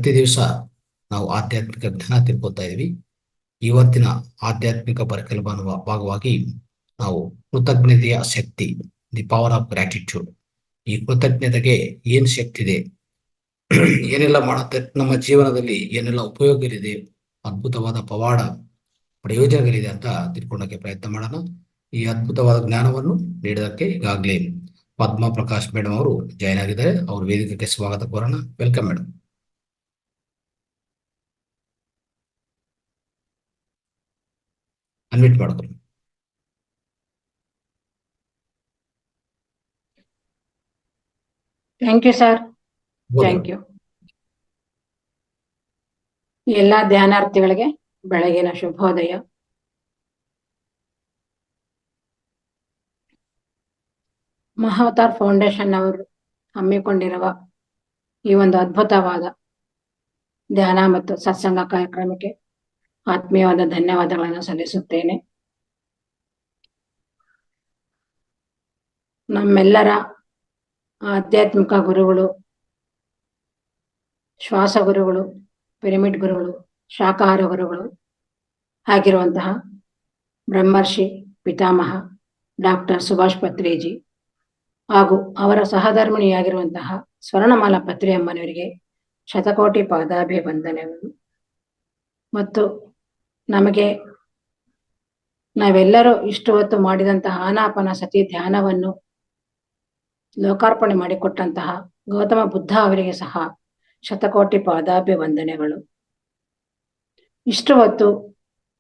ಪ್ರತಿ ದಿವಸ ನಾವು ಆಧ್ಯಾತ್ಮಿಕ ಜ್ಞಾನ ತಿಳ್ಕೊತಾ ಇದೀವಿ. ಇವತ್ತಿನ ಆಧ್ಯಾತ್ಮಿಕ ಪರಿಕಲ್ಪನೆ ಭಾಗವಾಗಿ ನಾವು ಕೃತಜ್ಞತೆಯ ಶಕ್ತಿ, ದಿ ಪವರ್ ಆಫ್ ಗ್ರಾಟಿಟ್ಯೂಡ್. ಈ ಕೃತಜ್ಞತೆಗೆ ಏನ್ ಶಕ್ತಿ ಇದೆ, ಏನೆಲ್ಲ ಮಾಡುತ್ತೆ, ನಮ್ಮ ಜೀವನದಲ್ಲಿ ಏನೆಲ್ಲ ಉಪಯೋಗಗಳಿದೆ, ಅದ್ಭುತವಾದ ಪವಾಡ ಪ್ರಯೋಜನಗಳಿದೆ ಅಂತ ತಿಳ್ಕೊಳ್ಳೋಕೆ ಪ್ರಯತ್ನ ಮಾಡೋಣ. ಈ ಅದ್ಭುತವಾದ ಜ್ಞಾನವನ್ನು ನೀಡೋದಕ್ಕೆ ಈಗಾಗಲೇ ಪದ್ಮಾ ಪ್ರಕಾಶ್ ಮೇಡಮ್ ಅವರು ಜಾಯ್ನ್ ಆಗಿದ್ದಾರೆ. ಅವ್ರ ವೇದಿಕೆಗೆ ಸ್ವಾಗತ ಕೋರೋಣ. Welcome madam. ಅನ್ಮಿಟ್ ಮಾಡೋದು. Thank you sir. Thank you. ಎಲ್ಲ ಧ್ಯಾನಾರ್ಥಿಗಳಿಗೆ ಬೆಳಗಿನ ಶುಭೋದಯ. ಮಹಾವತಾರ್ ಫೌಂಡೇಶನ್ ಅವರು ಹಮ್ಮಿಕೊಂಡಿರುವ ಈ ಒಂದು ಅದ್ಭುತವಾದ ಧ್ಯಾನ ಮತ್ತು ಸತ್ಸಂಗ ಕಾರ್ಯಕ್ರಮಕ್ಕೆ ಆತ್ಮೀಯವಾದ ಧನ್ಯವಾದಗಳನ್ನು ಸಲ್ಲಿಸುತ್ತೇನೆ. ನಮ್ಮೆಲ್ಲರ ಆಧ್ಯಾತ್ಮಿಕ ಗುರುಗಳು, ಶ್ವಾಸ ಗುರುಗಳು, ಪಿರಮಿಡ್ ಗುರುಗಳು, ಶಾಕಾಹಾರ ಗುರುಗಳು ಆಗಿರುವಂತಹ ಬ್ರಹ್ಮರ್ಷಿ ಪಿತಾಮಹ ಡಾಕ್ಟರ್ ಸುಭಾಷ್ ಪತ್ರಿಜಿ ಹಾಗೂ ಅವರ ಸಹಧರ್ಮಿಣಿಯಾಗಿರುವಂತಹ ಸ್ವರ್ಣಮಾಲಾ ಪತ್ರಿ ಅಮ್ಮನವರಿಗೆ ಶತಕೋಟಿ ಪಾದಾಭಿವಂದನೆಗಳು. ಮತ್ತು ನಮಗೆ ನಾವೆಲ್ಲರೂ ಇಷ್ಟು ಹೊತ್ತು ಮಾಡಿದಂತಹ ಆನಾಪಾನ ಸತಿ ಧ್ಯಾನವನ್ನು ಲೋಕಾರ್ಪಣೆ ಮಾಡಿಕೊಟ್ಟಂತಹ ಗೌತಮ ಬುದ್ಧ ಅವರಿಗೆ ಸಹ ಶತಕೋಟಿ ಪಾದಾಭಿವಂದನೆಗಳು. ಇಷ್ಟು ಹೊತ್ತು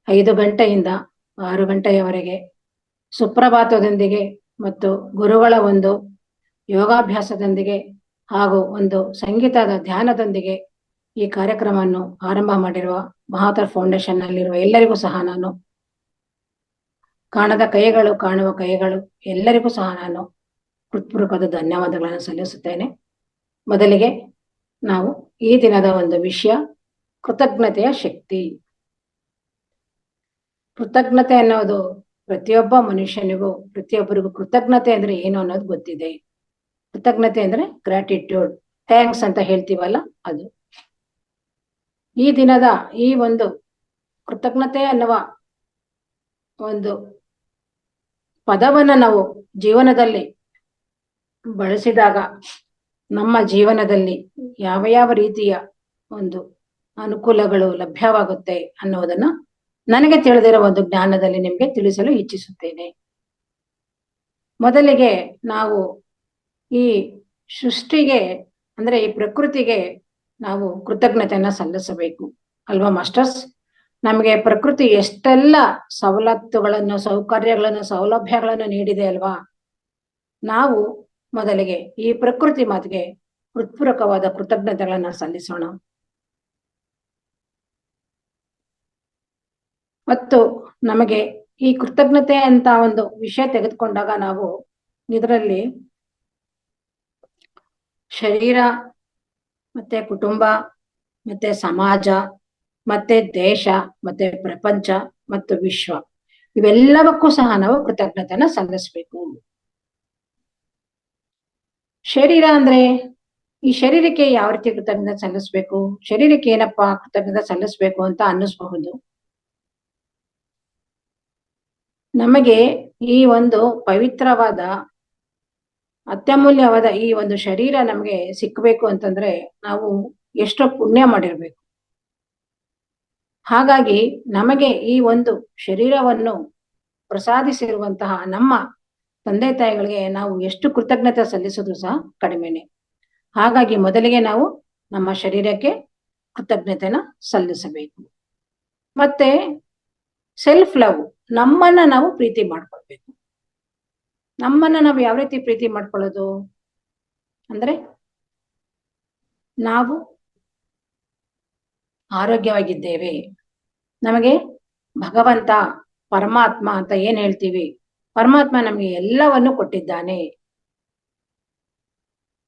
5 ಗಂಟೆಯಿಂದ 6 ಗಂಟೆಯವರೆಗೆ ಸುಪ್ರಭಾತದೊಂದಿಗೆ ಮತ್ತು ಗುರುಗಳ ಒಂದು ಯೋಗಾಭ್ಯಾಸದೊಂದಿಗೆ ಹಾಗೂ ಒಂದು ಸಂಗೀತದ ಧ್ಯಾನದೊಂದಿಗೆ ಈ ಕಾರ್ಯಕ್ರಮವನ್ನು ಆರಂಭ ಮಾಡಿರುವ ಮಹಾವತಾರ್ ಫೌಂಡೇಶನ್ ನಲ್ಲಿರುವ ಎಲ್ಲರಿಗೂ ಸಹ ನಾನು, ಕಾಣದ ಕೈಗಳು ಕಾಣುವ ಕೈಗಳು ಎಲ್ಲರಿಗೂ ಸಹ ನಾನು ಹೃತ್ಪೂರ್ವಕವಾದ ಧನ್ಯವಾದಗಳನ್ನು ಸಲ್ಲಿಸುತ್ತೇನೆ. ಮೊದಲಿಗೆ ನಾವು ಈ ದಿನದ ಒಂದು ವಿಷಯ ಕೃತಜ್ಞತೆಯ ಶಕ್ತಿ. ಕೃತಜ್ಞತೆ ಅನ್ನೋದು ಪ್ರತಿಯೊಬ್ಬ ಮನುಷ್ಯನಿಗೂ, ಪ್ರತಿಯೊಬ್ಬರಿಗೂ ಕೃತಜ್ಞತೆ ಅಂದ್ರೆ ಏನು ಅನ್ನೋದು ಗೊತ್ತಿದೆ. ಕೃತಜ್ಞತೆ ಅಂದ್ರೆ ಗ್ರಾಟಿಟ್ಯೂಡ್, ಥ್ಯಾಂಕ್ಸ್ ಅಂತ ಹೇಳ್ತೀವಲ್ಲ ಅದು. ಈ ದಿನದ ಈ ಒಂದು ಕೃತಜ್ಞತೆ ಅನ್ನುವ ಒಂದು ಪದವನ್ನ ನಾವು ಜೀವನದಲ್ಲಿ ಬಳಸಿದಾಗ ನಮ್ಮ ಜೀವನದಲ್ಲಿ ಯಾವ ಯಾವ ರೀತಿಯ ಒಂದು ಅನುಕೂಲಗಳು ಲಭ್ಯವಾಗುತ್ತೆ ಅನ್ನೋದನ್ನ ನನಗೆ ತಿಳಿದಿರೋ ಒಂದು ಜ್ಞಾನದಲ್ಲಿ ನಿಮ್ಗೆ ತಿಳಿಸಲು ಇಚ್ಛಿಸುತ್ತೇನೆ. ಮೊದಲಿಗೆ ನಾವು ಈ ಸೃಷ್ಟಿಗೆ ಅಂದ್ರೆ ಈ ಪ್ರಕೃತಿಗೆ ನಾವು ಕೃತಜ್ಞತೆಯನ್ನ ಸಲ್ಲಿಸಬೇಕು ಅಲ್ವಾ ಮಾಸ್ಟರ್ಸ್? ನಮಗೆ ಪ್ರಕೃತಿ ಎಷ್ಟೆಲ್ಲ ಸವಲತ್ತುಗಳನ್ನು, ಸೌಕರ್ಯಗಳನ್ನು, ಸೌಲಭ್ಯಗಳನ್ನು ನೀಡಿದೆ ಅಲ್ವಾ? ನಾವು ಮೊದಲಿಗೆ ಈ ಪ್ರಕೃತಿ ಮಾತಿಗೆ ಹೃತ್ಪೂರ್ವಕವಾದ ಕೃತಜ್ಞತೆಗಳನ್ನ ಸಲ್ಲಿಸೋಣ. ಮತ್ತು ನಮಗೆ ಈ ಕೃತಜ್ಞತೆ ಅಂತ ಒಂದು ವಿಷಯ ತೆಗೆದುಕೊಂಡಾಗ ನಾವು ಇದರಲ್ಲಿ ಶರೀರ ಮತ್ತೆ ಕುಟುಂಬ ಮತ್ತೆ ಸಮಾಜ ಮತ್ತೆ ದೇಶ ಮತ್ತೆ ಪ್ರಪಂಚ ಮತ್ತು ವಿಶ್ವ ಇವೆಲ್ಲವಕ್ಕೂ ಸಹ ನಾವು ಕೃತಜ್ಞತೆಯನ್ನ ಸಲ್ಲಿಸ್ಬೇಕು. ಶರೀರ ಅಂದ್ರೆ ಈ ಶರೀರಕ್ಕೆ ಯಾವ ರೀತಿ ಕೃತಜ್ಞತೆ ಸಲ್ಲಿಸ್ಬೇಕು, ಶರೀರಕ್ಕೆ ಏನಪ್ಪಾ ಕೃತಜ್ಞತೆ ಸಲ್ಲಿಸ್ಬೇಕು ಅಂತ ಅನ್ನಿಸ್ಬಹುದು. ನಮಗೆ ಈ ಒಂದು ಪವಿತ್ರವಾದ ಅತ್ಯಮೂಲ್ಯವಾದ ಈ ಒಂದು ಶರೀರ ನಮಗೆ ಸಿಕ್ಕಬೇಕು ಅಂತಂದ್ರೆ ನಾವು ಎಷ್ಟೋ ಪುಣ್ಯ ಮಾಡಿರ್ಬೇಕು. ಹಾಗಾಗಿ ನಮಗೆ ಈ ಒಂದು ಶರೀರವನ್ನು ಪ್ರಸಾದಿಸಿರುವಂತಹ ನಮ್ಮ ತಂದೆ ತಾಯಿಗಳಿಗೆ ನಾವು ಎಷ್ಟು ಕೃತಜ್ಞತೆ ಸಲ್ಲಿಸೋದು ಸಹ ಕಡಿಮೆನೆ. ಹಾಗಾಗಿ ಮೊದಲಿಗೆ ನಾವು ನಮ್ಮ ಶರೀರಕ್ಕೆ ಕೃತಜ್ಞತೆನ ಸಲ್ಲಿಸಬೇಕು. ಮತ್ತೆ ಸೆಲ್ಫ್ ಲವ್, ನಮ್ಮನ್ನ ನಾವು ಪ್ರೀತಿ ಮಾಡ್ಕೊಳ್ಬೇಕು. ನಮ್ಮನ್ನ ನಾವು ಯಾವ ರೀತಿ ಪ್ರೀತಿ ಮಾಡ್ಕೊಳ್ಳೋದು ಅಂದ್ರೆ, ನಾವು ಆರೋಗ್ಯವಾಗಿದ್ದೇವೆ, ನಮಗೆ ಭಗವಂತ ಪರಮಾತ್ಮ ಅಂತ ಏನ್ ಹೇಳ್ತೀವಿ, ಪರಮಾತ್ಮ ನಮಗೆ ಎಲ್ಲವನ್ನು ಕೊಟ್ಟಿದ್ದಾನೆ.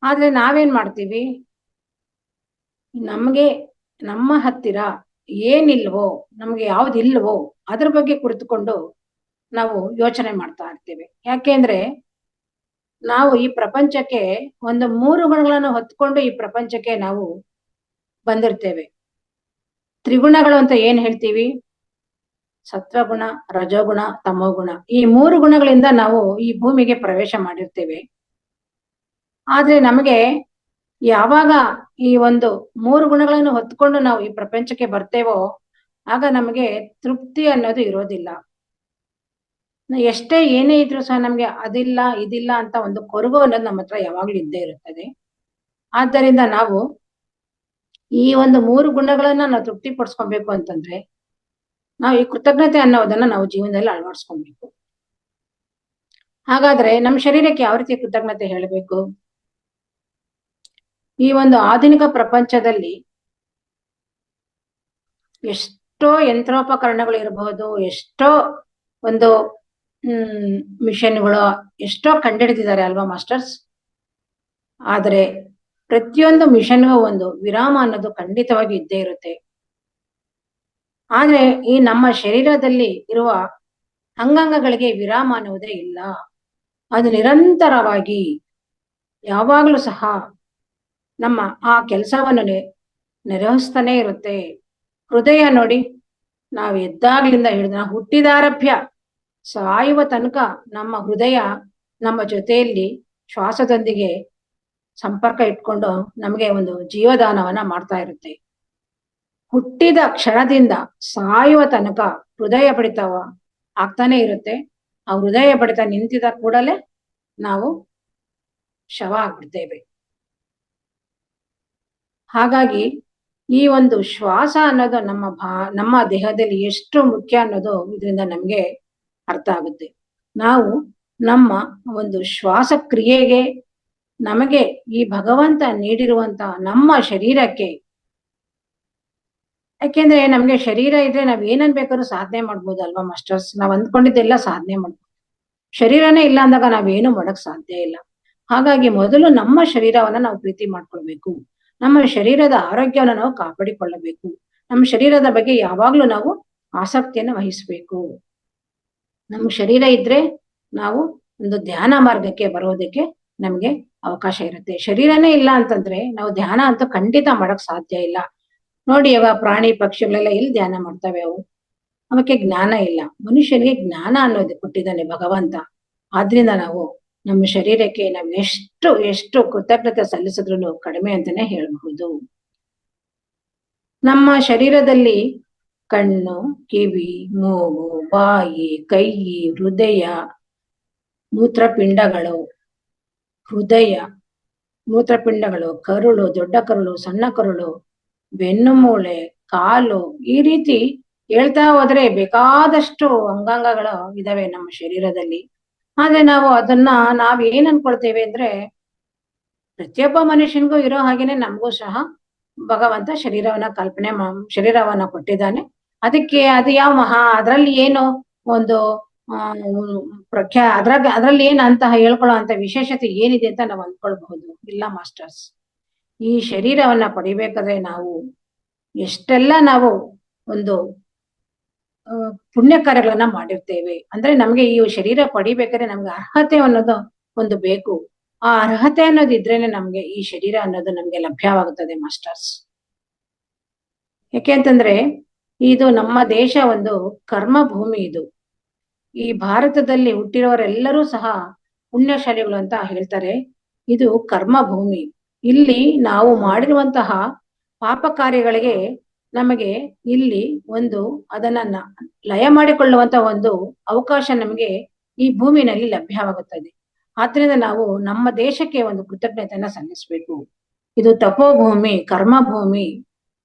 ಆದ್ರೆ ನಾವೇನ್ ಮಾಡ್ತೀವಿ, ನಮ್ಗೆ ನಮ್ಮ ಹತ್ತಿರ ಏನಿಲ್ವೋ, ನಮ್ಗೆ ಯಾವ್ದಿಲ್ವೋ ಅದ್ರ ಬಗ್ಗೆ ಕುರಿತುಕೊಂಡು ನಾವು ಯೋಚನೆ ಮಾಡ್ತಾ ಇರ್ತೀವಿ. ಯಾಕೆಂದ್ರೆ ನಾವು ಈ ಪ್ರಪಂಚಕ್ಕೆ ಒಂದು 3 ಗುಣಗಳನ್ನು ಹೊತ್ಕೊಂಡು ಈ ಪ್ರಪಂಚಕ್ಕೆ ನಾವು ಬಂದಿರ್ತೇವೆ. ತ್ರಿಗುಣಗಳು ಅಂತ ಏನ್ ಹೇಳ್ತೀವಿ? ಸತ್ವಗುಣ, ರಜೋಗುಣ, ತಮೋಗುಣ. ಈ 3 ಗುಣಗಳಿಂದ ನಾವು ಈ ಭೂಮಿಗೆ ಪ್ರವೇಶ ಮಾಡಿರ್ತೇವೆ. ಆದ್ರೆ ನಮಗೆ ಯಾವಾಗ ಈ ಒಂದು 3 ಗುಣಗಳನ್ನು ಹೊತ್ಕೊಂಡು ನಾವು ಈ ಪ್ರಪಂಚಕ್ಕೆ ಬರ್ತೇವೋ ಆಗ ನಮಗೆ ತೃಪ್ತಿ ಅನ್ನೋದು ಇರೋದಿಲ್ಲ. ಎಷ್ಟೇ ಏನೇ ಇದ್ರೂ ಸಹ ನಮ್ಗೆ ಅದಿಲ್ಲ ಇದಿಲ್ಲ ಅಂತ ಒಂದು ಕೊರಗು ಅನ್ನೋದು ನಮ್ಮ ಹತ್ರ ಯಾವಾಗ್ಲೂ ಇದ್ದೇ ಇರುತ್ತದೆ. ಆದ್ದರಿಂದ ನಾವು ಈ ಒಂದು 3 ಗುಣಗಳನ್ನ ನಾವು ತೃಪ್ತಿ ಪಡಿಸ್ಕೊಬೇಕು ಅಂತಂದ್ರೆ ನಾವು ಈ ಕೃತಜ್ಞತೆ ಅನ್ನೋದನ್ನ ನಾವು ಜೀವನದಲ್ಲಿ ಅಳವಡಿಸ್ಕೊಬೇಕು. ಹಾಗಾದ್ರೆ ನಮ್ಮ ಶರೀರಕ್ಕೆ ಯಾವ ರೀತಿ ಕೃತಜ್ಞತೆ ಹೇಳಬೇಕು? ಈ ಒಂದು ಆಧುನಿಕ ಪ್ರಪಂಚದಲ್ಲಿ ಎಷ್ಟೋ ಯಂತ್ರೋಪಕರಣಗಳು ಇರಬಹುದು, ಎಷ್ಟೋ ಒಂದು ಮಿಷನ್ಗಳು, ಎಷ್ಟೋ ಕಂಡುಹಿಡಿದಿದ್ದಾರೆ ಅಲ್ವಾ ಮಾಸ್ಟರ್ಸ್? ಆದ್ರೆ ಪ್ರತಿಯೊಂದು ಮಿಷನ್ಗೂ ಒಂದು ವಿರಾಮ ಅನ್ನೋದು ಖಂಡಿತವಾಗಿ ಇದ್ದೇ ಇರುತ್ತೆ. ಆದ್ರೆ ಈ ನಮ್ಮ ಶರೀರದಲ್ಲಿ ಇರುವ ಅಂಗಾಂಗಗಳಿಗೆ ವಿರಾಮ ಅನ್ನುವುದೇ ಇಲ್ಲ. ಅದು ನಿರಂತರವಾಗಿ ಯಾವಾಗಲೂ ಸಹ ನಮ್ಮ ಆ ಕೆಲಸವನ್ನು ನಿರ್ವಹಿಸ್ತಾನೆ ಇರುತ್ತೆ. ಹೃದಯ ನೋಡಿ, ನಾವು ಎದ್ದಾಗ್ಲಿಂದ ಹಿಡಿದು ನಾವು ಹುಟ್ಟಿದಾರಭ್ಯ ಸಾಯುವ ತನಕ ನಮ್ಮ ಹೃದಯ ನಮ್ಮ ಜೊತೆಯಲ್ಲಿ ಶ್ವಾಸದೊಂದಿಗೆ ಸಂಪರ್ಕ ಇಟ್ಕೊಂಡು ನಮಗೆ ಒಂದು ಜೀವದಾನವನ್ನ ಮಾಡ್ತಾ ಇರುತ್ತೆ. ಹುಟ್ಟಿದ ಕ್ಷಣದಿಂದ ಸಾಯುವ ತನಕ ಹೃದಯ ಬಡಿತ ಆಗ್ತಾನೆ ಇರುತ್ತೆ. ಆ ಹೃದಯ ಬಡಿತ ನಿಂತಿದ ಕೂಡಲೇ ನಾವು ಶವ ಆಗ್ಬಿಡ್ತೇವೆ. ಹಾಗಾಗಿ ಈ ಒಂದು ಶ್ವಾಸ ಅನ್ನೋದು ನಮ್ಮ ದೇಹದಲ್ಲಿ ಎಷ್ಟು ಮುಖ್ಯ ಅನ್ನೋದು ಇದರಿಂದ ನಮ್ಗೆ ಅರ್ಥ ಆಗುತ್ತೆ. ನಾವು ನಮ್ಮ ಒಂದು ಶ್ವಾಸ ಕ್ರಿಯೆಗೆ ನಮಗೆ ಈ ಭಗವಂತ ನೀಡಿರುವಂತ ನಮ್ಮ ಶರೀರಕ್ಕೆ, ಯಾಕೆಂದ್ರೆ ನಮ್ಗೆ ಶರೀರ ಇದ್ರೆ ನಾವ್ ಏನನ್ ಬೇಕಾದ್ರೂ ಸಾಧನೆ ಮಾಡ್ಬೋದು ಅಲ್ವಾ ಮಾಸ್ಟರ್ಸ್? ನಾವ್ ಅಂದ್ಕೊಂಡಿದ್ದೆಲ್ಲ ಸಾಧನೆ ಮಾಡ್ಬೋದು. ಶರೀರನೇ ಇಲ್ಲ ಅಂದಾಗ ನಾವೇನು ಮಾಡಕ್ ಸಾಧ್ಯ ಇಲ್ಲ. ಹಾಗಾಗಿ ಮೊದಲು ನಮ್ಮ ಶರೀರವನ್ನ ನಾವು ಪ್ರೀತಿ ಮಾಡ್ಕೊಳ್ಬೇಕು. ನಮ್ಮ ಶರೀರದ ಆರೋಗ್ಯವನ್ನ ನಾವು ಕಾಪಾಡಿಕೊಳ್ಳಬೇಕು. ನಮ್ಮ ಶರೀರದ ಬಗ್ಗೆ ಯಾವಾಗ್ಲೂ ನಾವು ಆಸಕ್ತಿಯನ್ನು ವಹಿಸ್ಬೇಕು. ನಮ್ಮ ಶರೀರ ಇದ್ರೆ ನಾವು ಒಂದು ಧ್ಯಾನ ಮಾರ್ಗಕ್ಕೆ ಬರೋದಕ್ಕೆ ನಮ್ಗೆ ಅವಕಾಶ ಇರುತ್ತೆ. ಶರೀರನೇ ಇಲ್ಲ ಅಂತಂದ್ರೆ ನಾವು ಧ್ಯಾನ ಅಂತೂ ಖಂಡಿತ ಮಾಡಕ್ ಸಾಧ್ಯ ಇಲ್ಲ. ನೋಡಿ, ಇವಾಗ ಪ್ರಾಣಿ ಪಕ್ಷಿಗಳೆಲ್ಲ ಎಲ್ಲಿ ಧ್ಯಾನ ಮಾಡ್ತವೆ? ಅವಕ್ಕೆ ಜ್ಞಾನ ಇಲ್ಲ. ಮನುಷ್ಯನಿಗೆ ಜ್ಞಾನ ಅನ್ನೋದು ಕೊಟ್ಟಿದ್ದಾನೆ ಭಗವಂತ. ಆದ್ರಿಂದ ನಾವು ನಮ್ಮ ಶರೀರಕ್ಕೆ ನಾವು ಎಷ್ಟು ಕೃತಜ್ಞತೆ ಸಲ್ಲಿಸಿದ್ರು ಕಡಿಮೆ ಅಂತಾನೆ ಹೇಳಬಹುದು. ನಮ್ಮ ಶರೀರದಲ್ಲಿ ಕಣ್ಣು, ಕಿವಿ, ಮೂಗು, ಬಾಯಿ, ಕೈ, ಹೃದಯ, ಮೂತ್ರಪಿಂಡಗಳು, ಕರುಳು, ದೊಡ್ಡ ಕರುಳು, ಸಣ್ಣ ಕರುಳು, ಬೆನ್ನು ಮೂಳೆ, ಕಾಲು, ಈ ರೀತಿ ಹೇಳ್ತಾ ಹೋದ್ರೆ ಬೇಕಾದಷ್ಟು ಅಂಗಾಂಗಗಳು ಇದಾವೆ ನಮ್ಮ ಶರೀರದಲ್ಲಿ. ಆದ್ರೆ ನಾವು ಅದನ್ನ ಏನ್ ಅನ್ಕೊಳ್ತೇವೆ ಅಂದ್ರೆ, ಪ್ರತಿಯೊಬ್ಬ ಮನುಷ್ಯನಿಗೂ ಇರೋ ಹಾಗೇನೆ ನಮಗೂ ಸಹ ಭಗವಂತ ಶರೀರವನ್ನ ಕೊಟ್ಟಿದ್ದಾನೆ. ಅದಕ್ಕೆ ಅದು ಯಾವ ಅದ್ರಲ್ಲಿ ಏನು ಒಂದು ಅದ್ರಲ್ಲಿ ಏನ್ ಅಂತ ಹೇಳ್ಕೊಳ್ಳೋ ಅಂತ ವಿಶೇಷತೆ ಏನಿದೆ ಅಂತ ನಾವು ಅಂದ್ಕೊಳ್ಬಹುದು. ಇಲ್ಲ ಮಾಸ್ಟರ್ಸ್, ಈ ಶರೀರವನ್ನ ಪಡಿಬೇಕಾದ್ರೆ ನಾವು ಎಷ್ಟೆಲ್ಲ ನಾವು ಒಂದು ಪುಣ್ಯ ಕಾರ್ಯಗಳನ್ನ ಮಾಡಿರ್ತೇವೆ. ಅಂದ್ರೆ ನಮ್ಗೆ ಈ ಶರೀರ ಪಡಿಬೇಕಾದ್ರೆ ನಮ್ಗೆ ಅರ್ಹತೆ ಅನ್ನೋದು ಒಂದು ಬೇಕು. ಆ ಅರ್ಹತೆ ಅನ್ನೋದು ಇದ್ರೇನೆ ನಮ್ಗೆ ಈ ಶರೀರ ಅನ್ನೋದು ನಮ್ಗೆ ಲಭ್ಯವಾಗುತ್ತದೆ ಮಾಸ್ಟರ್ಸ್. ಯಾಕೆಂತಂದ್ರೆ ಇದು ನಮ್ಮ ದೇಶ ಒಂದು ಕರ್ಮ ಭೂಮಿ. ಇದು ಈ ಭಾರತದಲ್ಲಿ ಹುಟ್ಟಿರೋರೆಲ್ಲರೂ ಸಹ ಪುಣ್ಯಶಾಲಿಗಳು ಅಂತ ಹೇಳ್ತಾರೆ. ಇದು ಕರ್ಮ ಭೂಮಿ. ಇಲ್ಲಿ ನಾವು ಮಾಡಿರುವಂತಹ ಪಾಪ ಕಾರ್ಯಗಳಿಗೆ ನಮಗೆ ಇಲ್ಲಿ ಅದನ್ನ ಲಯ ಮಾಡಿಕೊಳ್ಳುವಂತ ಒಂದು ಅವಕಾಶ ನಮಗೆ ಈ ಭೂಮಿನಲ್ಲಿ ಲಭ್ಯವಾಗುತ್ತದೆ. ಆದ್ರಿಂದ ನಾವು ನಮ್ಮ ದೇಶಕ್ಕೆ ಒಂದು ಕೃತಜ್ಞತೆಯನ್ನ ಸಲ್ಲಿಸಬೇಕು. ಇದು ತಪೋಭೂಮಿ, ಕರ್ಮಭೂಮಿ,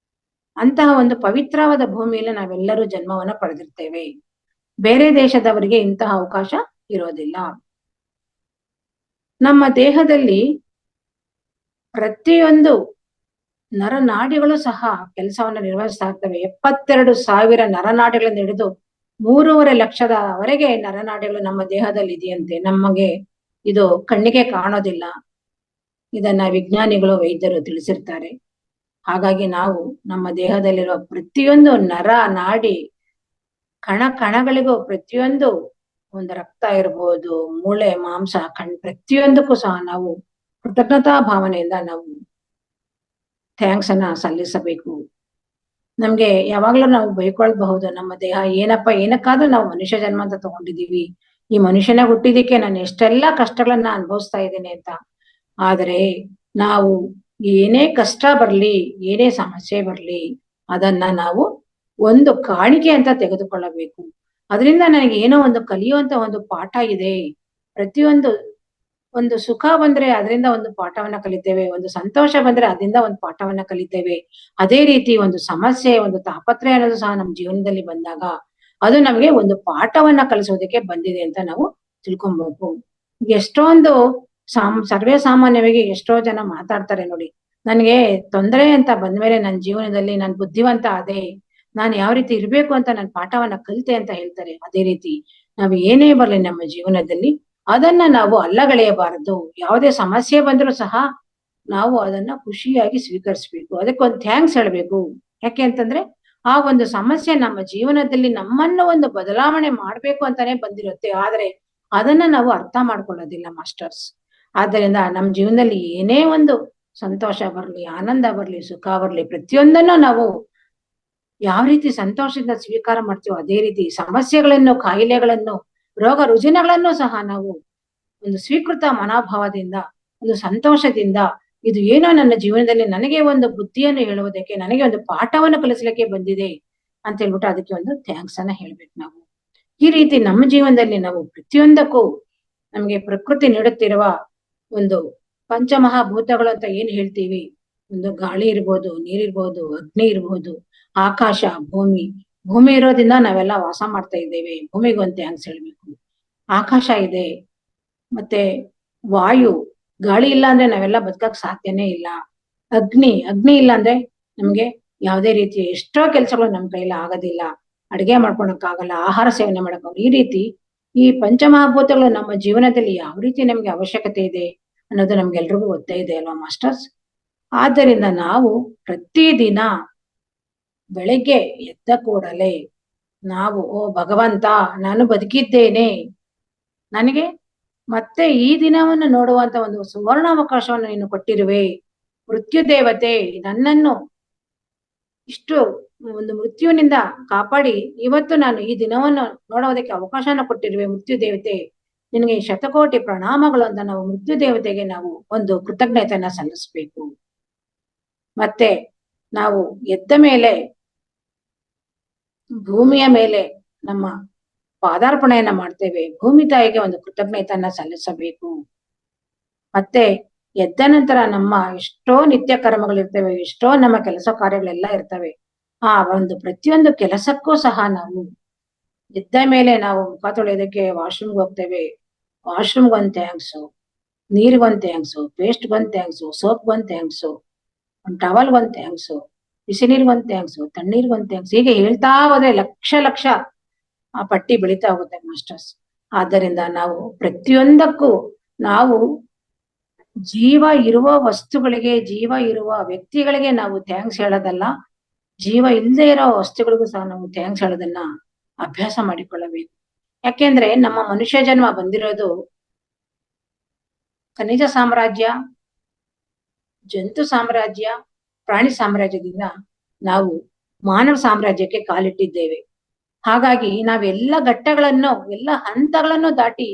ಅಂತಹ ಒಂದು ಪವಿತ್ರವಾದ ಭೂಮಿಯಲ್ಲಿ ನಾವೆಲ್ಲರೂ ಜನ್ಮವನ್ನ ಪಡೆದಿರ್ತೇವೆ. ಬೇರೆ ದೇಶದವರಿಗೆ ಇಂತಹ ಅವಕಾಶ ಇರೋದಿಲ್ಲ. ನಮ್ಮ ದೇಹದಲ್ಲಿ ಪ್ರತಿಯೊಂದು ನರನಾಡಿಗಳು ಸಹ ಕೆಲಸವನ್ನ ನಿರ್ವಹಿಸ್ತಾ ಇರ್ತವೆ. 72,000 ನರನಾಡಿಗಳಿಂದ ಹಿಡಿದು 3.5 ಲಕ್ಷದವರೆಗೆ ನರನಾಡಿಗಳು ನಮ್ಮ ದೇಹದಲ್ಲಿ ಇದೆಯಂತೆ. ನಮಗೆ ಇದು ಕಣ್ಣಿಗೆ ಕಾಣೋದಿಲ್ಲ. ಇದನ್ನ ವಿಜ್ಞಾನಿಗಳು, ವೈದ್ಯರು ತಿಳಿಸಿರ್ತಾರೆ. ಹಾಗಾಗಿ ನಾವು ನಮ್ಮ ದೇಹದಲ್ಲಿರುವ ಪ್ರತಿಯೊಂದು ನರ ನಾಡಿ ಕಣಗಳಿಗೂ, ಪ್ರತಿಯೊಂದು ಒಂದು ರಕ್ತ ಇರ್ಬೋದು, ಮೂಳೆ, ಮಾಂಸ, ಪ್ರತಿಯೊಂದಕ್ಕೂ ಸಹ ನಾವು ಕೃತಜ್ಞತಾ ಭಾವನೆಯಿಂದ ನಾವು ಥ್ಯಾಂಕ್ಸ್ ಅನ್ನ ಸಲ್ಲಿಸಬೇಕು. ನಮ್ಗೆ ಯಾವಾಗ್ಲೂ ನಾವು ಬೈಕೊಳ್ಬಹುದು, ನಮ್ಮ ದೇಹ ಏನಪ್ಪ ಏನಕ್ಕಾದ್ರೂ ನಾವು ಮನುಷ್ಯ ಜನ್ಮ ಅಂತ ತಗೊಂಡಿದೀವಿ, ಈ ಮನುಷ್ಯನ ಹುಟ್ಟಿದಕ್ಕೆ ನಾನು ಎಷ್ಟೆಲ್ಲಾ ಕಷ್ಟಗಳನ್ನ ಅನುಭವಿಸ್ತಾ ಇದ್ದೇನೆ ಅಂತ. ಆದ್ರೆ ನಾವು ಏನೇ ಕಷ್ಟ ಬರ್ಲಿ, ಏನೇ ಸಮಸ್ಯೆ ಬರ್ಲಿ, ಅದನ್ನ ನಾವು ಒಂದು ಕಾಣಿಕೆ ಅಂತ ತೆಗೆದುಕೊಳ್ಳಬೇಕು. ಅದರಿಂದ ನನಗೆ ಏನೋ ಒಂದು ಕಲಿಯುವಂತ ಒಂದು ಪಾಠ ಇದೆ. ಒಂದು ಸುಖ ಬಂದ್ರೆ ಅದರಿಂದ ಒಂದು ಪಾಠವನ್ನ ಕಲಿತೇವೆ, ಒಂದು ಸಂತೋಷ ಬಂದ್ರೆ ಅದರಿಂದ ಒಂದು ಪಾಠವನ್ನ ಕಲಿತೇವೆ. ಅದೇ ರೀತಿ ಒಂದು ಸಮಸ್ಯೆ, ಒಂದು ತಾಪತ್ರಯ ಅನ್ನೋದು ಸಹ ನಮ್ಮ ಜೀವನದಲ್ಲಿ ಬಂದಾಗ ಅದು ನಮಗೆ ಒಂದು ಪಾಠವನ್ನ ಕಲಿಸೋದಕ್ಕೆ ಬಂದಿದೆ ಅಂತ ನಾವು ತಿಳ್ಕೊಬೇಕು. ಎಷ್ಟೊಂದು ಸರ್ವೇ ಸಾಮಾನ್ಯವಾಗಿ ಎಷ್ಟೋ ಜನ ಮಾತಾಡ್ತಾರೆ ನೋಡಿ, ನನ್ಗೆ ತೊಂದರೆ ಅಂತ ಬಂದ್ಮೇಲೆ ನನ್ನ ಜೀವನದಲ್ಲಿ ನಾನು ಬುದ್ಧಿವಂತ ಆದೆ, ನಾನು ಯಾವ ರೀತಿ ಇರ್ಬೇಕು ಅಂತ ನಾನು ಪಾಠವನ್ನ ಕಲಿತೆ ಅಂತ ಹೇಳ್ತಾರೆ. ಅದೇ ರೀತಿ ನಾವು ಏನೇ ಬರ್ಲಿ ನಮ್ಮ ಜೀವನದಲ್ಲಿ ಅದನ್ನ ನಾವು ಅಲ್ಲಗಳೆಯಬಾರದು. ಯಾವುದೇ ಸಮಸ್ಯೆ ಬಂದ್ರೂ ಸಹ ನಾವು ಅದನ್ನ ಖುಷಿಯಾಗಿ ಸ್ವೀಕರಿಸ್ಬೇಕು, ಅದಕ್ಕೊಂದು ಥ್ಯಾಂಕ್ಸ್ ಹೇಳ್ಬೇಕು. ಯಾಕೆ ಅಂತಂದ್ರೆ ಆ ಒಂದು ಸಮಸ್ಯೆ ನಮ್ಮ ಜೀವನದಲ್ಲಿ ನಮ್ಮನ್ನ ಒಂದು ಬದಲಾವಣೆ ಮಾಡ್ಬೇಕು ಅಂತಾನೆ ಬಂದಿರುತ್ತೆ. ಆದ್ರೆ ಅದನ್ನ ನಾವು ಅರ್ಥ ಮಾಡ್ಕೊಳ್ಳೋದಿಲ್ಲ ಮಾಸ್ಟರ್ಸ್. ಆದ್ದರಿಂದ ನಮ್ಮ ಜೀವನದಲ್ಲಿ ಏನೇ ಒಂದು ಸಂತೋಷ ಬರ್ಲಿ, ಆನಂದ ಬರ್ಲಿ, ಸುಖ ಬರ್ಲಿ, ಪ್ರತಿಯೊಂದನ್ನು ನಾವು ಯಾವ ರೀತಿ ಸಂತೋಷದಿಂದ ಸ್ವೀಕಾರ ಮಾಡ್ತೀವೋ ಅದೇ ರೀತಿ ಸಮಸ್ಯೆಗಳನ್ನು, ಕಾಯಿಲೆಗಳನ್ನು, ರೋಗ ರುಜಿನಗಳನ್ನು ಸಹ ನಾವು ಒಂದು ಸ್ವೀಕೃತ ಮನೋಭಾವದಿಂದ, ಒಂದು ಸಂತೋಷದಿಂದ, ಇದು ಏನೋ ನನ್ನ ಜೀವನದಲ್ಲಿ ನನಗೆ ಒಂದು ಬುದ್ಧಿಯನ್ನು ಹೇಳುವುದಕ್ಕೆ, ನನಗೆ ಒಂದು ಪಾಠವನ್ನು ಕಲಿಸ್ಲಿಕ್ಕೆ ಬಂದಿದೆ ಅಂತ ಹೇಳ್ಬಿಟ್ಟು ಅದಕ್ಕೆ ಒಂದು ಥ್ಯಾಂಕ್ಸ್ ಅನ್ನ ಹೇಳ್ಬೇಕು ನಾವು. ಈ ರೀತಿ ನಮ್ಮ ಜೀವನದಲ್ಲಿ ನಾವು ಪ್ರತಿಯೊಂದಕ್ಕೂ ನಮ್ಗೆ ಪ್ರಕೃತಿ ನೀಡುತ್ತಿರುವ ಒಂದು ಪಂಚಮಹಾಭೂತಗಳು ಅಂತ ಏನ್ ಹೇಳ್ತೀವಿ, ಒಂದು ಗಾಳಿ ಇರ್ಬೋದು, ನೀರಿರ್ಬೋದು, ಅಗ್ನಿ ಇರ್ಬೋದು, ಆಕಾಶ, ಭೂಮಿ. ಭೂಮಿ ಇರೋದ್ರಿಂದ ನಾವೆಲ್ಲ ವಾಸ ಮಾಡ್ತಾ ಇದ್ದೇವೆ, ಭೂಮಿಗೆ ಒಂದು ಥ್ಯಾಂಕ್ಸ್ ಹೇಳ್ಬೇಕು. ಆಕಾಶ ಇದೆ, ಮತ್ತೆ ವಾಯು, ಗಾಳಿ ಇಲ್ಲ ಅಂದ್ರೆ ನಾವೆಲ್ಲ ಬದುಕಕ್ ಸಾಧ್ಯನೇ ಇಲ್ಲ. ಅಗ್ನಿ ಇಲ್ಲ ಅಂದ್ರೆ ನಮ್ಗೆ ಯಾವುದೇ ರೀತಿಯ ಎಷ್ಟೋ ಕೆಲಸಗಳು ನಮ್ ಕೈಲಿ ಆಗೋದಿಲ್ಲ, ಅಡಿಗೆ ಮಾಡ್ಕೊಳಕ್ ಆಗಲ್ಲ, ಆಹಾರ ಸೇವನೆ ಮಾಡಕ್ ಆಗಲ್ಲ. ಈ ರೀತಿ ಈ ಪಂಚಮಹಾಭೂತಗಳು ನಮ್ಮ ಜೀವನದಲ್ಲಿ ಯಾವ ರೀತಿ ನಮ್ಗೆ ಅವಶ್ಯಕತೆ ಇದೆ ಅನ್ನೋದು ನಮ್ಗೆಲ್ರಿಗೂ ಗೊತ್ತೇ ಇದೆ ಅಲ್ವಾ ಮಾಸ್ಟರ್ಸ್. ಆದ್ದರಿಂದ ನಾವು ಪ್ರತಿದಿನ ಬೆಳಗ್ಗೆ ಎದ್ದ ಕೂಡಲೇ ನಾವು, ಓ ಭಗವಂತ, ನಾನು ಬದುಕಿದ್ದೇನೆ, ನನಗೆ ಮತ್ತೆ ಈ ದಿನವನ್ನು ನೋಡುವಂತ ಒಂದು ಸುವರ್ಣಾವಕಾಶವನ್ನು ನೀನು ಕೊಟ್ಟಿರುವೆ. ಮೃತ್ಯು ದೇವತೆ ನನ್ನನ್ನು ಇಷ್ಟು ಒಂದು ಮೃತ್ಯುವಿನಿಂದ ಕಾಪಾಡಿ ಇವತ್ತು ನಾನು ಈ ದಿನವನ್ನು ನೋಡೋದಕ್ಕೆ ಅವಕಾಶನ ಕೊಟ್ಟಿರುವೆ. ಮೃತ್ಯು ದೇವತೆ ನಿನಗೆ ಶತಕೋಟಿ ಪ್ರಣಾಮಗಳು ಅಂತ ನಾವು ಮೃತ್ಯು ದೇವತೆಗೆ ನಾವು ಒಂದು ಕೃತಜ್ಞತೆಯನ್ನ ಸಲ್ಲಿಸ್ಬೇಕು. ಮತ್ತೆ ನಾವು ಎದ್ದ ಮೇಲೆ ಭೂಮಿಯ ಮೇಲೆ ನಮ್ಮ ಪಾದಾರ್ಪಣೆಯನ್ನ ಮಾಡ್ತೇವೆ, ಭೂಮಿ ತಾಯಿಗೆ ಒಂದು ಕೃತಜ್ಞತೆಯನ್ನ ಸಲ್ಲಿಸಬೇಕು. ಮತ್ತೆ ಎದ್ದ ನಂತರ ನಮ್ಮ ಎಷ್ಟೋ ನಿತ್ಯ ಕರ್ಮಗಳಿರ್ತವೆ, ಎಷ್ಟೋ ನಮ್ಮ ಕೆಲಸ ಕಾರ್ಯಗಳೆಲ್ಲ ಇರ್ತವೆ. ಆ ಒಂದು ಪ್ರತಿಯೊಂದು ಕೆಲಸಕ್ಕೂ ಸಹ ನಾವು ಎದ್ದ ಮೇಲೆ ನಾವು ಮುಖ ತೊಳೆಯೋದಕ್ಕೆ ವಾಶ್ರೂಮ್ಗೆ ಹೋಗ್ತೇವೆ, ವಾಶ್ರೂಮ್ಗೊಂದು ಥ್ಯಾಂಕ್ಸು, ನೀರಿಗೊಂದು ಥ್ಯಾಂಕ್ಸು, ಪೇಸ್ಟ್ಗೊಂದು ಥ್ಯಾಂಕ್ಸು, ಸೋಪ್ಗೊಂದು ಥ್ಯಾಂಕ್ಸು, ಒಂದು ಟವಲ್ಗೊಂದು ಥ್ಯಾಂಕ್ಸು, ಬಿಸಿ ನೀರಿಗೊಂದು ಥ್ಯಾಂಕ್ಸು, ತಣ್ಣೀರ್ಗೊಂದು ಥ್ಯಾಂಕ್ಸ್, ಹೀಗೆ ಹೇಳ್ತಾ ಹೋದ್ರೆ ಲಕ್ಷ ಆ ಪಟ್ಟಿ ಬೆಳೀತಾ ಹೋಗುತ್ತೆ ಮಾಸ್ಟರ್ಸ್. ಆದ್ದರಿಂದ ನಾವು ಪ್ರತಿಯೊಂದಕ್ಕೂ ನಾವು ಜೀವ ಇರುವ ವಸ್ತುಗಳಿಗೆ, ಜೀವ ಇರುವ ವ್ಯಕ್ತಿಗಳಿಗೆ ನಾವು ಥ್ಯಾಂಕ್ಸ್ ಹೇಳೋದಲ್ಲ, ಜೀವ ಇಲ್ಲದೆ ಇರೋ ವಸ್ತುಗಳಿಗೂ ಸಹ ನಾವು ಥ್ಯಾಂಕ್ಸ್ ಹೇಳೋದನ್ನ ಅಭ್ಯಾಸ ಮಾಡಿಕೊಳ್ಳಬೇಕು. ಯಾಕೆಂದ್ರೆ ನಮ್ಮ ಮನುಷ್ಯ ಜನ್ಮ ಬಂದಿರೋದು ಖನಿಜ ಸಾಮ್ರಾಜ್ಯ, ಜಂತು ಸಾಮ್ರಾಜ್ಯ, ಪ್ರಾಣಿ ಸಾಮ್ರಾಜ್ಯದಿಂದ ನಾವು ಮಾನವ ಸಾಮ್ರಾಜ್ಯಕ್ಕೆ ಕಾಲಿಟ್ಟಿದ್ದೇವೆ. ಹಾಗಾಗಿ ನಾವೆಲ್ಲ ಘಟ್ಟಗಳನ್ನು, ಎಲ್ಲ ಹಂತಗಳನ್ನು ದಾಟಿ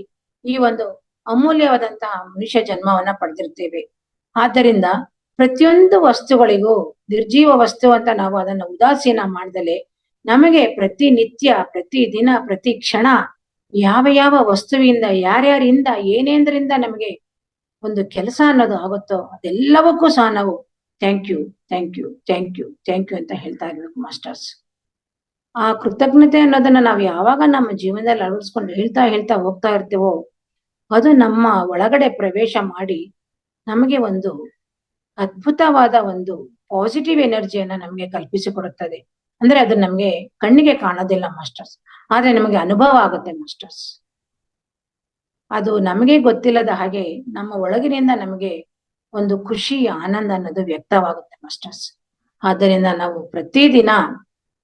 ಈ ಒಂದು ಅಮೂಲ್ಯವಾದಂತಹ ಮನುಷ್ಯ ಜನ್ಮವನ್ನ ಪಡೆದಿರ್ತೇವೆ. ಆದ್ದರಿಂದ ಪ್ರತಿಯೊಂದು ವಸ್ತುಗಳಿಗೂ ನಿರ್ಜೀವ ವಸ್ತು ಅಂತ ನಾವು ಅದನ್ನ ಉದಾಸೀನ ಮಾಡ್ದಲೆ ನಮಗೆ ಪ್ರತಿನಿತ್ಯ, ಪ್ರತಿ ದಿನ, ಪ್ರತಿ ಕ್ಷಣ ಯಾವ ವಸ್ತುವಿಂದ, ಯಾರ್ಯಾರಿಂದ, ಏನೇಂದ್ರಿಂದ ನಮಗೆ ಒಂದು ಕೆಲಸ ಅನ್ನೋದು ಆಗುತ್ತೋ ಅದೆಲ್ಲವಕ್ಕೂ ಸಹ ನಾವು ಥ್ಯಾಂಕ್ ಯು ಅಂತ ಹೇಳ್ತಾ ಇರ್ಬೇಕು ಮಾಸ್ಟರ್ಸ್. ಆ ಕೃತಜ್ಞತೆ ಅನ್ನೋದನ್ನ ನಾವು ಯಾವಾಗ ನಮ್ಮ ಜೀವನದಲ್ಲಿ ಅಳವಡಿಸ್ಕೊಂಡು ಹೇಳ್ತಾ ಹೋಗ್ತಾ ಇರ್ತೇವೋ ಅದು ನಮ್ಮ ಒಳಗಡೆ ಪ್ರವೇಶ ಮಾಡಿ ನಮಗೆ ಒಂದು ಅದ್ಭುತವಾದ ಒಂದು ಪಾಸಿಟಿವ್ ಎನರ್ಜಿಯನ್ನ ನಮ್ಗೆ ಕಲ್ಪಿಸಿಕೊಡುತ್ತದೆ. ಅಂದ್ರೆ ಅದು ನಮ್ಗೆ ಕಣ್ಣಿಗೆ ಕಾಣೋದಿಲ್ಲ ಮಾಸ್ಟರ್ಸ್, ಆದ್ರೆ ನಮಗೆ ಅನುಭವ ಆಗುತ್ತೆ ಮಾಸ್ಟರ್ಸ್. ಅದು ನಮಗೆ ಗೊತ್ತಿಲ್ಲದ ಹಾಗೆ ನಮ್ಮ ಒಳಗಿನಿಂದ ನಮಗೆ ಒಂದು ಖುಷಿ, ಆನಂದ ಅನ್ನೋದು ವ್ಯಕ್ತವಾಗುತ್ತೆ ಮಾಸ್ಟರ್ಸ್. ಆದ್ದರಿಂದ ನಾವು ಪ್ರತಿದಿನ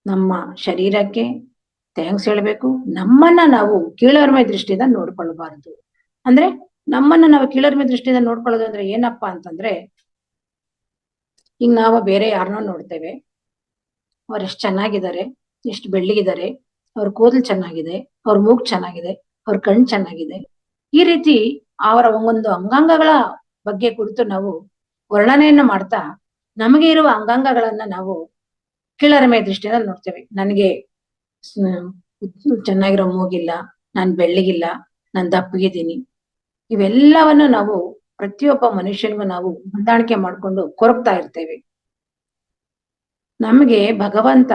ನಮ್ಮ ಶರೀರಕ್ಕೆ ಥ್ಯಾಂಕ್ಸ್ ಹೇಳ್ಬೇಕು. ನಮ್ಮನ್ನ ನಾವು ಕೀಳರಿಮೆ ದೃಷ್ಟಿಯಿಂದ ನೋಡ್ಕೊಳ್ಬಾರ್ದು. ಅಂದ್ರೆ ನಮ್ಮನ್ನ ನಾವು ಕೀಳರಿಮೆ ದೃಷ್ಟಿಯಿಂದ ನೋಡ್ಕೊಳ್ಳೋದು ಅಂದ್ರೆ ಏನಪ್ಪಾ ಅಂತಂದ್ರೆ, ಈಗ ನಾವು ಬೇರೆ ಯಾರನ್ನೋ ನೋಡ್ತೇವೆ, ಅವ್ರು ಎಷ್ಟು ಚೆನ್ನಾಗಿದ್ದಾರೆ, ಎಷ್ಟು ಬೆಳ್ಳಗಿದ್ದಾರೆ, ಅವ್ರ ಕೂದಲು ಚೆನ್ನಾಗಿದೆ, ಅವ್ರ ಮೂಗು ಚೆನ್ನಾಗಿದೆ, ಅವ್ರ ಕಣ್ಣು ಚೆನ್ನಾಗಿದೆ. ಈ ರೀತಿ ಅವರ ಒಂದು ಅಂಗಾಂಗಗಳ ಬಗ್ಗೆ ಕುರಿತು ನಾವು ವರ್ಣನೆಯನ್ನು ಮಾಡ್ತಾ ನಮಗೆ ಇರುವ ಅಂಗಾಂಗಗಳನ್ನ ನಾವು ಕೀಳರಿಮೆ ದೃಷ್ಟಿಯಿಂದ ನೋಡ್ತೇವೆ. ನನಗೆ ಚೆನ್ನಾಗಿರೋ ಮೂಗಿಲ್ಲ, ನಾನ್ ಬೆಳ್ಳಗಿಲ್ಲ, ನಾನ್ ದಪ್ಪಗಿದ್ದೀನಿ. ಇವೆಲ್ಲವನ್ನು ನಾವು ಪ್ರತಿಯೊಬ್ಬ ಮನುಷ್ಯನಿಗೂ ನಾವು ಹೊಂದಾಣಿಕೆ ಮಾಡ್ಕೊಂಡು ಕೊರಗ್ತಾ ಇರ್ತೇವೆ. ನಮಗೆ ಭಗವಂತ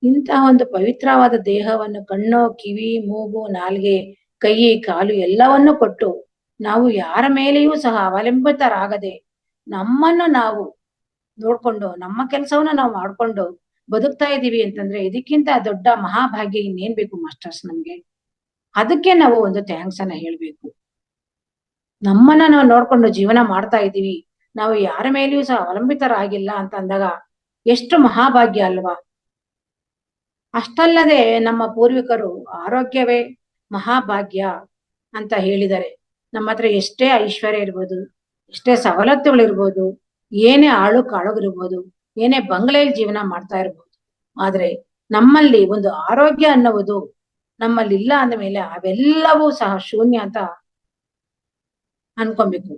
ಇಂತಹ ಒಂದು ಪವಿತ್ರವಾದ ದೇಹವನ್ನು ಕಣ್ಣು, ಕಿವಿ, ಮೂಗು, ನಾಲ್ಗೆ, ಕೈ, ಕಾಲು ಎಲ್ಲವನ್ನು ಕೊಟ್ಟು ನಾವು ಯಾರ ಮೇಲೆಯೂ ಸಹ ಅವಲಂಬಿತರಾಗದೆ ನಮ್ಮನ್ನು ನಾವು ನೋಡ್ಕೊಂಡು ನಮ್ಮ ಕೆಲಸವನ್ನ ನಾವು ಮಾಡ್ಕೊಂಡು ಬದುಕ್ತಾ ಇದೀವಿ ಅಂತಂದ್ರೆ ಇದಕ್ಕಿಂತ ದೊಡ್ಡ ಮಹಾಭಾಗ್ಯ ಇನ್ನೇನ್ ಬೇಕು ಮಾಸ್ಟರ್ಸ್ ನಮ್ಗೆ. ಅದಕ್ಕೆ ನಾವು ಒಂದು ಥ್ಯಾಂಕ್ಸ್ ಅನ್ನ ಹೇಳ್ಬೇಕು. ನಮ್ಮನ್ನ ನಾವು ನೋಡ್ಕೊಂಡು ಜೀವನ ಮಾಡ್ತಾ ಇದೀವಿ, ನಾವು ಯಾರ ಮೇಲೆಯೂ ಸಹ ಅವಲಂಬಿತರಾಗಿಲ್ಲ ಅಂತ ಅಂದಾಗ ಎಷ್ಟು ಮಹಾಭಾಗ್ಯ ಅಲ್ವಾ. ಅಷ್ಟಲ್ಲದೆ ನಮ್ಮ ಪೂರ್ವಿಕರು ಆರೋಗ್ಯವೇ ಮಹಾಭಾಗ್ಯ ಅಂತ ಹೇಳಿದ್ದಾರೆ. ನಮ್ಮ ಹತ್ರ ಎಷ್ಟೇ ಐಶ್ವರ್ಯ ಇರ್ಬೋದು, ಎಷ್ಟೇ ಸವಲತ್ತುಗಳಿರ್ಬೋದು, ಏನೇ ಆಳು ಕಾಳುಗಿರ್ಬೋದು, ಏನೇ ಬಂಗಲೆಯಲ್ಲಿ ಜೀವನ ಮಾಡ್ತಾ ಇರ್ಬೋದು, ಆದ್ರೆ ನಮ್ಮಲ್ಲಿ ಒಂದು ಆರೋಗ್ಯ ಅನ್ನುವುದು ನಮ್ಮಲ್ಲಿ ಇಲ್ಲ ಅಂದ ಮೇಲೆ ಅವೆಲ್ಲವೂ ಸಹ ಶೂನ್ಯ ಅಂತ ಅನ್ಕೊಬೇಕು.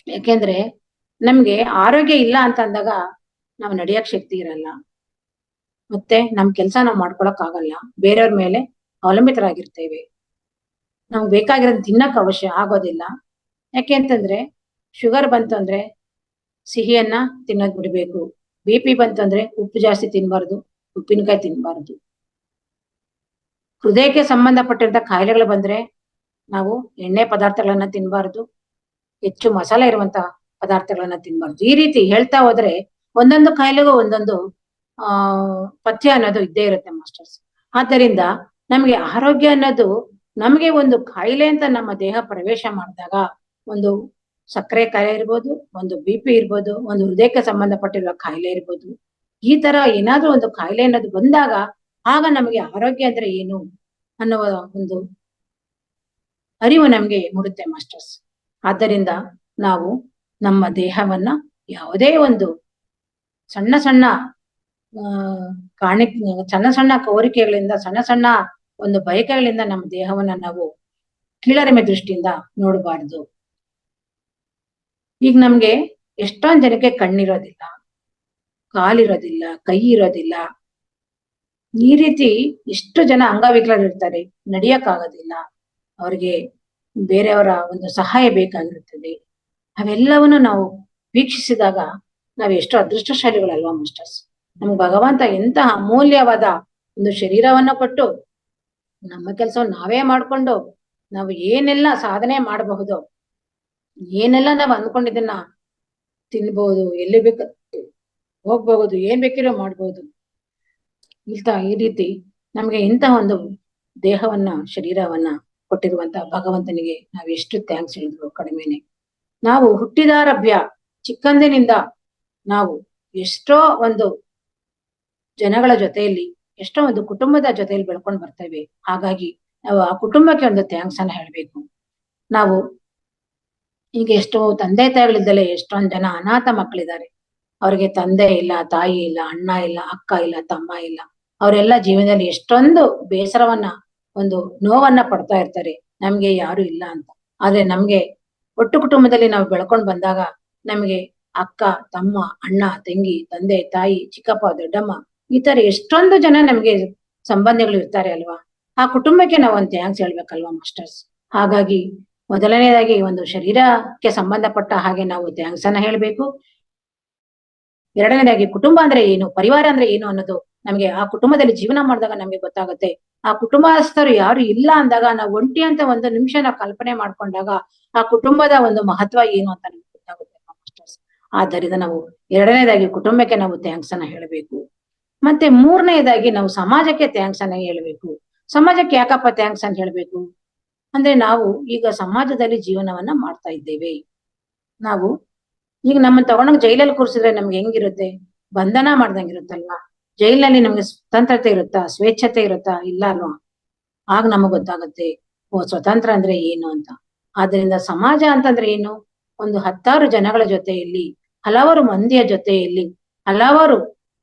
ಯಾಕೆಂದ್ರೆ ನಮ್ಗೆ ಆರೋಗ್ಯ ಇಲ್ಲ ಅಂತ ಅಂದಾಗ ನಾವು ನಡೆಯಕ್ ಶಕ್ತಿ ಇರಲ್ಲ, ಮತ್ತೆ ನಮ್ ಕೆಲ್ಸ ನಾವ್ ಮಾಡ್ಕೊಳಕ್ ಆಗಲ್ಲ, ಬೇರೆಯವ್ರ ಮೇಲೆ ಅವಲಂಬಿತರಾಗಿರ್ತೇವೆ. ನಮ್ಗೆ ಬೇಕಾಗಿರೋದ್ ತಿನ್ನಕ್ ಅವಶ್ಯ ಆಗೋದಿಲ್ಲ. ಯಾಕೆ ಅಂತಂದ್ರೆ ಶುಗರ್ ಬಂತು ಅಂದ್ರೆ ಸಿಹಿಯನ್ನ ತಿನ್ನೋದ್ ಬಿಡ್ಬೇಕು, BP ಬಂತು ಅಂದ್ರೆ ಉಪ್ಪು ಜಾಸ್ತಿ ತಿನ್ಬಾರ್ದು, ಉಪ್ಪಿನಕಾಯಿ ತಿನ್ಬಾರ್ದು. ಹೃದಯಕ್ಕೆ ಸಂಬಂಧಪಟ್ಟಿರಂತ ಕಾಯಿಲೆಗಳು ಬಂದ್ರೆ ನಾವು ಎಣ್ಣೆ ಪದಾರ್ಥಗಳನ್ನ ತಿನ್ಬಾರ್ದು, ಹೆಚ್ಚು ಮಸಾಲೆ ಇರುವಂತ ಪದಾರ್ಥಗಳನ್ನ ತಿನ್ಬಾರ್ದು. ಈ ರೀತಿ ಹೇಳ್ತಾ ಹೋದ್ರೆ ಒಂದೊಂದು ಕಾಯಿಲೆಗೂ ಒಂದೊಂದು ಪಥ್ಯ ಅನ್ನೋದು ಇದ್ದೇ ಇರುತ್ತೆ ಮಾಸ್ಟರ್ಸ್. ಆದ್ದರಿಂದ ನಮ್ಗೆ ಆರೋಗ್ಯ ಅನ್ನೋದು ನಮ್ಗೆ ಒಂದು ಕಾಯಿಲೆ ಅಂತ ನಮ್ಮ ದೇಹ ಪ್ರವೇಶ ಮಾಡಿದಾಗ, ಒಂದು ಸಕ್ಕರೆ ಕಾಯಿಲೆ ಇರ್ಬೋದು, ಒಂದು BP ಇರ್ಬೋದು, ಒಂದು ಹೃದಯಕ್ಕೆ ಸಂಬಂಧಪಟ್ಟಿರುವ ಕಾಯಿಲೆ ಇರ್ಬೋದು, ಈ ತರ ಏನಾದ್ರೂ ಒಂದು ಕಾಯಿಲೆ ಅನ್ನೋದು ಬಂದಾಗ ಆಗ ನಮಗೆ ಆರೋಗ್ಯ ಅಂದ್ರೆ ಏನು ಅನ್ನುವ ಒಂದು ಅರಿವು ನಮ್ಗೆ ಮೂಡುತ್ತೆ ಮಾಸ್ಟರ್ಸ್. ಆದ್ದರಿಂದ ನಾವು ನಮ್ಮ ದೇಹವನ್ನ ಯಾವುದೇ ಒಂದು ಸಣ್ಣ ಸಣ್ಣ ಸಣ್ಣ ಸಣ್ಣ ಕೋರಿಕೆಗಳಿಂದ, ಸಣ್ಣ ಸಣ್ಣ ಒಂದು ಬಯಕೆಗಳಿಂದ ನಮ್ಮ ದೇಹವನ್ನ ನಾವು ಕೀಳರಿಮೆ ದೃಷ್ಟಿಯಿಂದ ನೋಡಬಾರ್ದು. ಈಗ ನಮ್ಗೆ ಎಷ್ಟೊಂದ್ ಜನಕ್ಕೆ ಕಣ್ಣಿರೋದಿಲ್ಲ, ಕಾಲಿರೋದಿಲ್ಲ, ಕೈ ಇರೋದಿಲ್ಲ, ಈ ರೀತಿ ಎಷ್ಟು ಜನ ಅಂಗವಿಕಲರಿರ್ತಾರೆ, ನಡಿಯಕ್ ಆಗೋದಿಲ್ಲ, ಅವ್ರಿಗೆ ಬೇರೆಯವರ ಒಂದು ಸಹಾಯ ಬೇಕಾಗಿರುತ್ತದೆ. ಅವೆಲ್ಲವನ್ನು ನಾವು ವೀಕ್ಷಿಸಿದಾಗ ನಾವ್ ಎಷ್ಟು ಅದೃಷ್ಟಶಾಲಿಗಳಲ್ವಾ ಮಾಸ್ಟರ್ಸ್. ನಮ್ಗೆ ಭಗವಂತ ಎಂತಹ ಅಮೂಲ್ಯವಾದ ಒಂದು ಶರೀರವನ್ನ ಕೊಟ್ಟು ನಮ್ಮ ಕೆಲಸವನ್ನು ನಾವೇ ಮಾಡ್ಕೊಂಡು ನಾವು ಏನೆಲ್ಲ ಸಾಧನೆ ಮಾಡಬಹುದು, ಏನೆಲ್ಲ ನಾವು ಅಂದ್ಕೊಂಡಿದ್ದನ್ನ ತಿನ್ಬಹುದು, ಎಲ್ಲಿ ಬೇಕ ಹೋಗ್ಬಹುದು, ಏನ್ ಬೇಕಿರೋ ಮಾಡ್ಬೋದು. ಈ ರೀತಿ ನಮ್ಗೆ ಇಂತಹ ಒಂದು ದೇಹವನ್ನ, ಶರೀರವನ್ನ ಕೊಟ್ಟಿರುವಂತ ಭಗವಂತನಿಗೆ ನಾವ್ ಎಷ್ಟು ಥ್ಯಾಂಕ್ಸ್ ಹೇಳಿದ್ರು ಕಡಿಮೆನೆ. ನಾವು ಹುಟ್ಟಿದಾರಭ್ಯ ಚಿಕ್ಕಂದಿನಿಂದ ನಾವು ಎಷ್ಟೋ ಒಂದು ಜನಗಳ ಜೊತೆಯಲ್ಲಿ, ಎಷ್ಟೋ ಒಂದು ಕುಟುಂಬದ ಜೊತೆಯಲ್ಲಿ ಬೆಳ್ಕೊಂಡು ಬರ್ತೇವೆ. ಹಾಗಾಗಿ ನಾವು ಆ ಕುಟುಂಬಕ್ಕೆ ಒಂದು ಥ್ಯಾಂಕ್ಸ್ ಅನ್ನ ಹೇಳ್ಬೇಕು. ನಾವು ಈಗ ಎಷ್ಟೋ ತಂದೆ ತಾಯಿಗಳಿದ್ದಲೆ ಎಷ್ಟೊಂದ್ ಜನ ಅನಾಥ ಮಕ್ಕಳಿದ್ದಾರೆ. ಅವ್ರಿಗೆ ತಂದೆ ಇಲ್ಲ, ತಾಯಿ ಇಲ್ಲ, ಅಣ್ಣ ಇಲ್ಲ, ಅಕ್ಕ ಇಲ್ಲ, ತಮ್ಮ ಇಲ್ಲ. ಅವರೆಲ್ಲ ಜೀವನದಲ್ಲಿ ಎಷ್ಟೊಂದು ಬೇಸರವನ್ನ, ಒಂದು ನೋವನ್ನ ಪಡ್ತಾ ಇರ್ತಾರೆ, ನಮ್ಗೆ ಯಾರು ಇಲ್ಲ ಅಂತ. ಆದ್ರೆ ನಮ್ಗೆ ಒಟ್ಟು ಕುಟುಂಬದಲ್ಲಿ ನಾವು ಬೆಳ್ಕೊಂಡ್ ಬಂದಾಗ ನಮ್ಗೆ ಅಕ್ಕ, ತಮ್ಮ, ಅಣ್ಣ, ತಂಗಿ, ತಂದೆ, ತಾಯಿ, ಚಿಕ್ಕಪ್ಪ, ದೊಡ್ಡಮ್ಮ, ಈ ತರ ಎಷ್ಟೊಂದು ಜನ ನಮ್ಗೆ ಸಂಬಂಧಿಗಳು ಇರ್ತಾರೆ ಅಲ್ವಾ. ಆ ಕುಟುಂಬಕ್ಕೆ ನಾವು ಒಂದು ಥ್ಯಾಂಕ್ಸ್ ಹೇಳ್ಬೇಕಲ್ವಾ ಮಾಸ್ಟರ್ಸ್. ಹಾಗಾಗಿ ಮೊದಲನೇದಾಗಿ ಒಂದು ಶರೀರಕ್ಕೆ ಸಂಬಂಧಪಟ್ಟ ಹಾಗೆ ನಾವು ಥ್ಯಾಂಕ್ಸ್ ಅನ್ನ ಹೇಳ್ಬೇಕು. ಎರಡನೇದಾಗಿ ಕುಟುಂಬ ಅಂದ್ರೆ ಏನು, ಪರಿವಾರ ಅಂದ್ರೆ ಏನು ಅನ್ನೋದು ನಮ್ಗೆ ಆ ಕುಟುಂಬದಲ್ಲಿ ಜೀವನ ಮಾಡಿದಾಗ ನಮ್ಗೆ ಗೊತ್ತಾಗುತ್ತೆ. ಆ ಕುಟುಂಬಸ್ಥರು ಯಾರು ಇಲ್ಲ ಅಂದಾಗ ನಾವು ಒಂಟಿ ಅಂತ ಒಂದು ನಿಮಿಷ ನಾವು ಕಲ್ಪನೆ ಮಾಡ್ಕೊಂಡಾಗ ಆ ಕುಟುಂಬದ ಒಂದು ಮಹತ್ವ ಏನು ಅಂತ ನಮ್ಗೆ ಗೊತ್ತಾಗುತ್ತೆ ಮಾಸ್ಟರ್ಸ್. ಆದ್ದರಿಂದ ನಾವು ಎರಡನೇದಾಗಿ ಕುಟುಂಬಕ್ಕೆ ನಾವು ಥ್ಯಾಂಕ್ಸ್ ಅನ್ನ ಹೇಳ್ಬೇಕು. ಮತ್ತೆ ಮೂರನೇದಾಗಿ ನಾವು ಸಮಾಜಕ್ಕೆ ಥ್ಯಾಂಕ್ಸ್ ಅನ್ನ ಹೇಳ್ಬೇಕು. ಸಮಾಜಕ್ಕೆ ಯಾಕಪ್ಪ ಥ್ಯಾಂಕ್ಸ್ ಅಂತ ಹೇಳ್ಬೇಕು ಅಂದ್ರೆ, ನಾವು ಈಗ ಸಮಾಜದಲ್ಲಿ ಜೀವನವನ್ನ ಮಾಡ್ತಾ ಇದ್ದೇವೆ. ನಾವು ಈಗ ನಮ್ಮನ್ನ ತಗೊಂಡೋಗಿ ಜೈಲಲ್ಲಿ ಕೂರಿಸಿದ್ರೆ ನಮ್ಗೆ ಹೆಂಗಿರುತ್ತೆ, ಬಂಧನ ಮಾಡ್ದಂಗಿರುತ್ತಲ್ವಾ. ಜೈಲಿನಲ್ಲಿ ನಮ್ಗೆ ಸ್ವತಂತ್ರತೆ ಇರುತ್ತಾ, ಸ್ವೇಚ್ಛತೆ ಇರುತ್ತಾ, ಇಲ್ಲ ಅಲ್ವಾ. ಆಗ ನಮಗ್ ಗೊತ್ತಾಗುತ್ತೆ ಓ ಸ್ವತಂತ್ರ ಅಂದ್ರೆ ಏನು ಅಂತ. ಆದ್ರಿಂದ ಸಮಾಜ ಅಂತಂದ್ರೆ ಏನು, ಒಂದು 10 ಜನಗಳ ಜೊತೆಯಲ್ಲಿ ಹಲವಾರು ಮಂದಿಯ ಜೊತೆಯಲ್ಲಿ, ಹಲವಾರು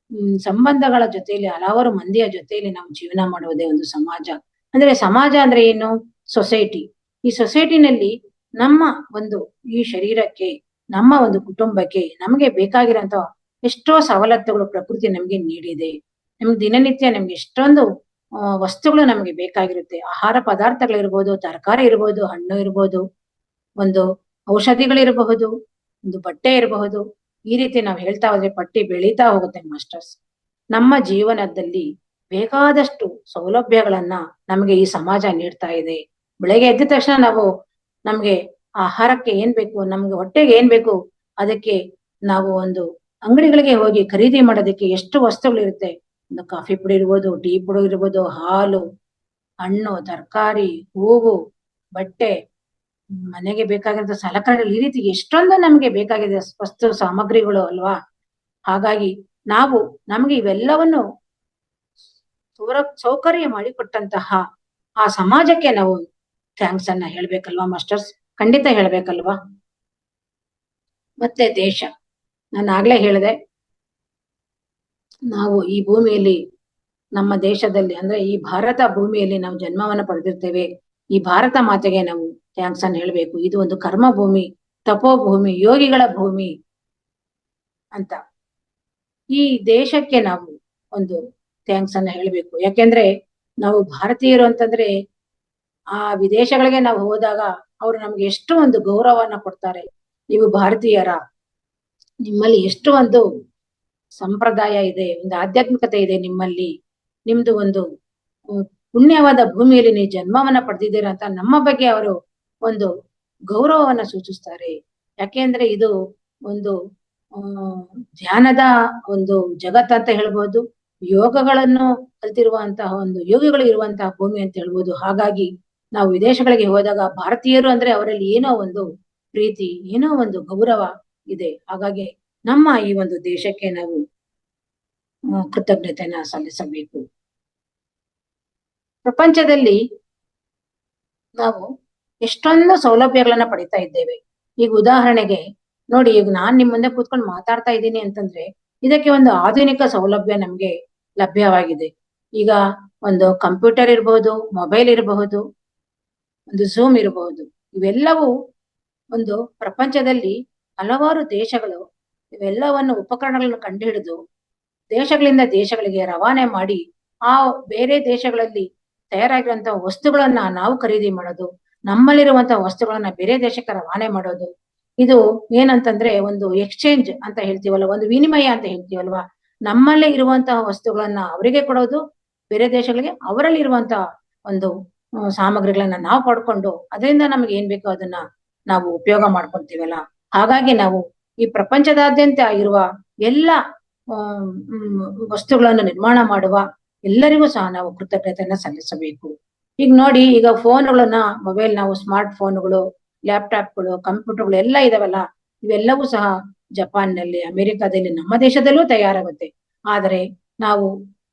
ಸಂಬಂಧಗಳ ಜೊತೆಯಲ್ಲಿ, ಹಲವಾರು ಮಂದಿಯ ಜೊತೆಯಲ್ಲಿ ನಾವು ಜೀವನ ಮಾಡುವುದೇ ಒಂದು ಸಮಾಜ. ಅಂದ್ರೆ ಸಮಾಜ ಅಂದ್ರೆ ಏನು? ಸೊಸೈಟಿ. ಈ ಸೊಸೈಟಿನಲ್ಲಿ ನಮ್ಮ ಒಂದು ಈ ಶರೀರಕ್ಕೆ, ನಮ್ಮ ಒಂದು ಕುಟುಂಬಕ್ಕೆ ನಮಗೆ ಬೇಕಾಗಿರೋಂತ ಎಷ್ಟೋ ಸವಲತ್ತುಗಳು ಪ್ರಕೃತಿ ನಮ್ಗೆ ನೀಡಿದೆ. ನಮ್ಗೆ ದಿನನಿತ್ಯ ನಮ್ಗೆ ಎಷ್ಟೊಂದು ವಸ್ತುಗಳು ನಮ್ಗೆ ಬೇಕಾಗಿರುತ್ತೆ. ಆಹಾರ ಪದಾರ್ಥಗಳಿರ್ಬೋದು, ತರಕಾರಿ ಇರ್ಬೋದು, ಹಣ್ಣು ಇರ್ಬೋದು, ಒಂದು ಔಷಧಿಗಳಿರಬಹುದು, ಒಂದು ಬಟ್ಟೆ ಇರಬಹುದು. ಈ ರೀತಿ ನಾವು ಹೇಳ್ತಾ ಹೋದ್ರೆ ಪಟ್ಟಿ ಬೆಳೀತಾ ಹೋಗುತ್ತೆ ಮಾಸ್ಟರ್ಸ್. ನಮ್ಮ ಜೀವನದಲ್ಲಿ ಬೇಕಾದಷ್ಟು ಸೌಲಭ್ಯಗಳನ್ನ ನಮಗೆ ಈ ಸಮಾಜ ನೀಡ್ತಾ ಇದೆ. ಬೆಳಗ್ಗೆ ಎದ್ದ ತಕ್ಷಣ ನಾವು ನಮ್ಗೆ ಆಹಾರಕ್ಕೆ ಏನ್ ಬೇಕು, ನಮ್ಗೆ ಹೊಟ್ಟೆಗೆ ಏನ್ ಬೇಕು, ಅದಕ್ಕೆ ನಾವು ಒಂದು ಅಂಗಡಿಗಳಿಗೆ ಹೋಗಿ ಖರೀದಿ ಮಾಡೋದಕ್ಕೆ ಎಷ್ಟು ವಸ್ತುಗಳಿರುತ್ತೆ. ಒಂದು ಕಾಫಿ ಪುಡಿ ಇರ್ಬೋದು, ಟೀ ಪುಡಿ ಇರ್ಬೋದು, ಹಾಲು, ಹಣ್ಣು, ತರಕಾರಿ, ಹೂವು, ಬಟ್ಟೆ, ಮನೆಗೆ ಬೇಕಾಗಿರೋ ಸಲಕರಣೆಗಳು, ಈ ರೀತಿ ಎಷ್ಟೊಂದು ನಮ್ಗೆ ಬೇಕಾಗಿದೆ ವಸ್ತು ಸಾಮಗ್ರಿಗಳು ಅಲ್ವಾ. ಹಾಗಾಗಿ ನಾವು ನಮ್ಗೆ ಇವೆಲ್ಲವನ್ನು ಸೌಕರ್ಯ ಮಾಡಿಕೊಟ್ಟಂತಹ ಆ ಸಮಾಜಕ್ಕೆ ನಾವು ಥ್ಯಾಂಕ್ಸ್ ಅನ್ನ ಹೇಳ್ಬೇಕಲ್ವಾ ಮಾಸ್ಟರ್ಸ್? ಖಂಡಿತ ಹೇಳ್ಬೇಕಲ್ವಾ? ಮತ್ತೆ ದೇಶ, ನಾನು ಆಗ್ಲೇ ಹೇಳಿದೆ, ನಾವು ಈ ಭೂಮಿಯಲ್ಲಿ, ನಮ್ಮ ದೇಶದಲ್ಲಿ ಅಂದ್ರೆ ಈ ಭಾರತ ಭೂಮಿಯಲ್ಲಿ ನಾವು ಜನ್ಮವನ್ನ ಪಡೆದಿರ್ತೇವೆ. ಈ ಭಾರತ ಮಾತೆಗೆ ನಾವು ಥ್ಯಾಂಕ್ಸ್ ಅನ್ನ ಹೇಳ್ಬೇಕು. ಇದು ಒಂದು ಕರ್ಮ ಭೂಮಿ, ತಪೋ ಭೂಮಿ, ಯೋಗಿಗಳ ಭೂಮಿ ಅಂತ. ಈ ದೇಶಕ್ಕೆ ನಾವು ಒಂದು ಥ್ಯಾಂಕ್ಸ್ ಅನ್ನ ಹೇಳ್ಬೇಕು. ಯಾಕೆಂದ್ರೆ ನಾವು ಭಾರತೀಯರು ಅಂತಂದ್ರೆ ಆ ವಿದೇಶಗಳಿಗೆ ನಾವು ಹೋದಾಗ ಅವ್ರು ನಮ್ಗೆ ಎಷ್ಟು ಒಂದು ಗೌರವವನ್ನ ಕೊಡ್ತಾರೆ. ನೀವು ಭಾರತೀಯರ, ನಿಮ್ಮಲ್ಲಿ ಎಷ್ಟು ಒಂದು ಸಂಪ್ರದಾಯ ಇದೆ, ಒಂದು ಆಧ್ಯಾತ್ಮಿಕತೆ ಇದೆ ನಿಮ್ಮಲ್ಲಿ, ನಿಮ್ದು ಒಂದು ಪುಣ್ಯವಾದ ಭೂಮಿಯಲ್ಲಿ ನೀವು ಜನ್ಮವನ್ನ ಪಡೆದಿದ್ದೀರಾ ಅಂತ ನಮ್ಮ ಬಗ್ಗೆ ಅವರು ಒಂದು ಗೌರವವನ್ನ ಸೂಚಿಸ್ತಾರೆ. ಯಾಕೆಂದ್ರೆ ಇದು ಒಂದು ಧ್ಯಾನದ ಒಂದು ಜಗತ್ ಅಂತ ಹೇಳ್ಬೋದು, ಯೋಗಗಳನ್ನು ಕಲ್ತಿರುವಂತಹ ಒಂದು ಯೋಗಿಗಳು ಇರುವಂತಹ ಭೂಮಿ ಅಂತ ಹೇಳ್ಬೋದು. ಹಾಗಾಗಿ ನಾವು ವಿದೇಶಗಳಿಗೆ ಹೋದಾಗ ಭಾರತೀಯರು ಅಂದ್ರೆ ಅವರಲ್ಲಿ ಏನೋ ಒಂದು ಪ್ರೀತಿ, ಏನೋ ಒಂದು ಗೌರವ ಇದೆ. ಹಾಗಾಗಿ ನಮ್ಮ ಈ ಒಂದು ದೇಶಕ್ಕೆ ನಾವು ಕೃತಜ್ಞತೆಯನ್ನ ಸಲ್ಲಿಸಬೇಕು. ಪ್ರಪಂಚದಲ್ಲಿ ನಾವು ಎಷ್ಟೊಂದು ಸೌಲಭ್ಯಗಳನ್ನ ಪಡಿತಾ ಇದ್ದೇವೆ. ಈಗ ಉದಾಹರಣೆಗೆ ನೋಡಿ, ಈಗ ನಾನ್ ನಿಮ್ ಮುಂದೆ ಕೂತ್ಕೊಂಡು ಮಾತಾಡ್ತಾ ಇದ್ದೀನಿ ಅಂತಂದ್ರೆ ಇದಕ್ಕೆ ಒಂದು ಆಧುನಿಕ ಸೌಲಭ್ಯ ನಮ್ಗೆ ಲಭ್ಯವಾಗಿದೆ. ಈಗ ಒಂದು ಕಂಪ್ಯೂಟರ್ ಇರಬಹುದು, ಮೊಬೈಲ್ ಇರಬಹುದು, ಒಂದು ಝೂಮ್ ಇರಬಹುದು. ಇವೆಲ್ಲವೂ ಒಂದು ಪ್ರಪಂಚದಲ್ಲಿ ಹಲವಾರು ದೇಶಗಳು ಇವೆಲ್ಲವನ್ನು ಉಪಕರಣಗಳನ್ನು ಕಂಡುಹಿಡಿದು ದೇಶಗಳಿಂದ ದೇಶಗಳಿಗೆ ರವಾನೆ ಮಾಡಿ ಆ ಬೇರೆ ದೇಶಗಳಲ್ಲಿ ತಯಾರಾಗಿರುವಂತಹ ವಸ್ತುಗಳನ್ನ ನಾವು ಖರೀದಿ ಮಾಡೋದು, ನಮ್ಮಲ್ಲಿರುವಂತಹ ವಸ್ತುಗಳನ್ನ ಬೇರೆ ದೇಶಕ್ಕೆ ರವಾನೆ ಮಾಡೋದು. ಇದು ಏನಂತಂದ್ರೆ ಒಂದು ಎಕ್ಸ್ಚೇಂಜ್ ಅಂತ ಹೇಳ್ತೀವಲ್ವ, ಒಂದು ವಿನಿಮಯ ಅಂತ ಹೇಳ್ತೀವಲ್ವಾ. ನಮ್ಮಲ್ಲೇ ಇರುವಂತಹ ವಸ್ತುಗಳನ್ನ ಅವರಿಗೆ ಕೊಡೋದು, ಬೇರೆ ದೇಶಗಳಿಗೆ ಅವರಲ್ಲಿ ಇರುವಂತಹ ಒಂದು ಸಾಮಗ್ರಿಗಳನ್ನ ನಾವು ಪಡ್ಕೊಂಡು ಅದರಿಂದ ನಮ್ಗೆ ಏನ್ ಬೇಕೋ ಅದನ್ನ ನಾವು ಉಪಯೋಗ ಮಾಡ್ಕೊಳ್ತೀವಲ್ಲ. ಹಾಗಾಗಿ ನಾವು ಈ ಪ್ರಪಂಚದಾದ್ಯಂತ ಇರುವ ಎಲ್ಲ ವಸ್ತುಗಳನ್ನು ನಿರ್ಮಾಣ ಮಾಡುವ ಎಲ್ಲರಿಗೂ ಸಹ ನಾವು ಕೃತಜ್ಞತೆಯನ್ನ ಸಲ್ಲಿಸಬೇಕು. ಈಗ ನೋಡಿ, ಈಗ ಫೋನ್ಗಳನ್ನ, ಮೊಬೈಲ್, ನಾವು ಸ್ಮಾರ್ಟ್ ಫೋನ್ಗಳು, ಲ್ಯಾಪ್ಟಾಪ್ಗಳು, ಕಂಪ್ಯೂಟರ್ಗಳು ಎಲ್ಲ ಇದಾವಲ್ಲ, ಇವೆಲ್ಲವೂ ಸಹ ಜಪಾನ್ನಲ್ಲಿ, ಅಮೆರಿಕಾದಲ್ಲಿ, ನಮ್ಮ ದೇಶದಲ್ಲೂ ತಯಾರಾಗುತ್ತೆ. ಆದರೆ ನಾವು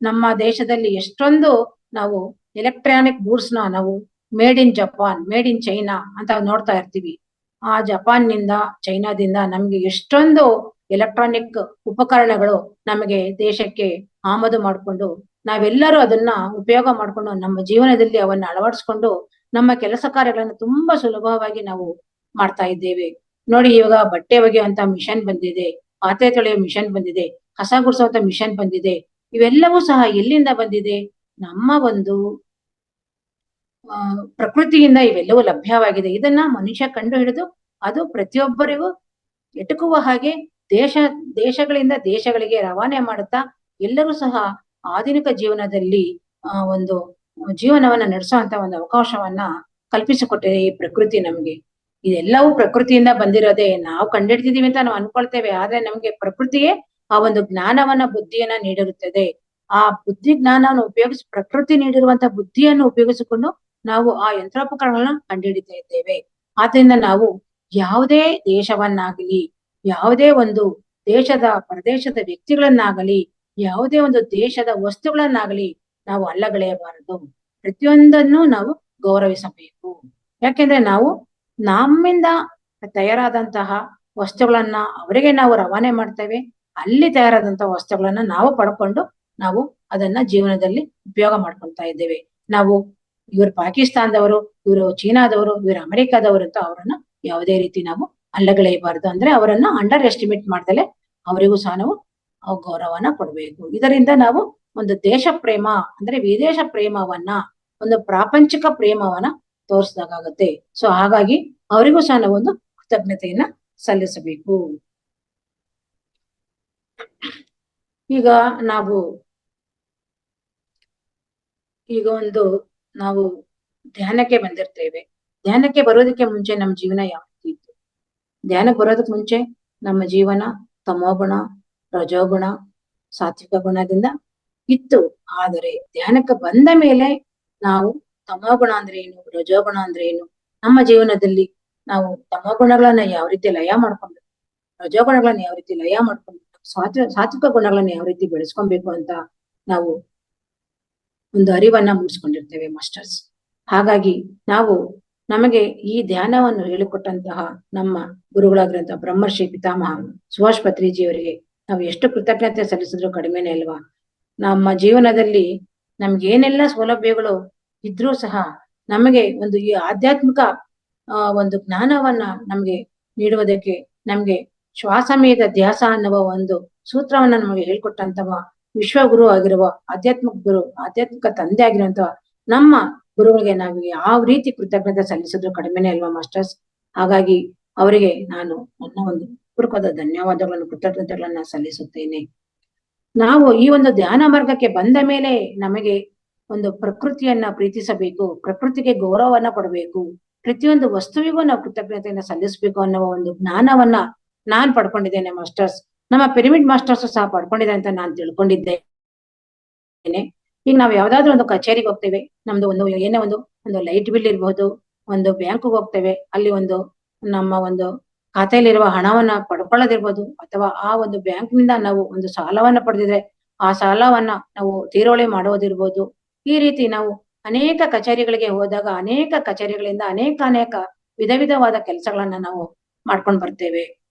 ನಮ್ಮ ದೇಶದಲ್ಲಿ ಎಷ್ಟೊಂದು ನಾವು ಎಲೆಕ್ಟ್ರಾನಿಕ್ ಗೂಡ್ಸ್ ನಾವು made in Japan, made in China ಅಂತ ನೋಡ್ತಾ ಇರ್ತೀವಿ. ಆ ಜಪಾನ್ ನಿಂದ, ಚೈನಾದಿಂದ ನಮ್ಗೆ ಎಷ್ಟೊಂದು ಎಲೆಕ್ಟ್ರಾನಿಕ್ ಉಪಕರಣಗಳು ನಮಗೆ ದೇಶಕ್ಕೆ ಆಮದು ಮಾಡಿಕೊಂಡು ನಾವೆಲ್ಲರೂ ಅದನ್ನ ಉಪಯೋಗ ಮಾಡ್ಕೊಂಡು ನಮ್ಮ ಜೀವನದಲ್ಲಿ ಅವನ್ನ ಅಳವಡಿಸ್ಕೊಂಡು ನಮ್ಮ ಕೆಲಸ ಕಾರ್ಯಗಳನ್ನು ತುಂಬಾ ಸುಲಭವಾಗಿ ನಾವು ಮಾಡ್ತಾ ಇದ್ದೇವೆ. ನೋಡಿ, ಇವಾಗ ಬಟ್ಟೆ ಒಗೆಯುವಂತ ಮಿಷನ್ ಬಂದಿದೆ, ಪಾತ್ರೆ ತೊಳೆಯೋ ಮಿಷನ್ ಬಂದಿದೆ, ಕಸ ಗುಡಿಸುವಂತ ಮಿಷನ್ ಬಂದಿದೆ. ಇವೆಲ್ಲವೂ ಸಹ ಎಲ್ಲಿಂದ ಬಂದಿದೆ? ನಮ್ಮ ಒಂದು ಪ್ರಕೃತಿಯಿಂದ ಇವೆಲ್ಲವೂ ಲಭ್ಯವಾಗಿದೆ. ಇದನ್ನ ಮನುಷ್ಯ ಕಂಡು ಹಿಡಿದು ಅದು ಪ್ರತಿಯೊಬ್ಬರಿಗೂ ಎಟುಕುವ ಹಾಗೆ ದೇಶಗಳಿಂದ ದೇಶಗಳಿಗೆ ರವಾನೆ ಮಾಡುತ್ತಾ ಎಲ್ಲರೂ ಸಹ ಆಧುನಿಕ ಜೀವನದಲ್ಲಿ ಒಂದು ಜೀವನವನ್ನ ನಡೆಸುವಂತ ಒಂದು ಅವಕಾಶವನ್ನ ಕಲ್ಪಿಸಿಕೊಟ್ಟಿದೆ ಈ ಪ್ರಕೃತಿ ನಮ್ಗೆ. ಇದೆಲ್ಲವೂ ಪ್ರಕೃತಿಯಿಂದ ಬಂದಿರೋದೇ. ನಾವು ಕಂಡಿಡ್ತಿದೀವಿ ಅಂತ ನಾವು ಅನ್ಕೊಳ್ತೇವೆ, ಆದ್ರೆ ನಮ್ಗೆ ಪ್ರಕೃತಿಯೇ ಆ ಒಂದು ಜ್ಞಾನವನ್ನ, ಬುದ್ಧಿಯನ್ನ ನೀಡಿರುತ್ತದೆ. ಆ ಬುದ್ಧಿ ಜ್ಞಾನವನ್ನು ಉಪಯೋಗಿಸಿ, ಪ್ರಕೃತಿ ನೀಡಿರುವಂತಹ ಬುದ್ಧಿಯನ್ನು ಉಪಯೋಗಿಸಿಕೊಂಡು ನಾವು ಆ ಯಂತ್ರೋಪಕರಣಗಳನ್ನ ಕಂಡುಹಿಡಿತಾ ಇದ್ದೇವೆ. ಆದ್ರಿಂದ ನಾವು ಯಾವುದೇ ದೇಶವನ್ನಾಗಲಿ, ಯಾವುದೇ ಒಂದು ದೇಶದ ಪ್ರದೇಶದ ವ್ಯಕ್ತಿಗಳನ್ನಾಗಲಿ, ಯಾವುದೇ ಒಂದು ದೇಶದ ವಸ್ತುಗಳನ್ನಾಗಲಿ ನಾವು ಅಲ್ಲಗಳೆಯಬಾರದು. ಪ್ರತಿಯೊಂದನ್ನು ನಾವು ಗೌರವಿಸಬೇಕು. ಯಾಕೆಂದ್ರೆ ನಾವು ನಮ್ಮಿಂದ ತಯಾರಾದಂತಹ ವಸ್ತುಗಳನ್ನ ಅವರಿಗೆ ನಾವು ರವಾನೆ ಮಾಡ್ತೇವೆ. ಅಲ್ಲಿ ತಯಾರಾದಂತಹ ವಸ್ತುಗಳನ್ನ ನಾವು ಪಡ್ಕೊಂಡು ನಾವು ಅದನ್ನ ಜೀವನದಲ್ಲಿ ಉಪಯೋಗ ಮಾಡ್ಕೊಳ್ತಾ ಇದ್ದೇವೆ. ನಾವು ಇವರು ಪಾಕಿಸ್ತಾನದವರು, ಇವರು ಚೀನಾದವರು, ಇವರು ಅಮೆರಿಕಾದವರು ಅಂತ ಅವರನ್ನ ಯಾವುದೇ ರೀತಿ ನಾವು ಅಲ್ಲಗಳೆಯಬಾರದು. ಅಂದ್ರೆ ಅವರನ್ನ ಅಂಡರ್ ಎಸ್ಟಿಮೇಟ್ ಮಾಡ್ದಲೆ ಅವರಿಗೂ ಸಹ ನಾವು ಗೌರವನ ಕೊಡ್ಬೇಕು. ಇದರಿಂದ ನಾವು ಒಂದು ದೇಶ ಪ್ರೇಮ ಅಂದ್ರೆ ವಿದೇಶ ಪ್ರೇಮವನ್ನ, ಒಂದು ಪ್ರಾಪಂಚಿಕ ಪ್ರೇಮವನ್ನ ತೋರಿಸಿದಾಗುತ್ತೆ. ಸೊ ಹಾಗಾಗಿ ಅವರಿಗೂ ಸಹ ನಾವು ಒಂದು ಕೃತಜ್ಞತೆಯನ್ನ ಸಲ್ಲಿಸಬೇಕು. ಈಗ ನಾವು ಧ್ಯಾನಕ್ಕೆ ಬಂದಿರ್ತೇವೆ. ಧ್ಯಾನಕ್ಕೆ ಬರೋದಕ್ಕೆ ಮುಂಚೆ ನಮ್ಮ ಜೀವನ ಯಾವ ರೀತಿ ಇತ್ತು? ಧ್ಯಾನಕ್ಕೆ ಬರೋದಕ್ಕೆ ಮುಂಚೆ ನಮ್ಮ ಜೀವನ ತಮೋಗುಣ, ರಜೋಗುಣ, ಸಾತ್ವಿಕ ಗುಣದಿಂದ ಇತ್ತು. ಆದರೆ ಧ್ಯಾನಕ್ಕೆ ಬಂದ ಮೇಲೆ ನಾವು ತಮೋಗುಣ ಅಂದ್ರೆ ಏನು, ರಜೋಗುಣ ಅಂದ್ರೆ ಏನು, ನಮ್ಮ ಜೀವನದಲ್ಲಿ ನಾವು ತಮೋಗುಣಗಳನ್ನ ಯಾವ ರೀತಿ ಲಯ ಮಾಡ್ಕೊಂಡು, ರಜೋಗುಣಗಳನ್ನ ಯಾವ ರೀತಿ ಲಯ ಮಾಡ್ಕೊಂಡು, ಸಾತ್ವಿಕ ಗುಣಗಳನ್ನ ಯಾವ ರೀತಿ ಬೆಳೆಸ್ಕೊಬೇಕು ಅಂತ ನಾವು ಒಂದು ಅರಿವನ್ನ ಮೂಡಿಸ್ಕೊಂಡಿರ್ತೇವೆ ಮಾಸ್ಟರ್ಸ್. ಹಾಗಾಗಿ ನಮಗೆ ಈ ಧ್ಯಾನವನ್ನು ಹೇಳಿಕೊಟ್ಟಂತಹ ನಮ್ಮ ಗುರುಗಳಾಗಿರುವಂತಹ ಬ್ರಹ್ಮರ್ಷಿ ಪಿತಾಮಹ ಸುಭಾಷ್ ಪತ್ರಿಜಿಯವರಿಗೆ ನಾವು ಎಷ್ಟು ಕೃತಜ್ಞತೆ ಸಲ್ಲಿಸಿದ್ರು ಕಡಿಮೆನೇ ಅಲ್ವಾ? ನಮ್ಮ ಜೀವನದಲ್ಲಿ ನಮ್ಗೆ ಏನೆಲ್ಲ ಸೌಲಭ್ಯಗಳು ಇದ್ರೂ ಸಹ ನಮಗೆ ಒಂದು ಈ ಆಧ್ಯಾತ್ಮಿಕ ಒಂದು ಜ್ಞಾನವನ್ನ ನಮ್ಗೆ ನೀಡುವುದಕ್ಕೆ, ನಮ್ಗೆ ಶ್ವಾಸಮೇಧ ಧ್ಯಾಸ ಅನ್ನುವ ಒಂದು ಸೂತ್ರವನ್ನ ನಮಗೆ ಹೇಳ್ಕೊಟ್ಟಂತವ ವಿಶ್ವಗುರು ಆಗಿರುವ ಆಧ್ಯಾತ್ಮಿಕ ತಂದೆ ಆಗಿರುವಂತಹ ನಮ್ಮ ಗುರುಗಳಿಗೆ ನಾವು ಯಾವ ರೀತಿ ಕೃತಜ್ಞತೆ ಸಲ್ಲಿಸಿದ್ರು ಕಡಿಮೆನೇ ಅಲ್ವಾ ಮಾಸ್ಟರ್ಸ್? ಹಾಗಾಗಿ ಅವರಿಗೆ ನಾನು ನನ್ನ ಒಂದು ಪೂರ್ವಕವಾದ ಧನ್ಯವಾದಗಳನ್ನು, ಕೃತಜ್ಞತೆಗಳನ್ನ ಸಲ್ಲಿಸುತ್ತೇನೆ. ನಾವು ಈ ಒಂದು ಧ್ಯಾನ ಮಾರ್ಗಕ್ಕೆ ಬಂದ ಮೇಲೆ ನಮಗೆ ಒಂದು ಪ್ರಕೃತಿಯನ್ನ ಪ್ರೀತಿಸಬೇಕು, ಪ್ರಕೃತಿಗೆ ಗೌರವವನ್ನ ಕೊಡಬೇಕು, ಪ್ರತಿಯೊಂದು ವಸ್ತುವಿಗೂ ನಾವು ಕೃತಜ್ಞತೆಯನ್ನ ಸಲ್ಲಿಸಬೇಕು ಅನ್ನುವ ಒಂದು ಜ್ಞಾನವನ್ನ ನಾನ್ ಪಡ್ಕೊಂಡಿದ್ದೇನೆ ಮಾಸ್ಟರ್ಸ್. ನಮ್ಮ ಪಿರಮಿಡ್ ಮಾಸ್ಟರ್ಸ್ ಸಹ ಪಡ್ಕೊಂಡಿದೆ ಅಂತ ನಾನು ತಿಳ್ಕೊಂಡಿದ್ದೇನೆ. ಈಗ ನಾವು ಯಾವ್ದಾದ್ರು ಒಂದು ಕಚೇರಿಗೆ ಹೋಗ್ತೇವೆ, ನಮ್ದು ಏನೇ ಒಂದು ಲೈಟ್ ಬಿಲ್ ಇರ್ಬಹುದು, ಒಂದು ಬ್ಯಾಂಕ್ಗೆ ಹೋಗ್ತೇವೆ, ಅಲ್ಲಿ ನಮ್ಮ ಒಂದು ಖಾತೆಯಲ್ಲಿರುವ ಹಣವನ್ನ ಪಡ್ಕೊಳ್ಳೋದಿರ್ಬೋದು, ಅಥವಾ ಆ ಒಂದು ಬ್ಯಾಂಕ್ ನಿಂದ ನಾವು ಒಂದು ಸಾಲವನ್ನ ಪಡೆದಿದ್ರೆ ಆ ಸಾಲವನ್ನ ನಾವು ತೀರೋಳಿ ಮಾಡೋದಿರ್ಬೋದು. ಈ ರೀತಿ ನಾವು ಅನೇಕ ಕಚೇರಿಗಳಿಗೆ ಹೋದಾಗ ಅನೇಕ ಕಚೇರಿಗಳಿಂದ ಅನೇಕ ವಿಧ ವಿಧವಾದ ಕೆಲಸಗಳನ್ನ ನಾವು ಮಾಡ್ಕೊಂಡು ಬರ್ತೇವೆ.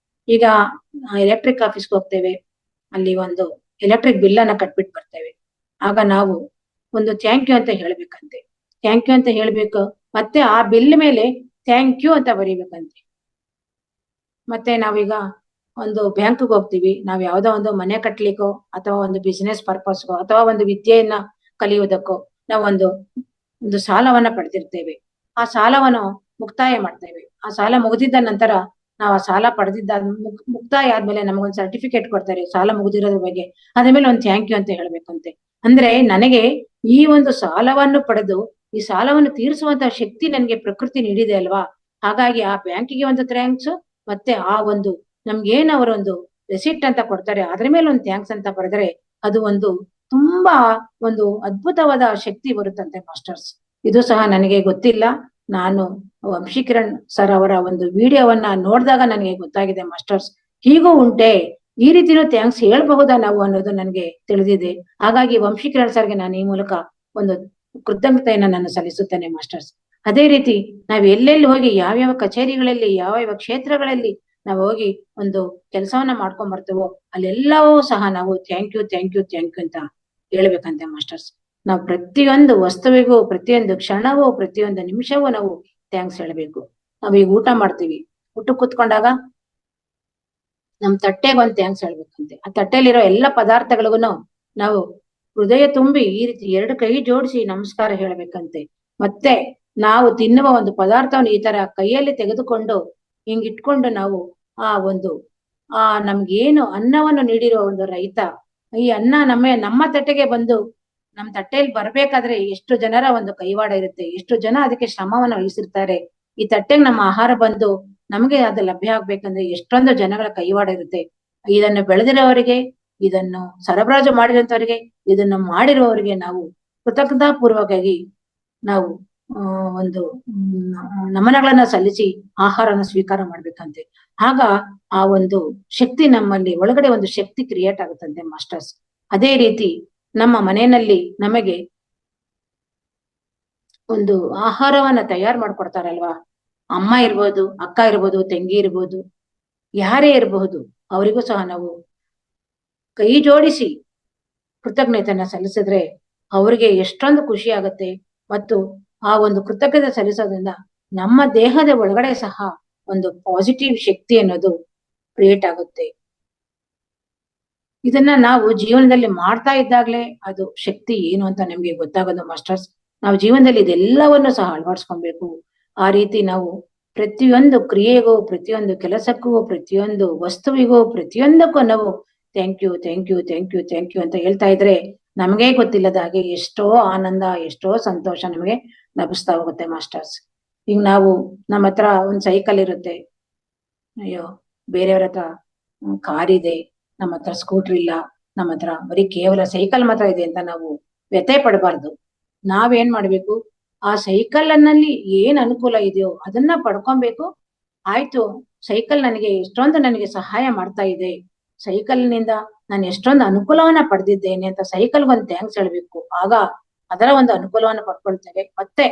ಈಗ ಎಲೆಕ್ಟ್ರಿಕ್ ಆಫೀಸ್ಗೆ ಹೋಗ್ತೇವೆ, ಅಲ್ಲಿ ಒಂದು ಎಲೆಕ್ಟ್ರಿಕ್ ಬಿಲ್ ಅನ್ನ ಕಟ್ಬಿಟ್ಟು ಬರ್ತೇವೆ. ಆಗ ನಾವು ಒಂದು ಥ್ಯಾಂಕ್ ಯು ಅಂತ ಹೇಳ್ಬೇಕಂತೆ, ಥ್ಯಾಂಕ್ ಯು ಅಂತ ಹೇಳ್ಬೇಕು. ಮತ್ತೆ ಆ ಬಿಲ್ ಮೇಲೆ ಥ್ಯಾಂಕ್ ಯು ಅಂತ ಬರೀಬೇಕಂತೆ. ಮತ್ತೆ ನಾವೀಗ ಒಂದು ಬ್ಯಾಂಕ್ಗೆ ಹೋಗ್ತೀವಿ, ನಾವ್ ಯಾವ್ದೋ ಒಂದು ಮನೆ ಕಟ್ಲಿಕ್ಕೋ ಅಥವಾ ಒಂದು ಬಿಸಿನೆಸ್ ಪರ್ಪಸ್ಗೋ ಅಥವಾ ಒಂದು ವಿದ್ಯೆಯನ್ನ ಕಲಿಯುವುದಕ್ಕೋ ನಾವು ಒಂದು ಸಾಲವನ್ನ ಪಡೆದಿರ್ತೇವೆ. ಆ ಸಾಲವನ್ನು ಮುಕ್ತಾಯ ಮಾಡ್ತೇವೆ. ಆ ಸಾಲ ಮುಗಿದಿದ್ದ ನಂತರ ನಾವು ಆ ಸಾಲ ಪಡೆದಿದ್ದ ಮುಕ್ತಾಯ ಆದ್ಮೇಲೆ ನಮಗೊಂದು ಸರ್ಟಿಫಿಕೇಟ್ ಕೊಡ್ತಾರೆ ಸಾಲ ಮುಗಿದಿರೋದ್ರ ಬಗ್ಗೆ. ಅದ್ರ ಮೇಲೆ ಒಂದು ಥ್ಯಾಂಕ್ ಯು ಅಂತ ಹೇಳ್ಬೇಕಂತೆ. ಅಂದ್ರೆ ನನಗೆ ಈ ಒಂದು ಸಾಲವನ್ನು ಪಡೆದು ಈ ಸಾಲವನ್ನು ತೀರಿಸುವಂತಹ ಶಕ್ತಿ ನನಗೆ ಪ್ರಕೃತಿ ನೀಡಿದೆ ಅಲ್ವಾ? ಹಾಗಾಗಿ ಆ ಬ್ಯಾಂಕಿಗೆ ಒಂದು ಥ್ಯಾಂಕ್ಸ್, ಮತ್ತೆ ಆ ಒಂದು ನಮ್ಗೇನ್ ಅವರೊಂದು ರೆಸಿಪ್ಟ್ ಅಂತ ಕೊಡ್ತಾರೆ ಅದ್ರ ಮೇಲೆ ಒಂದು ಥ್ಯಾಂಕ್ಸ್ ಅಂತ ಬರೆದ್ರೆ ಅದು ತುಂಬಾ ಒಂದು ಅದ್ಭುತವಾದ ಶಕ್ತಿ ಬರುತ್ತಂತೆ ಮಾಸ್ಟರ್ಸ್. ಇದು ಸಹ ನನಗೆ ಗೊತ್ತಿಲ್ಲ. ನಾನು ವಂಶೀಕಿರಣ್ ಸರ್ ಅವರ ಒಂದು ವಿಡಿಯೋವನ್ನ ನೋಡಿದಾಗ ನನಗೆ ಗೊತ್ತಾಗಿದೆ ಮಾಸ್ಟರ್ಸ್, ಹೀಗೂ ಉಂಟೆ, ಈ ರೀತಿನೂ ಥ್ಯಾಂಕ್ಸ್ ಹೇಳ್ಬಹುದಾ ನಾವು ಅನ್ನೋದು ನನಗೆ ತಿಳಿದಿದೆ. ಹಾಗಾಗಿ ವಂಶೀಕಿರಣ್ ಸರ್ಗೆ ನಾನು ಈ ಮೂಲಕ ಒಂದು ಕೃತಜ್ಞತೆಯನ್ನ ನಾನು ಸಲ್ಲಿಸುತ್ತೇನೆ ಮಾಸ್ಟರ್ಸ್. ಅದೇ ರೀತಿ ನಾವ್ ಎಲ್ಲೆಲ್ಲಿ ಹೋಗಿ ಯಾವ್ಯಾವ ಕಚೇರಿಗಳಲ್ಲಿ ಯಾವ್ಯಾವ ಕ್ಷೇತ್ರಗಳಲ್ಲಿ ನಾವು ಹೋಗಿ ಒಂದು ಕೆಲಸವನ್ನ ಮಾಡ್ಕೊಂಡ್ ಬರ್ತೇವೋ ಅಲ್ಲೆಲ್ಲವೂ ಸಹ ನಾವು thank you thank you thank you ಅಂತ ಹೇಳ್ಬೇಕಂತೆ ಮಾಸ್ಟರ್ಸ್. ನಾವು ಪ್ರತಿಯೊಂದು ವಸ್ತುವಿಗೂ, ಪ್ರತಿಯೊಂದು ಕ್ಷಣವೂ, ಪ್ರತಿಯೊಂದು ನಿಮಿಷವೂ ನಾವು ಥ್ಯಾಂಕ್ಸ್ ಹೇಳ್ಬೇಕು. ನಾವೀಗ ಊಟ ಮಾಡ್ತೀವಿ, ಊಟಕ್ಕೆ ಕೂತ್ಕೊಂಡಾಗ ನಮ್ ತಟ್ಟೆಗೆ ಒಂದು ಥ್ಯಾಂಕ್ಸ್ ಹೇಳ್ಬೇಕಂತೆ. ಆ ತಟ್ಟೆಲಿರೋ ಎಲ್ಲ ಪದಾರ್ಥಗಳಿಗೂ ನಾವು ಹೃದಯ ತುಂಬಿ ಈ ರೀತಿ 2 ಕೈ ಜೋಡಿಸಿ ನಮಸ್ಕಾರ ಹೇಳ್ಬೇಕಂತೆ. ಮತ್ತೆ ನಾವು ತಿನ್ನುವ ಒಂದು ಪದಾರ್ಥವನ್ನು ಈ ತರ ಕೈಯಲ್ಲಿ ತೆಗೆದುಕೊಂಡು ಹಿಂಗ್ ಇಟ್ಕೊಂಡು ನಾವು ನಮ್ಗೇನು ಅನ್ನವನ್ನು ನೀಡಿರೋ ಒಂದು ರೈತ, ಈ ಅನ್ನ ನಮ್ಮ ತಟ್ಟೆಗೆ ಬಂದು ನಮ್ ತಟ್ಟೆಯಲ್ಲಿ ಬರ್ಬೇಕಾದ್ರೆ ಎಷ್ಟು ಜನರ ಒಂದು ಕೈವಾಡ ಇರುತ್ತೆ, ಎಷ್ಟು ಜನ ಅದಕ್ಕೆ ಶ್ರಮವನ್ನ ವಹಿಸಿರ್ತಾರೆ. ಈ ತಟ್ಟೆಗೆ ನಮ್ಮ ಆಹಾರ ಬಂದು ನಮ್ಗೆ ಅದು ಲಭ್ಯ ಆಗ್ಬೇಕಂದ್ರೆ ಎಷ್ಟೊಂದು ಜನಗಳ ಕೈವಾಡ ಇರುತ್ತೆ. ಇದನ್ನು ಬೆಳೆದಿರೋವರಿಗೆ, ಇದನ್ನು ಸರಬರಾಜು ಮಾಡಿರುವಂತವರಿಗೆ, ಇದನ್ನು ಮಾಡಿರುವವರಿಗೆ ನಾವು ಕೃತಜ್ಞತಾಪೂರ್ವಕವಾಗಿ ನಾವು ಒಂದು ನಮನಗಳನ್ನ ಸಲ್ಲಿಸಿ ಆಹಾರನ ಸ್ವೀಕಾರ ಮಾಡ್ಬೇಕಂತೆ. ಆಗ ಆ ಒಂದು ಶಕ್ತಿ ನಮ್ಮಲ್ಲಿ ಒಳಗಡೆ ಒಂದು ಶಕ್ತಿ ಕ್ರಿಯೇಟ್ ಆಗುತ್ತಂತೆ ಮಾಸ್ಟರ್ಸ್. ಅದೇ ರೀತಿ ನಮ್ಮ ಮನೆಯಲ್ಲಿ ನಮಗೆ ಒಂದು ಆಹಾರವನ್ನ ತಯಾರು ಮಾಡ್ಕೊಡ್ತಾರಲ್ವಾ, ಅಮ್ಮ ಇರ್ಬೋದು, ಅಕ್ಕ ಇರ್ಬೋದು, ತಂಗಿ ಇರ್ಬೋದು, ಯಾರೇ ಇರಬಹುದು, ಅವರಿಗೂ ಸಹ ನಾವು ಕೈ ಜೋಡಿಸಿ ಕೃತಜ್ಞತೆಯನ್ನ ಸಲ್ಲಿಸಿದ್ರೆ ಅವರಿಗೆ ಎಷ್ಟೊಂದು ಖುಷಿ ಆಗುತ್ತೆ. ಮತ್ತು ಆ ಒಂದು ಕೃತಜ್ಞತೆ ಸಲ್ಲಿಸೋದ್ರಿಂದ ನಮ್ಮ ದೇಹದ ಒಳಗಡೆ ಸಹ ಒಂದು ಪಾಸಿಟಿವ್ ಶಕ್ತಿ ಅನ್ನೋದು ಕ್ರಿಯೇಟ್ ಆಗುತ್ತೆ. ಇದನ್ನ ನಾವು ಜೀವನದಲ್ಲಿ ಮಾಡ್ತಾ ಇದ್ದಾಗ್ಲೇ ಅದು ಶಕ್ತಿ ಏನು ಅಂತ ನಮ್ಗೆ ಗೊತ್ತಾಗೋದು ಮಾಸ್ಟರ್ಸ್. ನಾವು ಜೀವನದಲ್ಲಿ ಇದೆಲ್ಲವನ್ನು ಸಹ ಅಳವಡಿಸ್ಕೊಬೇಕು. ಆ ರೀತಿ ನಾವು ಪ್ರತಿಯೊಂದು ಕ್ರಿಯೆಗೂ, ಪ್ರತಿಯೊಂದು ಕೆಲಸಕ್ಕೂ, ಪ್ರತಿಯೊಂದು ವಸ್ತುವಿಗೂ, ಪ್ರತಿಯೊಂದಕ್ಕೂ ನಾವು thank you, thank you, thank you, thank you ಅಂತ ಹೇಳ್ತಾ ಇದ್ರೆ ನಮಗೆ ಗೊತ್ತಿಲ್ಲದ ಹಾಗೆ ಎಷ್ಟೋ ಆನಂದ, ಎಷ್ಟೋ ಸಂತೋಷ ನಮಗೆ ಲಭಿಸ್ತಾ ಹೋಗುತ್ತೆ ಮಾಸ್ಟರ್ಸ್. ಈಗ ನಾವು ನಮ್ಮ ಹತ್ರ ಒಂದ್ ಸೈಕಲ್ ಇರುತ್ತೆ, ಅಯ್ಯೋ ಬೇರೆಯವ್ರ ಹತ್ರ ಕಾರ್ ಇದೆ, ನಮ್ಮ ಹತ್ರ ಸ್ಕೂಟರ್ ಇಲ್ಲ, ನಮ್ಮ ಹತ್ರ ಬರೀ ಕೇವಲ ಸೈಕಲ್ ಮಾತ್ರ ಇದೆ ಅಂತ ನಾವು ವ್ಯಥೆ ಪಡಬಾರ್ದು. ನಾವೇನ್ ಮಾಡ್ಬೇಕು, ಆ ಸೈಕಲ್ ಅನ್ನಲ್ಲಿ ಏನ್ ಅನುಕೂಲ ಇದೆಯೋ ಅದನ್ನ ಪಡ್ಕೊಬೇಕು. ಆಯ್ತು, ಸೈಕಲ್ ನನಗೆ ಎಷ್ಟೊಂದು ನನಗೆ ಸಹಾಯ ಮಾಡ್ತಾ ಇದೆ, ಸೈಕಲ್ ನಿಂದ ನಾನು ಎಷ್ಟೊಂದು ಅನುಕೂಲವನ್ನ ಪಡೆದಿದ್ದೇನೆ ಅಂತ ಸೈಕಲ್ಗೊಂದು ಥ್ಯಾಂಕ್ಸ್ ಹೇಳ್ಬೇಕು. ಆಗ ಅದರ ಒಂದು ಅನುಕೂಲವನ್ನ ಪಡ್ಕೊಳ್ತೇವೆ. ಮತ್ತೆ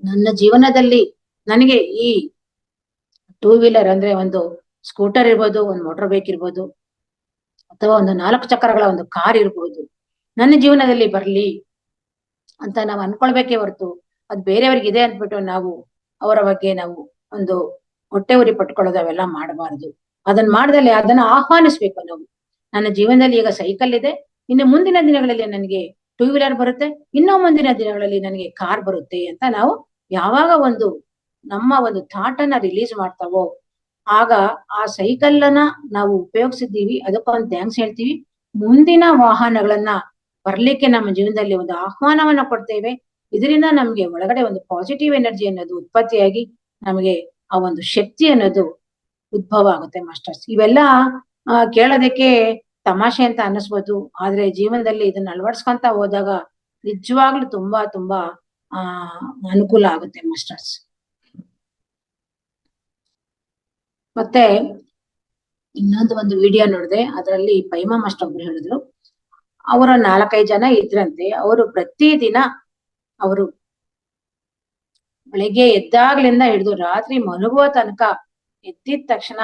ನನ್ನ ಜೀವನದಲ್ಲಿ ನನಗೆ ಈ ಟೂ ವೀಲರ್ ಅಂದ್ರೆ ಒಂದು ಸ್ಕೂಟರ್ ಇರ್ಬೋದು, ಒಂದು ಮೋಟಾರ್ ಬೈಕ್ ಇರ್ಬೋದು, ಅಥವಾ ಒಂದು 4 ಚಕ್ರಗಳ ಒಂದು ಕಾರ್ ಇರ್ಬೋದು, ನನ್ನ ಜೀವನದಲ್ಲಿ ಬರ್ಲಿ ಅಂತ ನಾವು ಅನ್ಕೊಳ್ಬೇಕೇ ಹೊರತು ಅದ್ ಬೇರೆಯವ್ರಿಗೆ ಇದೆ ಅಂದ್ಬಿಟ್ಟು ನಾವು ಅವರ ಬಗ್ಗೆ ನಾವು ಒಂದು ಹೊಟ್ಟೆ ಉರಿ ಪಟ್ಕೊಳ್ಳೋದು ಅವೆಲ್ಲ ಮಾಡಬಾರ್ದು. ಅದನ್ನ ಮಾಡ್ದಲ್ಲಿ ಅದನ್ನ ಆಹ್ವಾನಿಸ್ಬೇಕು ನಾವು. ನನ್ನ ಜೀವನದಲ್ಲಿ ಈಗ ಸೈಕಲ್ ಇದೆ, ಇನ್ನು ಮುಂದಿನ ದಿನಗಳಲ್ಲಿ ನನಗೆ ಟೂ ವೀಲರ್ ಬರುತ್ತೆ, ಇನ್ನೂ ಮುಂದಿನ ದಿನಗಳಲ್ಲಿ ನನಗೆ ಕಾರ್ ಬರುತ್ತೆ ಅಂತ ನಾವು ಯಾವಾಗ ಒಂದು ನಮ್ಮ ಒಂದು ಥಾಟ್ ಅನ್ನ ರಿಲೀಸ್ ಮಾಡ್ತಾವೋ ಆಗ ಆ ಸೈಕಲ್ ಅನ್ನ ನಾವು ಉಪಯೋಗಿಸಿದ್ದೀವಿ, ಅದಕ್ಕೊಂದು ಥ್ಯಾಂಕ್ಸ್ ಹೇಳ್ತೀವಿ. ಮುಂದಿನ ವಾಹನಗಳನ್ನ ಬರ್ಲಿಕ್ಕೆ ನಮ್ಮ ಜೀವನದಲ್ಲಿ ಒಂದು ಆಹ್ವಾನವನ್ನ ಕೊಡ್ತೇವೆ. ಇದರಿಂದ ನಮ್ಗೆ ಒಳಗಡೆ ಒಂದು ಪಾಸಿಟಿವ್ ಎನರ್ಜಿ ಅನ್ನೋದು ಉತ್ಪತ್ತಿಯಾಗಿ ನಮಗೆ ಆ ಒಂದು ಶಕ್ತಿ ಅನ್ನೋದು ಉದ್ಭವ ಆಗುತ್ತೆ ಮಾಸ್ಟರ್ಸ್. ಇವೆಲ್ಲ ಕೇಳೋದಕ್ಕೆ ತಮಾಷೆ ಅಂತ ಅನ್ನಿಸ್ಬೋದು, ಆದ್ರೆ ಜೀವನದಲ್ಲಿ ಇದನ್ನ ಅಳವಡಿಸ್ಕೊಂತ ಹೋದಾಗ ನಿಜವಾಗ್ಲೂ ತುಂಬಾ ತುಂಬಾ ಆ ಅನುಕೂಲ ಆಗುತ್ತೆ ಮಾಸ್ಟರ್ಸ್. ಮತ್ತೆ ಇನ್ನೊಂದು ಒಂದು ವಿಡಿಯೋ ನೋಡಿದೆ, ಅದರಲ್ಲಿ ಪೈಮಾ ಮಾಸ್ಟರ್ ಒಬ್ರು ಹೇಳಿದ್ರು, ಅವರ 4-5 ಜನ ಇದ್ರಂತೆ. ಅವರು ಪ್ರತಿದಿನ ಅವರು ಬೆಳಿಗ್ಗೆ ಎದ್ದಾಗ್ಲಿಂದ ಹಿಡಿದು ರಾತ್ರಿ ಮಲಗುವ ತನಕ ಎದ್ದಿದ ತಕ್ಷಣ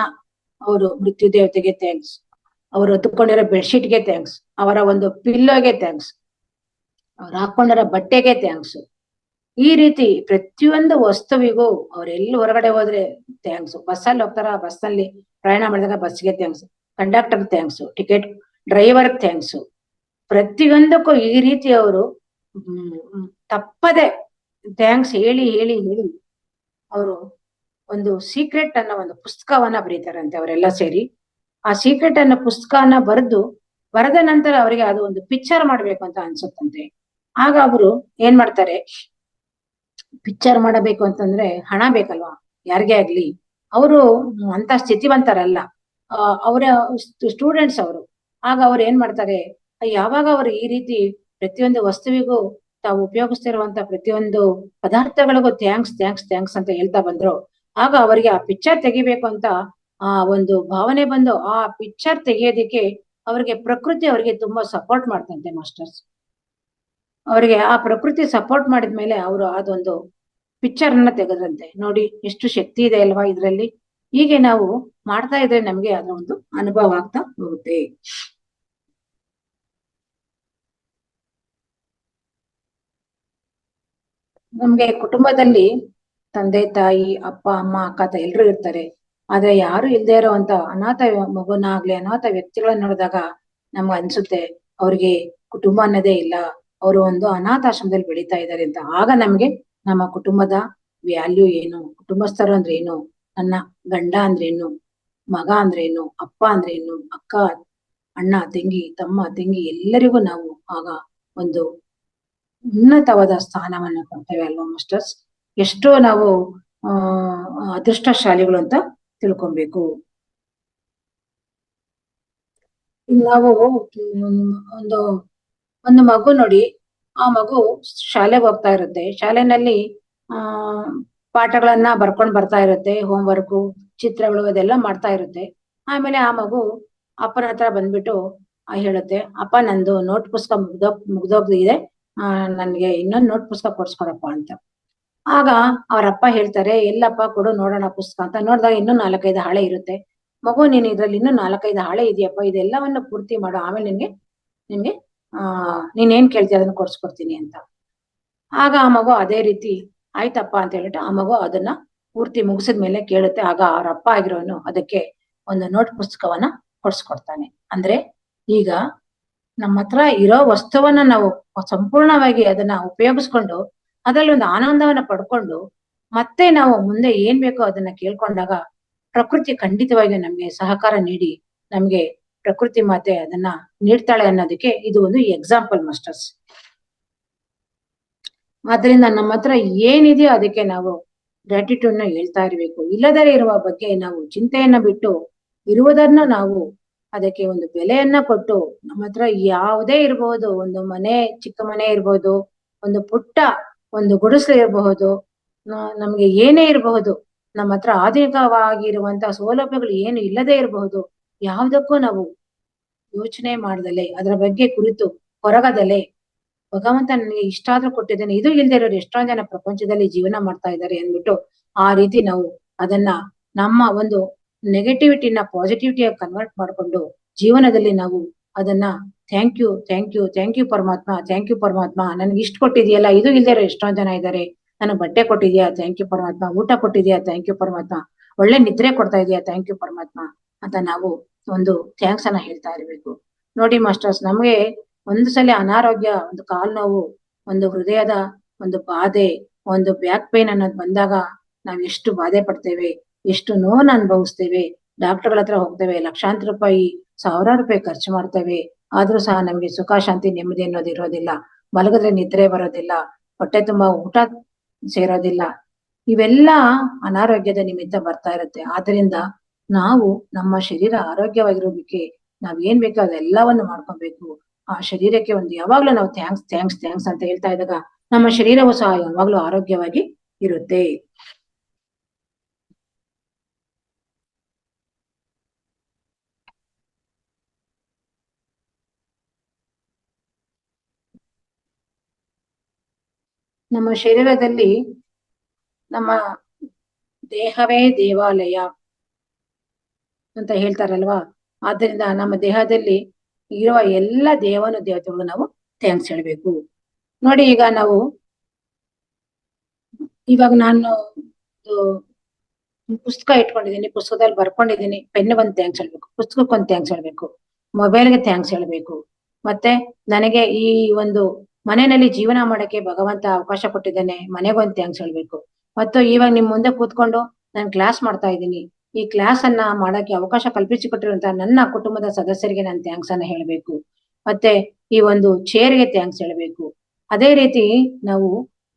ಅವರು ಮೃತ್ಯು ದೇವತೆಗೆ ಥ್ಯಾಂಕ್ಸ್, ಅವರು ಹೊತ್ತುಕೊಂಡಿರೋ ಬೆಡ್ಶೀಟ್ಗೆ ಥ್ಯಾಂಕ್ಸ್, ಅವರ ಒಂದು ಪಿಲ್ಲೋಗೆ ಥ್ಯಾಂಕ್ಸ್, ಅವ್ರು ಹಾಕೊಂಡಿರೋ ಬಟ್ಟೆಗೆ ಥ್ಯಾಂಕ್ಸ್. ಈ ರೀತಿ ಪ್ರತಿಯೊಂದು ವಸ್ತುವಿಗೂ ಅವ್ರೆಲ್ಲಿ ಹೊರಗಡೆ ಹೋದ್ರೆ ಥ್ಯಾಂಕ್ಸ್. ಬಸ್ಸಲ್ಲಿ ಹೋಗ್ತಾರ, ಬಸ್ನಲ್ಲಿ ಪ್ರಯಾಣ ಮಾಡಿದಾಗ ಬಸ್ಗೆ thanks, conductor thanks, ticket driver thanks. ಪ್ರತಿಯೊಂದಕ್ಕೂ ಈ ರೀತಿ ಅವರು ತಪ್ಪದೆ ಥ್ಯಾಂಕ್ಸ್ ಹೇಳಿ ಹೇಳಿ ಹೇಳಿ ಅವರು ಒಂದು ಸೀಕ್ರೆಟ್ ಅನ್ನೋ ಒಂದು ಪುಸ್ತಕವನ್ನ ಬರೀತಾರಂತೆ ಅವರೆಲ್ಲ ಸೇರಿ. ಆ ಸೀಕ್ರೆಟ್ ಅನ್ನೋ ಪುಸ್ತಕವನ್ನ ಬರೆದ ನಂತರ ಅವರಿಗೆ ಅದು ಒಂದು ಪಿಕ್ಚರ್ ಮಾಡ್ಬೇಕು ಅಂತ ಅನ್ಸುತ್ತಂತೆ. ಆಗ ಅವರು ಏನ್ ಮಾಡ್ತಾರೆ, ಪಿಕ್ಚರ್ ಮಾಡಬೇಕು ಅಂತಂದ್ರೆ ಹಣ ಬೇಕಲ್ವಾ ಯಾರಿಗೇ ಆಗ್ಲಿ. ಅವರು ಅಂತ ಸ್ಥಿತಿವಂತರಲ್ಲ, ಅವರ ಸ್ಟೂಡೆಂಟ್ಸ್ ಅವರು. ಆಗ ಅವ್ರು ಏನ್ ಮಾಡ್ತಾರೆ, ಯಾವಾಗ ಅವರು ಈ ರೀತಿ ಪ್ರತಿಯೊಂದು ವಸ್ತುವಿಗೂ ತಾವು ಉಪಯೋಗಿಸ್ತಿರುವಂತ ಪ್ರತಿಯೊಂದು ಪದಾರ್ಥಗಳಿಗೂ ಥ್ಯಾಂಕ್ಸ್ ಥ್ಯಾಂಕ್ಸ್ ಥ್ಯಾಂಕ್ಸ್ ಅಂತ ಹೇಳ್ತಾ ಬಂದ್ರು, ಆಗ ಅವರಿಗೆ ಆ ಪಿಕ್ಚರ್ ತೆಗಿಬೇಕು ಅಂತ ಆ ಒಂದು ಭಾವನೆ ಬಂದು ಆ ಪಿಕ್ಚರ್ ತೆಗಿಯೋದಿಕ್ಕೆ ಅವರಿಗೆ ಪ್ರಕೃತಿ ಅವರಿಗೆ ತುಂಬಾ ಸಪೋರ್ಟ್ ಮಾಡ್ತಂತೆ ಮಾಸ್ಟರ್ಸ್. ಅವರಿಗೆ ಆ ಪ್ರಕೃತಿ ಸಪೋರ್ಟ್ ಮಾಡಿದ್ಮೇಲೆ ಅವರು ಅದೊಂದು ಪಿಕ್ಚರ್ ಅನ್ನ ತೆಗೆದ್ರಂತೆ. ನೋಡಿ ಎಷ್ಟು ಶಕ್ತಿ ಇದೆ ಅಲ್ವಾ ಇದ್ರಲ್ಲಿ. ಹೀಗೆ ನಾವು ಮಾಡ್ತಾ ಇದ್ರೆ ನಮ್ಗೆ ಅದರ ಒಂದು ಅನುಭವ ಆಗ್ತಾ ಹೋಗುತ್ತೆ. ನಮ್ಗೆ ಕುಟುಂಬದಲ್ಲಿ ತಂದೆ ತಾಯಿ ಅಪ್ಪ ಅಮ್ಮ ಅಕ್ಕ ಎಲ್ರು ಇರ್ತಾರೆ. ಆದ್ರೆ ಯಾರು ಇಲ್ದೇ ಇರೋಂತ ಅನಾಥ ಮಗುನಾಗ್ಲಿ ಅನಾಥ ವ್ಯಕ್ತಿಗಳನ್ನ ನೋಡಿದಾಗ ನಮ್ಗೆ ಅನ್ಸುತ್ತೆ ಅವ್ರಿಗೆ ಕುಟುಂಬ ಅನ್ನೋದೇ ಇಲ್ಲ, ಅವರು ಒಂದು ಅನಾಥಾಶ್ರಮದಲ್ಲಿ ಬೆಳೀತಾ ಇದ್ದಾರೆ ಅಂತ. ಆಗ ನಮ್ಗೆ ನಮ್ಮ ಕುಟುಂಬದ ವ್ಯಾಲ್ಯೂ ಏನು, ಕುಟುಂಬಸ್ಥರು ಅಂದ್ರೆ ಏನು, ನನ್ನ ಗಂಡ ಅಂದ್ರೇನು, ಮಗ ಅಂದ್ರೇನು, ಅಪ್ಪ ಅಂದ್ರೇನು, ಅಕ್ಕ ಅಣ್ಣ ತಂಗಿ ತಮ್ಮ ತಂಗಿ ಎಲ್ಲರಿಗೂ ನಾವು ಆಗ ಒಂದು ಉನ್ನತವಾದ ಸ್ಥಾನವನ್ನ ಕೊಡ್ತೇವೆ ಅಲ್ವಾ ಮಾಸ್ಟರ್ಸ್. ಎಷ್ಟೋ ನಾವು ಅದೃಷ್ಟಶಾಲಿಗಳು ಅಂತ ತಿಳ್ಕೊಬೇಕು. ನಾವು ಒಂದು ಒಂದು ಮಗು ನೋಡಿ, ಆ ಮಗು ಶಾಲೆಗೆ ಹೋಗ್ತಾ ಇರುತ್ತೆ, ಶಾಲೆನಲ್ಲಿ ಪಾಠಗಳನ್ನ ಬರ್ಕೊಂಡ್ ಬರ್ತಾ ಇರುತ್ತೆ, ಹೋಮ್ ವರ್ಕು ಚಿತ್ರಗಳು ಅದೆಲ್ಲ ಮಾಡ್ತಾ ಇರುತ್ತೆ. ಆಮೇಲೆ ಆ ಮಗು ಅಪ್ಪನ ಹತ್ರ ಬಂದ್ಬಿಟ್ಟು ಹೇಳುತ್ತೆ, ಅಪ್ಪ ನಂದು ನೋಟ್ ಪುಸ್ತಕ ಮುಗ್ದೋಗಿದೆ, ನನ್ಗೆ ಇನ್ನೊಂದು ನೋಟ್ ಪುಸ್ತಕ ಕೊಡ್ಸ್ಕೊಡಪ್ಪ ಅಂತ. ಆಗ ಅವ್ರಪ್ಪ ಹೇಳ್ತಾರೆ, ಎಲ್ಲಪ್ಪ ಕೊಡು ನೋಡೋಣ ಪುಸ್ತಕ ಅಂತ. ನೋಡಿದಾಗ ಇನ್ನೂ 4-5 ಹಾಳೆ ಇರುತ್ತೆ. ಮಗು ನೀನು ಇದ್ರಲ್ಲಿ ಇನ್ನೂ 4-5 ಹಾಳೆ ಇದೆಯಪ್ಪ, ಇದೆಲ್ಲವನ್ನು ಪೂರ್ತಿ ಮಾಡು, ಆಮೇಲೆ ನಿನ್ಗೆ ನೀನೇನ್ ಕೇಳ್ತೀಯ ಅದನ್ನ ಕೊಡ್ಸ್ಕೊಡ್ತೀನಿ ಅಂತ. ಆಗ ಆ ಮಗು ಅದೇ ರೀತಿ ಆಯ್ತಪ್ಪ ಅಂತ ಹೇಳ್ಬಿಟ್ಟು ಆ ಮಗು ಅದನ್ನ ಪೂರ್ತಿ ಮುಗಿಸಿದ್ಮೇಲೆ ಕೇಳುತ್ತೆ. ಆಗ ಅವ್ರ ಅಪ್ಪ ಆಗಿರೋನು ಅದಕ್ಕೆ ಒಂದು ನೋಟ್ ಪುಸ್ತಕವನ್ನ ಕೊಡ್ಸ್ಕೊಡ್ತಾನೆ. ಅಂದ್ರೆ ಈಗ ನಮ್ಮ ಹತ್ರ ಇರೋ ವಸ್ತುವನ್ನ ನಾವು ಸಂಪೂರ್ಣವಾಗಿ ಅದನ್ನ ಉಪಯೋಗಿಸ್ಕೊಂಡು ಅದ್ರಲ್ಲಿ ಒಂದು ಆನಂದವನ್ನ ಪಡ್ಕೊಂಡು ಮತ್ತೆ ನಾವು ಮುಂದೆ ಏನ್ ಬೇಕೋ ಅದನ್ನ ಕೇಳ್ಕೊಂಡಾಗ ಪ್ರಕೃತಿ ಖಂಡಿತವಾಗಿ ನಮ್ಗೆ ಸಹಕಾರ ನೀಡಿ ನಮ್ಗೆ ಪ್ರಕೃತಿ ಮಾತೆ ಅದನ್ನ ನೀಡ್ತಾಳೆ ಅನ್ನೋದಕ್ಕೆ ಇದು ಒಂದು ಎಕ್ಸಾಂಪಲ್ ಮಾಸ್ಟರ್ಸ್. ಆದ್ರಿಂದ ನಮ್ಮ ಹತ್ರ ಏನಿದೆಯೋ ಅದಕ್ಕೆ ನಾವು ಗ್ರಾಟಿಟ್ಯೂಡ್ ನ ಹೇಳ್ತಾ ಇರ್ಬೇಕು. ಇಲ್ಲದರೆ ಇರುವ ಬಗ್ಗೆ ನಾವು ಚಿಂತೆಯನ್ನ ಬಿಟ್ಟು ಇರುವುದನ್ನ ನಾವು ಅದಕ್ಕೆ ಒಂದು ಬೆಲೆಯನ್ನ ಕೊಟ್ಟು, ನಮ್ಮ ಹತ್ರ ಯಾವುದೇ ಇರಬಹುದು, ಒಂದು ಮನೆ, ಚಿಕ್ಕ ಮನೆ ಇರಬಹುದು, ಒಂದು ಪುಟ್ಟ ಒಂದು ಗುಡಿಸಲು ಇರಬಹುದು, ನಮ್ಗೆ ಏನೇ ಇರಬಹುದು, ನಮ್ಮ ಹತ್ರ ಆಧುನಿಕವಾಗಿರುವಂತಹ ಸೌಲಭ್ಯಗಳು ಏನು ಇಲ್ಲದೆ ಇರಬಹುದು, ಯಾವುದಕ್ಕೂ ನಾವು ಯೋಚನೆ ಮಾಡ್ದಲೆ ಅದರ ಬಗ್ಗೆ ಕುರಿತು ಹೊರಗದಲೆ ಭಗವಂತ ನನಗೆ ಇಷ್ಟಾದ್ರೂ ಕೊಟ್ಟಿದ್ದೇನೆ, ಇದು ಇಲ್ದೇ ಇರೋರು ಎಷ್ಟೊಂದ್ ಜನ ಪ್ರಪಂಚದಲ್ಲಿ ಜೀವನ ಮಾಡ್ತಾ ಇದ್ದಾರೆ ಅಂದ್ಬಿಟ್ಟು ಆ ರೀತಿ ನಾವು ಅದನ್ನ ನಮ್ಮ ಒಂದು ನೆಗೆಟಿವಿಟಿನ ಪಾಸಿಟಿವಿಟಿಯಾಗಿ ಕನ್ವರ್ಟ್ ಮಾಡ್ಕೊಂಡು ಜೀವನದಲ್ಲಿ ನಾವು ಅದನ್ನ ಥ್ಯಾಂಕ್ ಯು ಪರಮಾತ್ಮ, ನನ್ಗೆ ಇಷ್ಟ ಕೊಟ್ಟಿದ್ಯಲ್ಲ, ಇದು ಇಲ್ದೇ ಇರೋ ಎಷ್ಟೊಂದ್ ಜನ ಇದ್ದಾರೆ, ನನಗೆ ಬಟ್ಟೆ ಕೊಟ್ಟಿದ್ಯಾ ಥ್ಯಾಂಕ್ ಯು ಪರಮಾತ್ಮ, ಊಟ ಕೊಟ್ಟಿದ್ಯಾ ಥ್ಯಾಂಕ್ ಯು ಪರಮಾತ್ಮ, ಒಳ್ಳೆ ನಿದ್ರೆ ಕೊಡ್ತಾ ಇದೆಯಾ ಥ್ಯಾಂಕ್ ಯು ಪರಮಾತ್ಮ ಅಂತ ನಾವು ಒಂದು ಥ್ಯಾಂಕ್ಸ್ ಅನ್ನ ಹೇಳ್ತಾ ಇರ್ಬೇಕು. ನೋಡಿ ಮಾಸ್ಟರ್ಸ್, ನಮ್ಗೆ ಒಂದು ಸಲ ಅನಾರೋಗ್ಯ, ಒಂದು ಕಾಲ್ ನೋವು, ಒಂದು ಹೃದಯದ ಒಂದು ಬಾಧೆ, ಒಂದು ಬ್ಯಾಕ್ ಪೇನ್ ಅನ್ನೋದು ಬಂದಾಗ ನಾವ್ ಎಷ್ಟು ಬಾಧೆ ಪಡ್ತೇವೆ, ಎಷ್ಟು ನೋವನ್ನ ಅನುಭವಿಸ್ತೇವೆ, ಡಾಕ್ಟರ್ಗಳ ಹತ್ರ ಹೋಗ್ತೇವೆ, ಲಕ್ಷಾಂತರ ರೂಪಾಯಿ, ಸಾವಿರಾರು ರೂಪಾಯಿ ಖರ್ಚು ಮಾಡ್ತೇವೆ, ಆದ್ರೂ ಸಹ ನಮ್ಗೆ ಸುಖ ಶಾಂತಿ ನೆಮ್ಮದಿ ಅನ್ನೋದು ಇರೋದಿಲ್ಲ, ಮಲಗಿದ್ರೆ ನಿದ್ರೆ ಬರೋದಿಲ್ಲ, ಹೊಟ್ಟೆ ತುಂಬಾ ಊಟ ಸೇರೋದಿಲ್ಲ, ಇವೆಲ್ಲ ಅನಾರೋಗ್ಯದ ನಿಮಿತ್ತ ಬರ್ತಾ ಇರುತ್ತೆ. ಆದ್ರಿಂದ ನಾವು ನಮ್ಮ ಶರೀರ ಆರೋಗ್ಯವಾಗಿರೋದಕ್ಕೆ ನಾವ್ ಏನ್ ಬೇಕೋ ಅದೆಲ್ಲವನ್ನು ಮಾಡ್ಕೊಬೇಕು. ಆ ಶರೀರಕ್ಕೆ ಒಂದು ಯಾವಾಗ್ಲೂ ನಾವು ಥ್ಯಾಂಕ್ಸ್ ಅಂತ ಹೇಳ್ತಾ ಇದ್ದಾಗ ನಮ್ಮ ಶರೀರವು ಸಹ ಯಾವಾಗ್ಲೂ ಆರೋಗ್ಯವಾಗಿ ಇರುತ್ತೆ. ನಮ್ಮ ಶರೀರದಲ್ಲಿ ನಮ್ಮ ದೇಹವೇ ದೇವಾಲಯ ಅಂತ ಹೇಳ್ತಾರಲ್ವಾ, ಆದ್ದರಿಂದ ನಮ್ಮ ದೇಹದಲ್ಲಿ ಇರುವ ಎಲ್ಲ ದೇವತೆಗಳು ನಾವು ಥ್ಯಾಂಕ್ಸ್ ಹೇಳ್ಬೇಕು. ನೋಡಿ, ಇವಾಗ ನಾನು ಪುಸ್ತಕ ಇಟ್ಕೊಂಡಿದ್ದೀನಿ, ಪುಸ್ತಕದಲ್ಲಿ ಬರ್ಕೊಂಡಿದ್ದೀನಿ, ಪೆನ್ ಒಂದು ಥ್ಯಾಂಕ್ಸ್ ಹೇಳ್ಬೇಕು, ಪುಸ್ತಕಕ್ಕೊಂದು ಥ್ಯಾಂಕ್ಸ್ ಹೇಳ್ಬೇಕು, ಮೊಬೈಲ್ಗೆ ಥ್ಯಾಂಕ್ಸ್ ಹೇಳ್ಬೇಕು, ಮತ್ತೆ ನನಗೆ ಈ ಒಂದು ಮನೆಯಲ್ಲಿ ಜೀವನ ಮಾಡಕ್ಕೆ ಭಗವಂತ ಅವಕಾಶ ಕೊಟ್ಟಿದ್ದಾನೆ, ಮನೆಗೊಂದು ಥ್ಯಾಂಕ್ಸ್ ಹೇಳ್ಬೇಕು. ಮತ್ತು ಇವಾಗ ನಿಮ್ ಮುಂದೆ ಕೂತ್ಕೊಂಡು ನಾನು ಕ್ಲಾಸ್ ಮಾಡ್ತಾ ಇದ್ದೀನಿ, ಈ ಕ್ಲಾಸ್ ಅನ್ನ ಮಾಡಕ್ಕೆ ಅವಕಾಶ ಕಲ್ಪಿಸಿಕೊಟ್ಟಿರುವಂತಹ ನನ್ನ ಕುಟುಂಬದ ಸದಸ್ಯರಿಗೆ ನಾನು ಥ್ಯಾಂಕ್ಸ್ ಅನ್ನ ಹೇಳ್ಬೇಕು. ಮತ್ತೆ ಈ ಒಂದು ಚೇರ್ಗೆ ಥ್ಯಾಂಕ್ಸ್ ಹೇಳ್ಬೇಕು. ಅದೇ ರೀತಿ ನಾವು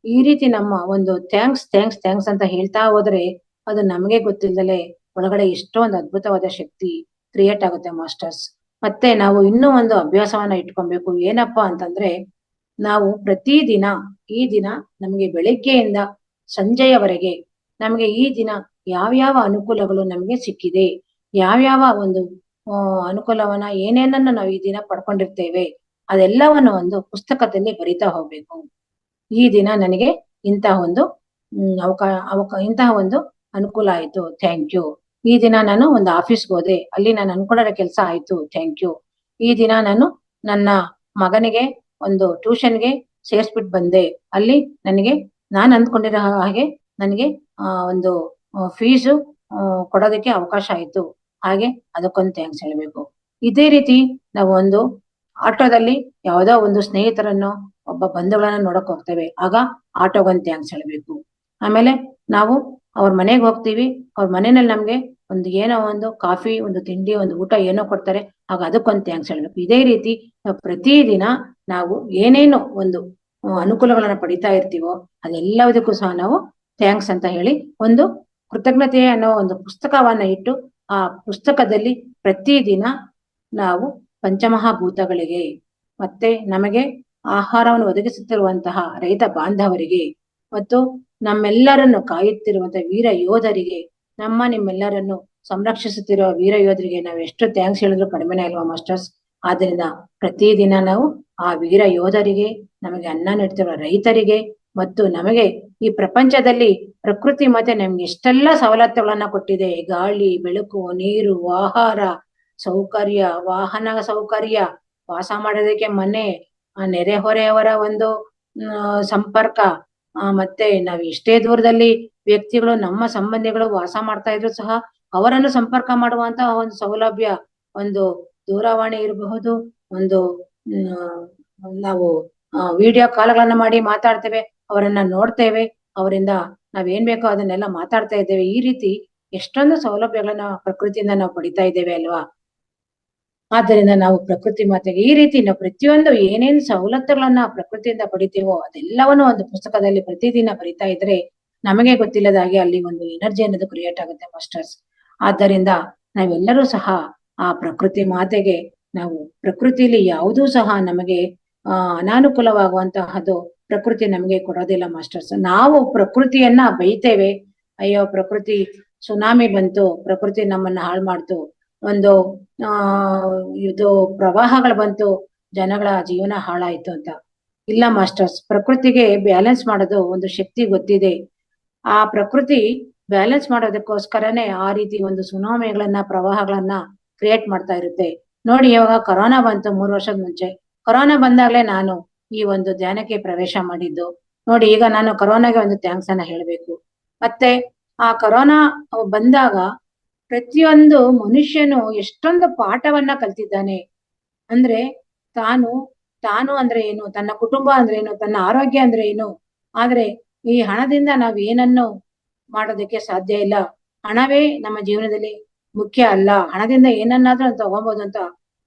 ಈ ರೀತಿ ನಮ್ಮ ಒಂದು ಥ್ಯಾಂಕ್ಸ್ ಅಂತ ಹೇಳ್ತಾ ಹೋದ್ರೆ ಅದು ನಮಗೆ ಗೊತ್ತಿಲ್ಲದಲೆ ಒಳಗಡೆ ಎಷ್ಟೊಂದು ಅದ್ಭುತವಾದ ಶಕ್ತಿ ಕ್ರಿಯೇಟ್ ಆಗುತ್ತೆ ಮಾಸ್ಟರ್ಸ್. ಮತ್ತೆ ನಾವು ಇನ್ನೂ ಒಂದು ಅಭ್ಯಾಸವನ್ನ ಇಟ್ಕೊಬೇಕು. ಏನಪ್ಪಾ ಅಂತಂದ್ರೆ, ನಾವು ಪ್ರತಿದಿನ ಈ ದಿನ ನಮ್ಗೆ ಬೆಳಿಗ್ಗೆಯಿಂದ ಸಂಜೆಯವರೆಗೆ ನಮ್ಗೆ ಈ ದಿನ ಯಾವ್ಯಾವ ಅನುಕೂಲಗಳು ನಮ್ಗೆ ಸಿಕ್ಕಿದೆ, ಯಾವ್ಯಾವ ಒಂದು ಅನುಕೂಲವನ್ನ ಏನೇನನ್ನು ನಾವು ಈ ದಿನ ಪಡ್ಕೊಂಡಿರ್ತೇವೆ ಅದೆಲ್ಲವನ್ನು ಒಂದು ಪುಸ್ತಕದಲ್ಲಿ ಬರಿತಾ ಹೋಗ್ಬೇಕು. ಈ ದಿನ ನನಗೆ ಇಂತಹ ಒಂದು ಇಂತಹ ಒಂದು ಅನುಕೂಲ ಆಯ್ತು, ಥ್ಯಾಂಕ್ ಯು. ಈ ದಿನ ನಾನು ಒಂದು ಆಫೀಸ್ಗೆ ಹೋದೆ, ಅಲ್ಲಿ ನಾನು ಅನ್ಕೊಂಡಿರೋ ಕೆಲಸ ಆಯ್ತು, ಥ್ಯಾಂಕ್ ಯು. ಈ ದಿನ ನಾನು ನನ್ನ ಮಗನಿಗೆ ಒಂದು ಟ್ಯೂಷನ್ಗೆ ಸೇರ್ಸ್ಬಿಟ್ಟು ಬಂದೆ, ಅಲ್ಲಿ ನನಗೆ ನಾನು ಅಂದ್ಕೊಂಡಿರೋ ಹಾಗೆ ನನಗೆ ಒಂದು ಫೀಸು ಕೊಡೋದಕ್ಕೆ ಅವಕಾಶ ಆಯ್ತು, ಹಾಗೆ ಅದಕ್ಕೊಂದು ಥ್ಯಾಂಕ್ಸ್ ಹೇಳ್ಬೇಕು. ಇದೇ ರೀತಿ ನಾವು ಒಂದು ಆಟೋದಲ್ಲಿ ಯಾವುದೋ ಒಂದು ಸ್ನೇಹಿತರನ್ನು, ಒಬ್ಬ ಬಂಧುಗಳನ್ನ ನೋಡಕ್ ಹೋಗ್ತೇವೆ, ಆಗ ಆಟೋಗೊಂದು ಥ್ಯಾಂಕ್ಸ್ ಹೇಳ್ಬೇಕು. ಆಮೇಲೆ ನಾವು ಅವ್ರ ಮನೆಗೆ ಹೋಗ್ತೀವಿ, ಅವ್ರ ಮನೆಯಲ್ಲಿ ನಮ್ಗೆ ಒಂದು ಏನೋ ಒಂದು ಕಾಫಿ, ಒಂದು ತಿಂಡಿ, ಒಂದು ಊಟ ಏನೋ ಕೊಡ್ತಾರೆ, ಆಗ ಅದಕ್ಕೊಂದು ಥ್ಯಾಂಕ್ಸ್ ಹೇಳ್ಬೇಕು. ಇದೇ ರೀತಿ ನಾವು ಪ್ರತಿದಿನ ನಾವು ಏನೇನೋ ಒಂದು ಅನುಕೂಲಗಳನ್ನ ಪಡಿತಾ ಇರ್ತೀವೋ ಅದೆಲ್ಲದಕ್ಕೂ ಸಹ ನಾವು ಥ್ಯಾಂಕ್ಸ್ ಅಂತ ಹೇಳಿ ಒಂದು ಕೃತಜ್ಞತೆ ಅನ್ನೋ ಒಂದು ಪುಸ್ತಕವನ್ನ ಇಟ್ಟು ಆ ಪುಸ್ತಕದಲ್ಲಿ ಪ್ರತಿದಿನ ನಾವು ಪಂಚಮಹಾಭೂತಗಳಿಗೆ, ಮತ್ತೆ ನಮಗೆ ಆಹಾರವನ್ನು ಒದಗಿಸುತ್ತಿರುವಂತಹ ರೈತ ಬಾಂಧವರಿಗೆ, ಮತ್ತು ನಮ್ಮೆಲ್ಲರನ್ನು ಕಾಯುತ್ತಿರುವಂತಹ ವೀರ ಯೋಧರಿಗೆ, ನಿಮ್ಮೆಲ್ಲರನ್ನು ಸಂರಕ್ಷಿಸುತ್ತಿರುವ ವೀರ ಯೋಧರಿಗೆ ನಾವು ಎಷ್ಟು ಥ್ಯಾಂಕ್ಸ್ ಹೇಳಿದ್ರು ಕಡಿಮೆನೇ ಅಲ್ವಾ ಮಾಸ್ಟರ್ಸ್. ಆದ್ರಿಂದ ಪ್ರತಿದಿನ ನಾವು ಆ ವೀರ ಯೋಧರಿಗೆ, ನಮಗೆ ಅನ್ನ ನೀಡ್ತಿರುವ ರೈತರಿಗೆ, ಮತ್ತು ನಮಗೆ ಈ ಪ್ರಪಂಚದಲ್ಲಿ ಪ್ರಕೃತಿ ಮತ್ತೆ ನಮ್ಗೆ ಎಷ್ಟೆಲ್ಲ ಸವಲತ್ತುಗಳನ್ನ ಕೊಟ್ಟಿದೆ. ಗಾಳಿ, ಬೆಳಕು, ನೀರು, ಆಹಾರ, ಸೌಕರ್ಯ, ವಾಹನ ಸೌಕರ್ಯ, ವಾಸ ಮಾಡೋದಕ್ಕೆ ಮನೆ, ನೆರೆಹೊರೆಯವರ ಒಂದು ಸಂಪರ್ಕ, ಮತ್ತೆ ನಾವ್ ಎಷ್ಟೇ ದೂರದಲ್ಲಿ ವ್ಯಕ್ತಿಗಳು, ನಮ್ಮ ಸಂಬಂಧಿಗಳು ವಾಸ ಮಾಡ್ತಾ ಇದ್ರು ಸಹ ಅವರನ್ನು ಸಂಪರ್ಕ ಮಾಡುವಂತಹ ಒಂದು ಸೌಲಭ್ಯ, ಒಂದು ದೂರವಾಣಿ ಇರಬಹುದು, ಒಂದು ನಾವು ವಿಡಿಯೋ ಕಾಲ್ಗಳನ್ನ ಮಾಡಿ ಮಾತಾಡ್ತೇವೆ, ಅವರನ್ನ ನೋಡ್ತೇವೆ, ಅವರಿಂದ ನಾವೇನ್ ಬೇಕೋ ಅದನ್ನೆಲ್ಲ ಮಾತಾಡ್ತಾ ಇದ್ದೇವೆ. ಈ ರೀತಿ ಎಷ್ಟೊಂದು ಸೌಲಭ್ಯಗಳನ್ನ ಪ್ರಕೃತಿಯಿಂದ ನಾವು ಪಡಿತಾ ಇದ್ದೇವೆ ಅಲ್ವಾ. ಆದ್ದರಿಂದ ನಾವು ಪ್ರಕೃತಿ ಮಾತೆಗೆ ಈ ರೀತಿ ನಾವು ಪ್ರತಿಯೊಂದು ಏನೇನ್ ಸವಲತ್ತುಗಳನ್ನ ಪ್ರಕೃತಿಯಿಂದ ಪಡಿತೀವೋ ಅದೆಲ್ಲವನ್ನು ಒಂದು ಪುಸ್ತಕದಲ್ಲಿ ಪ್ರತಿದಿನ ಬರಿತಾ ಇದ್ರೆ ನಮಗೆ ಗೊತ್ತಿಲ್ಲದ ಹಾಗೆ ಅಲ್ಲಿ ಒಂದು ಎನರ್ಜಿ ಅನ್ನೋದು ಕ್ರಿಯೇಟ್ ಆಗುತ್ತೆ ಮಾಸ್ಟರ್ಸ್. ಆದ್ದರಿಂದ ನಾವೆಲ್ಲರೂ ಸಹ ಆ ಪ್ರಕೃತಿ ಮಾತೆಗೆ, ನಾವು ಪ್ರಕೃತಿಯಲ್ಲಿ ಯಾವುದೂ ಸಹ ನಮಗೆ ಅನಾನುಕೂಲವಾಗುವಂತಹದ್ದು ಪ್ರಕೃತಿ ನಮಗೆ ಕೊಡೋದಿಲ್ಲ ಮಾಸ್ಟರ್ಸ್. ನಾವು ಪ್ರಕೃತಿಯನ್ನ ಬೈತೇವೆ, ಅಯ್ಯೋ ಪ್ರಕೃತಿ ಸುನಾಮಿ ಬಂತು, ಪ್ರಕೃತಿ ನಮ್ಮನ್ನ ಹಾಳು ಮಾಡ್ತು, ಒಂದು ಇದು ಪ್ರವಾಹಗಳು ಬಂತು, ಜನಗಳ ಜೀವನ ಹಾಳಾಯ್ತು ಅಂತ. ಇಲ್ಲ ಮಾಸ್ಟರ್ಸ್, ಪ್ರಕೃತಿಗೆ ಬ್ಯಾಲೆನ್ಸ್ ಮಾಡೋದು ಒಂದು ಶಕ್ತಿ ಗೊತ್ತಿದೆ. ಆ ಪ್ರಕೃತಿ ಬ್ಯಾಲೆನ್ಸ್ ಮಾಡೋದಕ್ಕೋಸ್ಕರನೇ ಆ ರೀತಿ ಒಂದು ಸುನಾಮಿಗಳನ್ನ, ಪ್ರವಾಹಗಳನ್ನ ಕ್ರಿಯೇಟ್ ಮಾಡ್ತಾ ಇರುತ್ತೆ. ನೋಡಿ, ಇವಾಗ ಕೊರೋನಾ ಬಂತು 3 ವರ್ಷದ ಮುಂಚೆ. ಕೊರೋನಾ ಬಂದಾಗ್ಲೇ ನಾನು ಈ ಒಂದು ಧ್ಯಾನಕ್ಕೆ ಪ್ರವೇಶ ಮಾಡಿದ್ದು. ನೋಡಿ, ಈಗ ನಾನು ಕೊರೋನಾಗೆ ಒಂದು ಥ್ಯಾಂಕ್ಸ್ ಅನ್ನ ಹೇಳ್ಬೇಕು. ಮತ್ತೆ ಆ ಕೊರೋನಾ ಬಂದಾಗ ಪ್ರತಿಯೊಂದು ಮನುಷ್ಯನು ಎಷ್ಟೊಂದು ಪಾಠವನ್ನ ಕಲ್ತಿದ್ದಾನೆ. ಅಂದ್ರೆ ತಾನು ಅಂದ್ರೆ ಏನು, ತನ್ನ ಕುಟುಂಬ ಅಂದ್ರೆ ಏನು, ತನ್ನ ಆರೋಗ್ಯ ಅಂದ್ರೆ ಏನು. ಆದ್ರೆ ಈ ಹಣದಿಂದ ನಾವ್ ಏನನ್ನು ಮಾಡೋದಕ್ಕೆ ಸಾಧ್ಯ ಇಲ್ಲ. ಹಣವೇ ನಮ್ಮ ಜೀವನದಲ್ಲಿ ಮುಖ್ಯ ಅಲ್ಲ, ಹಣದಿಂದ ಏನನ್ನಾದ್ರೂ ತಗೋಬಹುದು ಅಂತ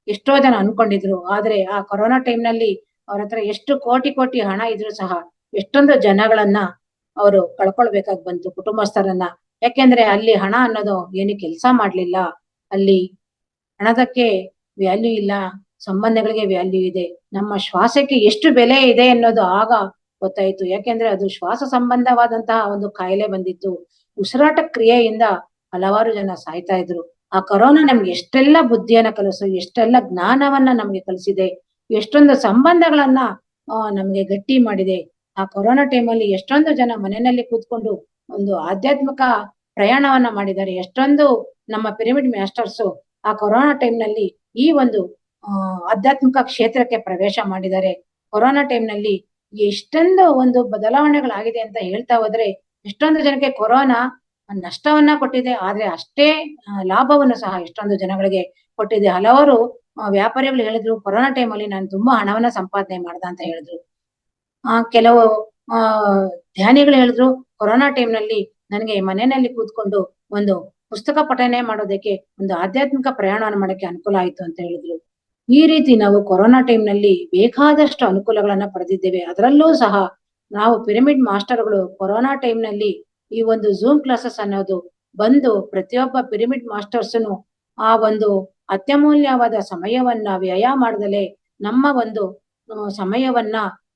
ಎಷ್ಟೋ ಜನ ಅನ್ಕೊಂಡಿದ್ರು. ಆದ್ರೆ ಆ ಕೊರೋನಾ ನಲ್ಲಿ ಅವ್ರ ಹತ್ರ ಎಷ್ಟು ಕೋಟಿ ಕೋಟಿ ಹಣ ಇದ್ರು ಸಹ ಎಷ್ಟೊಂದು ಜನಗಳನ್ನ ಅವರು ಕಳ್ಕೊಳ್ಬೇಕಾಗಿ ಬಂತು, ಕುಟುಂಬಸ್ಥರನ್ನ. ಯಾಕೆಂದ್ರೆ ಅಲ್ಲಿ ಹಣ ಅನ್ನೋದು ಏನು ಕೆಲಸ ಮಾಡ್ಲಿಲ್ಲ. ಅಲ್ಲಿ ಹಣದಕ್ಕೆ ವ್ಯಾಲ್ಯೂ ಇಲ್ಲ, ಸಂಬಂಧಗಳಿಗೆ ವ್ಯಾಲ್ಯೂ ಇದೆ. ನಮ್ಮ ಶ್ವಾಸಕ್ಕೆ ಎಷ್ಟು ಬೆಲೆ ಇದೆ ಅನ್ನೋದು ಆಗ ಗೊತ್ತಾಯ್ತು. ಯಾಕೆಂದ್ರೆ ಅದು ಶ್ವಾಸ ಸಂಬಂಧವಾದಂತಹ ಒಂದು ಕಾಯಿಲೆ ಬಂದಿತ್ತು. ಉಸಿರಾಟ ಕ್ರಿಯೆಯಿಂದ ಹಲವಾರು ಜನ ಸಾಯ್ತಾ ಇದ್ರು. ಆ ಕೊರೋನಾ ನಮ್ಗೆ ಎಷ್ಟೆಲ್ಲ ಬುದ್ಧಿಯನ್ನ ಕಲಿಸು, ಎಷ್ಟೆಲ್ಲ ಜ್ಞಾನವನ್ನ ನಮ್ಗೆ ಕಲಿಸಿದೆ, ಎಷ್ಟೊಂದು ಸಂಬಂಧಗಳನ್ನ ನಮ್ಗೆ ಗಟ್ಟಿ ಮಾಡಿದೆ. ಆ ಕೊರೋನಾ ಟೈಮಲ್ಲಿ ಎಷ್ಟೊಂದು ಜನ ಮನೆಯಲ್ಲಿ ಕೂತ್ಕೊಂಡು ಒಂದು ಆಧ್ಯಾತ್ಮಿಕ ಪ್ರಯಾಣವನ್ನ ಮಾಡಿದ್ದಾರೆ. ಎಷ್ಟೊಂದು ನಮ್ಮ ಪಿರಮಿಡ್ ಮಾಸ್ಟರ್ಸ್ ಆ ಕೊರೋನಾ ನಲ್ಲಿ ಈ ಒಂದು ಆಧ್ಯಾತ್ಮಿಕ ಕ್ಷೇತ್ರಕ್ಕೆ ಪ್ರವೇಶ ಮಾಡಿದ್ದಾರೆ. ಕೊರೋನಾ ನಲ್ಲಿ ಎಷ್ಟೊಂದು ಒಂದು ಬದಲಾವಣೆಗಳಾಗಿದೆ ಅಂತ ಹೇಳ್ತಾ ಹೋದ್ರೆ, ಎಷ್ಟೊಂದು ಜನಕ್ಕೆ ಕೊರೋನಾ ನಷ್ಟವನ್ನ ಕೊಟ್ಟಿದೆ, ಆದ್ರೆ ಅಷ್ಟೇ ಲಾಭವನ್ನು ಸಹ ಎಷ್ಟೊಂದು ಜನಗಳಿಗೆ ಕೊಟ್ಟಿದೆ. ಹಲವಾರು ವ್ಯಾಪಾರಿಗಳು ಹೇಳಿದ್ರು, ಕೊರೋನಾ ಟೈಮಲ್ಲಿ ನಾನು ತುಂಬಾ ಹಣವನ್ನ ಸಂಪಾದನೆ ಮಾಡ್ದ ಅಂತ ಹೇಳಿದ್ರು. ಕೆಲವು ಧ್ಯಾನಿಗಳು ಹೇಳಿದ್ರು, ಕೊರೋನಾ ನಲ್ಲಿ ನನಗೆ ಮನೆಯಲ್ಲಿ ಕೂತ್ಕೊಂಡು ಒಂದು ಪುಸ್ತಕ ಪಠನೆ ಮಾಡೋದಕ್ಕೆ, ಒಂದು ಆಧ್ಯಾತ್ಮಿಕ ಪ್ರಯಾಣವನ್ನು ಮಾಡಕ್ಕೆ ಅನುಕೂಲ ಆಯ್ತು ಅಂತ ಹೇಳಿದ್ರು. ಈ ರೀತಿ ನಾವು ಕೊರೋನಾ ನಲ್ಲಿ ಬೇಕಾದಷ್ಟು ಅನುಕೂಲಗಳನ್ನ ಪಡೆದಿದ್ದೇವೆ. ಅದರಲ್ಲೂ ಸಹ ನಾವು ಪಿರಮಿಡ್ ಮಾಸ್ಟರ್ಗಳು ಕೊರೋನಾ ನಲ್ಲಿ ಈ ಒಂದು ಝೂಮ್ ಕ್ಲಾಸಸ್ ಅನ್ನೋದು ಬಂದು ಪ್ರತಿಯೊಬ್ಬ ಪಿರಮಿಡ್ ಮಾಸ್ಟರ್ಸ್ನು ಆ ಒಂದು ಅತ್ಯಮೂಲ್ಯವಾದ ಸಮಯವನ್ನ ವ್ಯಯ ಮಾಡದಲೆ ನಮ್ಮ ಒಂದು ಸಮಯವನ್ನ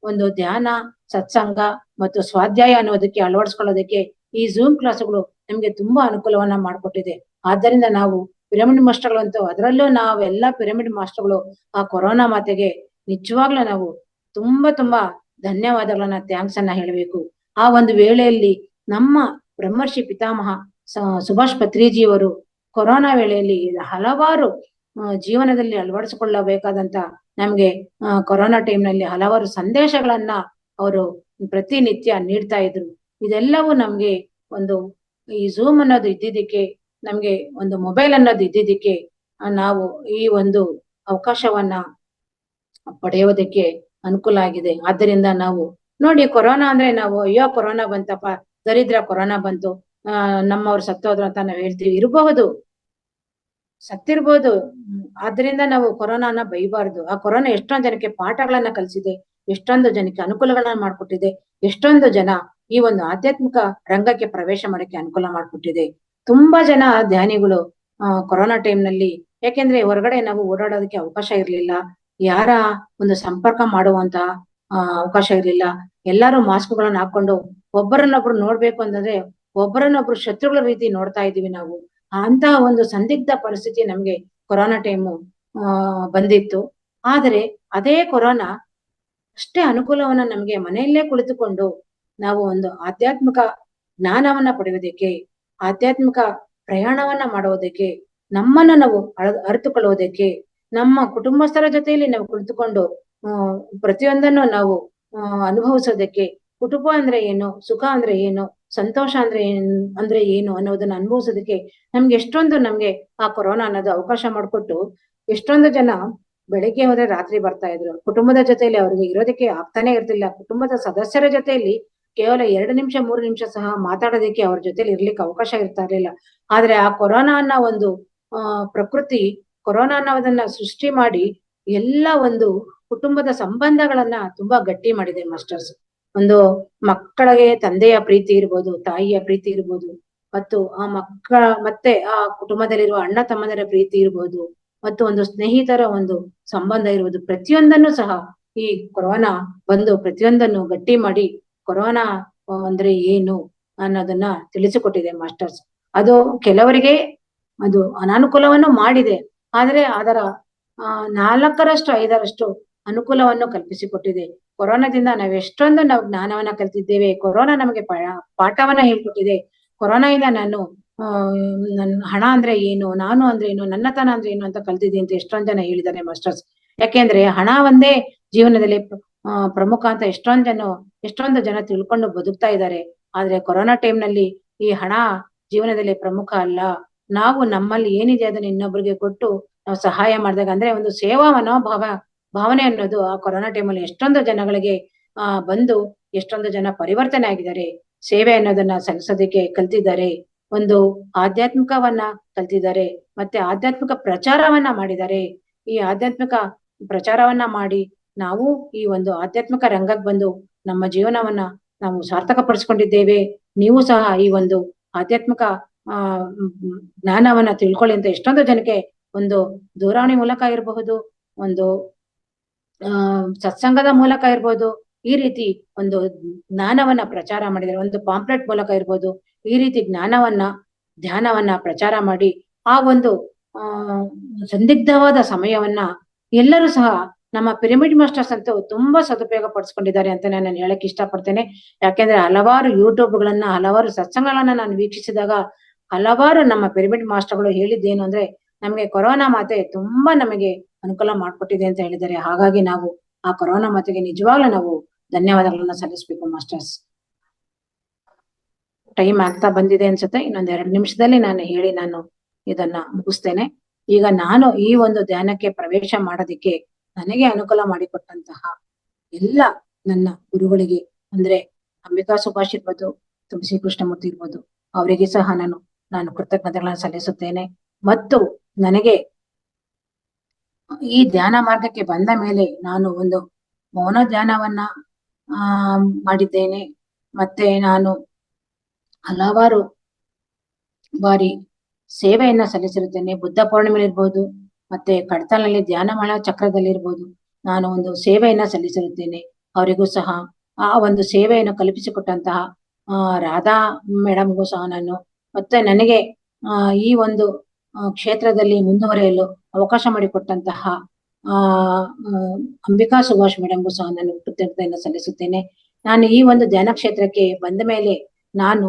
ಒಂದು ಧ್ಯಾನ, ಸತ್ಸಂಗ ಮತ್ತು ಸ್ವಾಧ್ಯಾಯ ಅನ್ನೋದಕ್ಕೆ ಅಳವಡಿಸ್ಕೊಳ್ಳೋದಕ್ಕೆ ಈ ಝೂಮ್ ಕ್ಲಾಸ್ಗಳು ನಮ್ಗೆ ತುಂಬಾ ಅನುಕೂಲವನ್ನ ಮಾಡಿಕೊಟ್ಟಿದೆ. ಆದ್ದರಿಂದ ನಾವು ಪಿರಮಿಡ್ ಮಾಸ್ಟರ್ಗಳಂತೂ, ಅದರಲ್ಲೂ ನಾವೆಲ್ಲ ಪಿರಮಿಡ್ ಮಾಸ್ಟರ್ಗಳು ಆ ಕೊರೋನಾ ಮಾತೆಗೆ ನಿಜವಾಗ್ಲೂ ನಾವು ತುಂಬಾ ಧನ್ಯವಾದಗಳನ್ನ, ಥ್ಯಾಂಕ್ಸ್ ಅನ್ನ ಹೇಳಬೇಕು. ಆ ಒಂದು ವೇಳೆಯಲ್ಲಿ ನಮ್ಮ ಬ್ರಹ್ಮರ್ಷಿ ಪಿತಾಮಹ ಸುಭಾಷ್ ಪತ್ರಿಜಿಯವರು ಕೊರೋನಾ ವೇಳೆಯಲ್ಲಿ ಹಲವಾರು ಜೀವನದಲ್ಲಿ ಅಳವಡಿಸಿಕೊಳ್ಳಬೇಕಾದಂತ ನಮ್ಗೆ ಕೊರೋನಾ ನಲ್ಲಿ ಹಲವಾರು ಸಂದೇಶಗಳನ್ನ ಅವರು ಪ್ರತಿನಿತ್ಯ ನೀಡ್ತಾ ಇದ್ರು. ಇದೆಲ್ಲವೂ ನಮ್ಗೆ ಒಂದು ಈ ಝೂಮ್ ಅನ್ನೋದು ಇದ್ದಿದ್ದಕ್ಕೆ, ನಮ್ಗೆ ಒಂದು ಮೊಬೈಲ್ ಅನ್ನೋದು ಇದ್ದಿದ್ದಕ್ಕೆ ನಾವು ಈ ಒಂದು ಅವಕಾಶವನ್ನ ಪಡೆಯೋದಕ್ಕೆ ಅನುಕೂಲ ಆಗಿದೆ. ಆದ್ದರಿಂದ ನಾವು ನೋಡಿ, ಕೊರೋನಾ ಅಂದ್ರೆ ನಾವು ಅಯ್ಯೋ ಕೊರೋನಾ ಬಂತಪ್ಪ, ದರಿದ್ರ ಕೊರೋನಾ ಬಂತು, ನಮ್ಮವ್ರು ಸತ್ತೋದ್ರು ಅಂತ ನಾವ್ ಹೇಳ್ತೀವಿ. ಇರಬಹುದು, ಸತ್ತಿರ್ಬೋದು. ಆದ್ರಿಂದ ನಾವು ಕೊರೋನಾನ ಬೈಬಾರ್ದು. ಆ ಕೊರೋನಾ ಎಷ್ಟೊಂದ್ ಜನಕ್ಕೆ ಪಾಠಗಳನ್ನ ಕಲಿಸಿದೆ, ಎಷ್ಟೊಂದು ಜನಕ್ಕೆ ಅನುಕೂಲಗಳನ್ನ ಮಾಡ್ಕೊಟ್ಟಿದೆ, ಎಷ್ಟೊಂದು ಜನ ಈ ಒಂದು ಆಧ್ಯಾತ್ಮಿಕ ರಂಗಕ್ಕೆ ಪ್ರವೇಶ ಮಾಡಕ್ಕೆ ಅನುಕೂಲ ಮಾಡ್ಕೊಟ್ಟಿದೆ. ತುಂಬಾ ಜನ ಧ್ಯಾನಿಗಳು ಕೊರೋನಾ ನಲ್ಲಿ, ಯಾಕೆಂದ್ರೆ ಹೊರಗಡೆ ನಾವು ಓಡಾಡೋದಕ್ಕೆ ಅವಕಾಶ ಇರ್ಲಿಲ್ಲ, ಯಾರ ಒಂದು ಸಂಪರ್ಕ ಮಾಡುವಂತ ಅವಕಾಶ ಇರ್ಲಿಲ್ಲ. ಎಲ್ಲಾರು ಮಾಸ್ಕ್ಗಳನ್ನ ಹಾಕೊಂಡು ಒಬ್ಬರನ್ನೊಬ್ರು ನೋಡ್ಬೇಕು ಅಂತಂದ್ರೆ ಒಬ್ಬರನ್ನೊಬ್ರು ಶತ್ರುಗಳ ರೀತಿ ನೋಡ್ತಾ ಇದೀವಿ ನಾವು. ಅಂತಹ ಒಂದು ಸಂದಿಗ್ಧ ಪರಿಸ್ಥಿತಿ ನಮ್ಗೆ ಕೊರೋನಾ ಬಂದಿತ್ತು. ಆದರೆ ಅದೇ ಕೊರೋನಾ ಅಷ್ಟೇ ಅನುಕೂಲವನ್ನ ನಮ್ಗೆ ಮನೆಯಲ್ಲೇ ಕುಳಿತುಕೊಂಡು ನಾವು ಒಂದು ಆಧ್ಯಾತ್ಮಿಕ ಜ್ಞಾನವನ್ನ ಪಡೆಯುವುದಕ್ಕೆ, ಆಧ್ಯಾತ್ಮಿಕ ಪ್ರಯಾಣವನ್ನ ಮಾಡುವುದಕ್ಕೆ, ನಮ್ಮನ್ನ ನಾವು ಅರಿತುಕೊಳ್ಳುವುದಕ್ಕೆ, ನಮ್ಮ ಕುಟುಂಬಸ್ಥರ ಜೊತೆಯಲ್ಲಿ ನಾವು ಕುಳಿತುಕೊಂಡು ಪ್ರತಿಯೊಂದನ್ನು ನಾವು ಅನುಭವಿಸೋದಕ್ಕೆ, ಕುಟುಂಬ ಅಂದ್ರೆ ಏನು, ಸುಖ ಅಂದ್ರೆ ಏನು, ಸಂತೋಷ ಅಂದ್ರೆ ಏನು ಅನ್ನೋದನ್ನ ಅನುಭವಿಸೋದಕ್ಕೆ ನಮ್ಗೆ ಆ ಕೊರೋನಾ ಅನ್ನೋದು ಅವಕಾಶ ಮಾಡಿಕೊಟ್ಟು, ಎಷ್ಟೊಂದು ಜನ ಬೆಳಿಗ್ಗೆ ಹೋದ್ರೆ ರಾತ್ರಿ ಬರ್ತಾ ಇದ್ರು. ಕುಟುಂಬದ ಜೊತೆಯಲ್ಲಿ ಅವ್ರಿಗೆ ಇರೋದಕ್ಕೆ ಆಗ್ತಾನೆ ಇರ್ತಿಲ್ಲ. ಕುಟುಂಬದ ಸದಸ್ಯರ ಜೊತೆಯಲ್ಲಿ ಕೇವಲ 2 ನಿಮಿಷ 3 ನಿಮಿಷ ಸಹ ಮಾತಾಡೋದಕ್ಕೆ ಅವ್ರ ಜೊತೆಲಿ ಇರ್ಲಿಕ್ಕೆ ಅವಕಾಶ ಇರ್ತಾ ಇರ್ಲಿಲ್ಲ. ಆದ್ರೆ ಆ ಕೊರೋನಾ ಅನ್ನೋ ಒಂದು ಪ್ರಕೃತಿ, ಕೊರೋನಾ ಅನ್ನೋದನ್ನ ಸೃಷ್ಟಿ ಮಾಡಿ ಎಲ್ಲ ಒಂದು ಕುಟುಂಬದ ಸಂಬಂಧಗಳನ್ನ ತುಂಬಾ ಗಟ್ಟಿ ಮಾಡಿದೆ ಮಾಸ್ಟರ್ಸ್. ಒಂದು ಮಕ್ಕಳಿಗೆ ತಂದೆಯ ಪ್ರೀತಿ ಇರ್ಬೋದು, ತಾಯಿಯ ಪ್ರೀತಿ ಇರ್ಬೋದು, ಮತ್ತು ಮತ್ತೆ ಆ ಕುಟುಂಬದಲ್ಲಿರುವ ಅಣ್ಣ ತಮ್ಮಂದಿರ ಪ್ರೀತಿ ಇರ್ಬೋದು, ಮತ್ತು ಒಂದು ಸ್ನೇಹಿತರ ಒಂದು ಸಂಬಂಧ ಇರುವುದು, ಪ್ರತಿಯೊಂದನ್ನು ಸಹ ಈ ಕೊರೋನಾ ಬಂದು ಪ್ರತಿಯೊಂದನ್ನು ಗಟ್ಟಿ ಮಾಡಿ ಕೊರೋನಾ ಅಂದ್ರೆ ಏನು ಅನ್ನೋದನ್ನ ತಿಳಿಸಿಕೊಟ್ಟಿದೆ ಮಾಸ್ಟರ್ಸ್. ಅದು ಕೆಲವರಿಗೆ ಅದು ಅನಾನುಕೂಲವನ್ನು ಮಾಡಿದೆ, ಆದ್ರೆ ಅದರ 4ರಷ್ಟು 5ರಷ್ಟು ಅನುಕೂಲವನ್ನು ಕಲ್ಪಿಸಿಕೊಟ್ಟಿದೆ. ಕೊರೋನಾದಿಂದ ನಾವು ಜ್ಞಾನವನ್ನ ಕಲ್ತಿದ್ದೇವೆ. ಕೊರೋನಾ ನಮಗೆ ಪಾಠವನ್ನ ಹೇಳ್ಕೊಟ್ಟಿದೆ. ಕೊರೋನಾದಿಂದ ನಾನು ನನ್ ಹಣ ಅಂದ್ರೆ ಏನು, ನಾನು ಅಂದ್ರೆ ಏನು, ನನ್ನತನ ಅಂದ್ರೆ ಏನು ಅಂತ ಕಲ್ತಿದ್ದೀನಿ ಅಂತ ಎಷ್ಟೊಂದ್ ಜನ ಹೇಳಿದ್ದಾರೆ ಮಾಸ್ಟರ್ಸ್. ಯಾಕೆಂದ್ರೆ ಹಣ ಒಂದೇ ಜೀವನದಲ್ಲಿ ಪ್ರಮುಖ ಅಂತ ಎಷ್ಟೊಂದು ಜನ ತಿಳ್ಕೊಂಡು ಬದುಕ್ತಾ ಇದ್ದಾರೆ. ಆದ್ರೆ ಕೊರೋನಾ ಟೈಮ್ ನಲ್ಲಿ ಈ ಹಣ ಜೀವನದಲ್ಲಿ ಪ್ರಮುಖ ಅಲ್ಲ. ನಾವು ನಮ್ಮಲ್ಲಿ ಏನಿದೆ ಅದನ್ನ ಇನ್ನೊಬ್ಬರಿಗೆ ಕೊಟ್ಟು ನಾವು ಸಹಾಯ ಮಾಡಿದಾಗ, ಅಂದ್ರೆ ಒಂದು ಸೇವಾ ಭಾವನೆ ಅನ್ನೋದು ಆ ಕೊರೋನಾ ಟೈಮಲ್ಲಿ ಎಷ್ಟೊಂದು ಜನಗಳಿಗೆ ಬಂದು ಎಷ್ಟೊಂದು ಜನ ಪರಿವರ್ತನೆ ಆಗಿದ್ದಾರೆ. ಸೇವೆ ಅನ್ನೋದನ್ನ ಸಲ್ಲಿಸೋದಕ್ಕೆ ಕಲ್ತಿದ್ದಾರೆ. ಒಂದು ಆಧ್ಯಾತ್ಮಿಕವನ್ನ ಕಲ್ತಿದ್ದಾರೆ, ಮತ್ತೆ ಆಧ್ಯಾತ್ಮಿಕ ಪ್ರಚಾರವನ್ನ ಮಾಡಿದ್ದಾರೆ. ಈ ಆಧ್ಯಾತ್ಮಿಕ ಪ್ರಚಾರವನ್ನ ಮಾಡಿ ನಾವು ಈ ಒಂದು ಆಧ್ಯಾತ್ಮಿಕ ರಂಗಕ್ಕೆ ಬಂದು ನಮ್ಮ ಜೀವನವನ್ನ ನಾವು ಸಾರ್ಥಕ ಪಡಿಸ್ಕೊಂಡಿದ್ದೇವೆ. ನೀವು ಸಹ ಈ ಒಂದು ಆಧ್ಯಾತ್ಮಿಕ ಜ್ಞಾನವನ್ನ ತಿಳ್ಕೊಳ್ಳಿ ಅಂತ ಎಷ್ಟೊಂದು ಜನಕ್ಕೆ ಒಂದು ದೂರವಾಣಿ ಮೂಲಕ ಇರಬಹುದು, ಒಂದು ಸತ್ಸಂಗದ ಮೂಲಕ ಇರ್ಬೋದು, ಈ ರೀತಿ ಒಂದು ಜ್ಞಾನವನ್ನ ಪ್ರಚಾರ ಮಾಡಿದ್ದಾರೆ. ಒಂದು ಪಾಂಪ್ಲೆಟ್ ಮೂಲಕ ಇರ್ಬೋದು, ಈ ರೀತಿ ಧ್ಯಾನವನ್ನ ಪ್ರಚಾರ ಮಾಡಿ ಆ ಒಂದು ಸಂದಿಗ್ಧವಾದ ಸಮಯವನ್ನ ಎಲ್ಲರೂ ಸಹ ನಮ್ಮ ಪಿರಮಿಡ್ ಮಾಸ್ಟರ್ಸ್ ಅಂತೂ ತುಂಬಾ ಸದುಪಯೋಗ ಪಡಿಸ್ಕೊಂಡಿದ್ದಾರೆ ಅಂತ ನಾನು ಹೇಳಕ್ ಇಷ್ಟಪಡ್ತೇನೆ. ಯಾಕೆಂದ್ರೆ ಹಲವಾರು ಯೂಟ್ಯೂಬ್ಗಳನ್ನ, ಹಲವಾರು ಸತ್ಸಂಗಗಳನ್ನ ನಾನು ವೀಕ್ಷಿಸಿದಾಗ ಹಲವಾರು ನಮ್ಮ ಪಿರಮಿಡ್ ಮಾಸ್ಟರ್ಗಳು ಹೇಳಿದ್ದೇನು ಅಂದ್ರೆ, ನಮ್ಗೆ ಕೊರೋನಾ ಮಾತೆ ತುಂಬಾ ನಮಗೆ ಅನುಕೂಲ ಮಾಡ್ಕೊಟ್ಟಿದೆ ಅಂತ ಹೇಳಿದ್ದಾರೆ. ಹಾಗಾಗಿ ನಾವು ಆ ಕೊರೋನಾ ಮಾತೆಗೆ ನಿಜವಾಗ್ಲೂ ನಾವು ಧನ್ಯವಾದಗಳನ್ನ ಸಲ್ಲಿಸ್ಬೇಕು ಮಾಸ್ಟರ್ಸ್. ಟೈಮ್ ಆಗ್ತಾ ಬಂದಿದೆ ಅನ್ಸುತ್ತೆ. ಇನ್ನೊಂದ್ 2 ನಿಮಿಷದಲ್ಲಿ ನಾನು ಇದನ್ನ ಮುಗಿಸ್ತೇನೆ. ಈಗ ನಾನು ಈ ಒಂದು ಧ್ಯಾನಕ್ಕೆ ಪ್ರವೇಶ ಮಾಡೋದಿಕ್ಕೆ ನನಗೆ ಅನುಕೂಲ ಮಾಡಿಕೊಟ್ಟಂತಹ ಎಲ್ಲ ನನ್ನ ಗುರುಗಳಿಗೆ, ಅಂದ್ರೆ ಅಂಬಿಕಾ ಸುಭಾಷ್ ಇರ್ಬೋದು, ತುಳಸಿ ಕೃಷ್ಣಮೂರ್ತಿ ಇರ್ಬೋದು, ಅವರಿಗೆ ಸಹ ನಾನು ಕೃತಜ್ಞತೆಗಳನ್ನ ಸಲ್ಲಿಸುತ್ತೇನೆ. ಮತ್ತು ನನಗೆ ಈ ಧ್ಯಾನ ಮಾರ್ಗಕ್ಕೆ ಬಂದ ಮೇಲೆ ನಾನು ಒಂದು ಮೌನ ಧ್ಯಾನವನ್ನ ಮಾಡಿದ್ದೇನೆ. ಮತ್ತೆ ನಾನು ಹಲವಾರು ಬಾರಿ ಸೇವೆಯನ್ನ ಸಲ್ಲಿಸಿರುತ್ತೇನೆ. ಬುದ್ಧ ಪೌರ್ಣಿಮೆ ಇರ್ಬೋದು, ಮತ್ತೆ ಕಡತಲಲ್ಲಿ ಧ್ಯಾನ ಮಾಡ ಚಕ್ರದಲ್ಲಿ ಇರ್ಬೋದು, ನಾನು ಒಂದು ಸೇವೆಯನ್ನ ಸಲ್ಲಿಸಿರುತ್ತೇನೆ. ಅವರಿಗೂ ಸಹ ಆ ಒಂದು ಸೇವೆಯನ್ನು ಕಲ್ಪಿಸಿಕೊಟ್ಟಂತಹ ರಾಧಾ ಮೇಡಮ್ಗೂ ಸಹ ಮತ್ತೆ ನನಗೆ ಈ ಒಂದು ಕ್ಷೇತ್ರದಲ್ಲಿ ಮುಂದುವರಿಯಲು ಅವಕಾಶ ಮಾಡಿಕೊಟ್ಟಂತಹ ಅಂಬಿಕಾ ಸುಭಾಷ್ ಮೇಡಮ್ಗೂ ಸಹ ನಾನು ಕೃತಜ್ಞತೆಯನ್ನು ಸಲ್ಲಿಸುತ್ತೇನೆ. ನಾನು ಈ ಒಂದು ಧ್ಯಾನ ಕ್ಷೇತ್ರಕ್ಕೆ ಬಂದ ಮೇಲೆ ನಾನು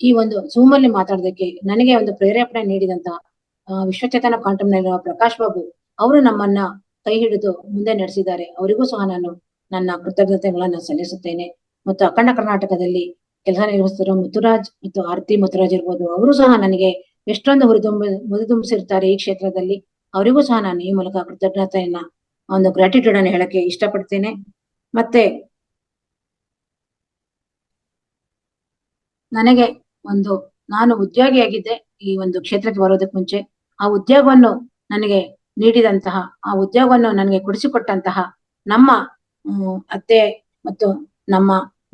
ಈ ಒಂದು ಝೂಮ್ ಅಲ್ಲಿ ಮಾತಾಡೋದಕ್ಕೆ ನನಗೆ ಒಂದು ಪ್ರೇರೇಪಣೆ ನೀಡಿದಂತ ವಿಶ್ವಚೇತನ ಕ್ವಾಂಟಮ್ ನಲ್ಲಿರುವ ಪ್ರಕಾಶ್ ಬಾಬು ಅವರು ನಮ್ಮನ್ನ ಕೈ ಹಿಡಿದು ಮುಂದೆ ನಡೆಸಿದ್ದಾರೆ. ಅವರಿಗೂ ಸಹ ನಾನು ನನ್ನ ಕೃತಜ್ಞತೆಗಳನ್ನ ಸಲ್ಲಿಸುತ್ತೇನೆ. ಮತ್ತು ಅಖಂಡ ಕರ್ನಾಟಕದಲ್ಲಿ ಕೆಲಸ ನಿರ್ವಹಿಸ್ತಿರೋ ಮುತ್ತುರಾಜ್ ಮತ್ತು ಆರತಿ ಮುತ್ತುರಾಜ್ ಇರ್ಬೋದು, ಅವರು ಸಹ ನನಗೆ ಎಷ್ಟೊಂದು ಹುರಿದುಂಬಿಸಿರ್ತಾರೆ ಈ ಕ್ಷೇತ್ರದಲ್ಲಿ. ಅವರಿಗೂ ಸಹ ನಾನು ಈ ಮೂಲಕ ಕೃತಜ್ಞತೆಯನ್ನ, ಒಂದು ಗ್ರಾಟಿಟ್ಯೂಡ್ ಅನ್ನು ಹೇಳಕ್ಕೆ ಇಷ್ಟಪಡ್ತೇನೆ. ಮತ್ತೆ ನನಗೆ ನಾನು ಉದ್ಯೋಗಿಯಾಗಿದ್ದೆ ಈ ಒಂದು ಕ್ಷೇತ್ರಕ್ಕೆ ಬರೋದಕ್ಕೆ ಮುಂಚೆ. ಆ ಉದ್ಯೋಗವನ್ನು ನನಗೆ ನೀಡಿದಂತಹ, ಆ ಉದ್ಯೋಗವನ್ನು ನನಗೆ ಕೊಡಿಸಿಕೊಟ್ಟಂತಹ ನಮ್ಮ ಅತ್ತೆ ಮತ್ತು ನಮ್ಮ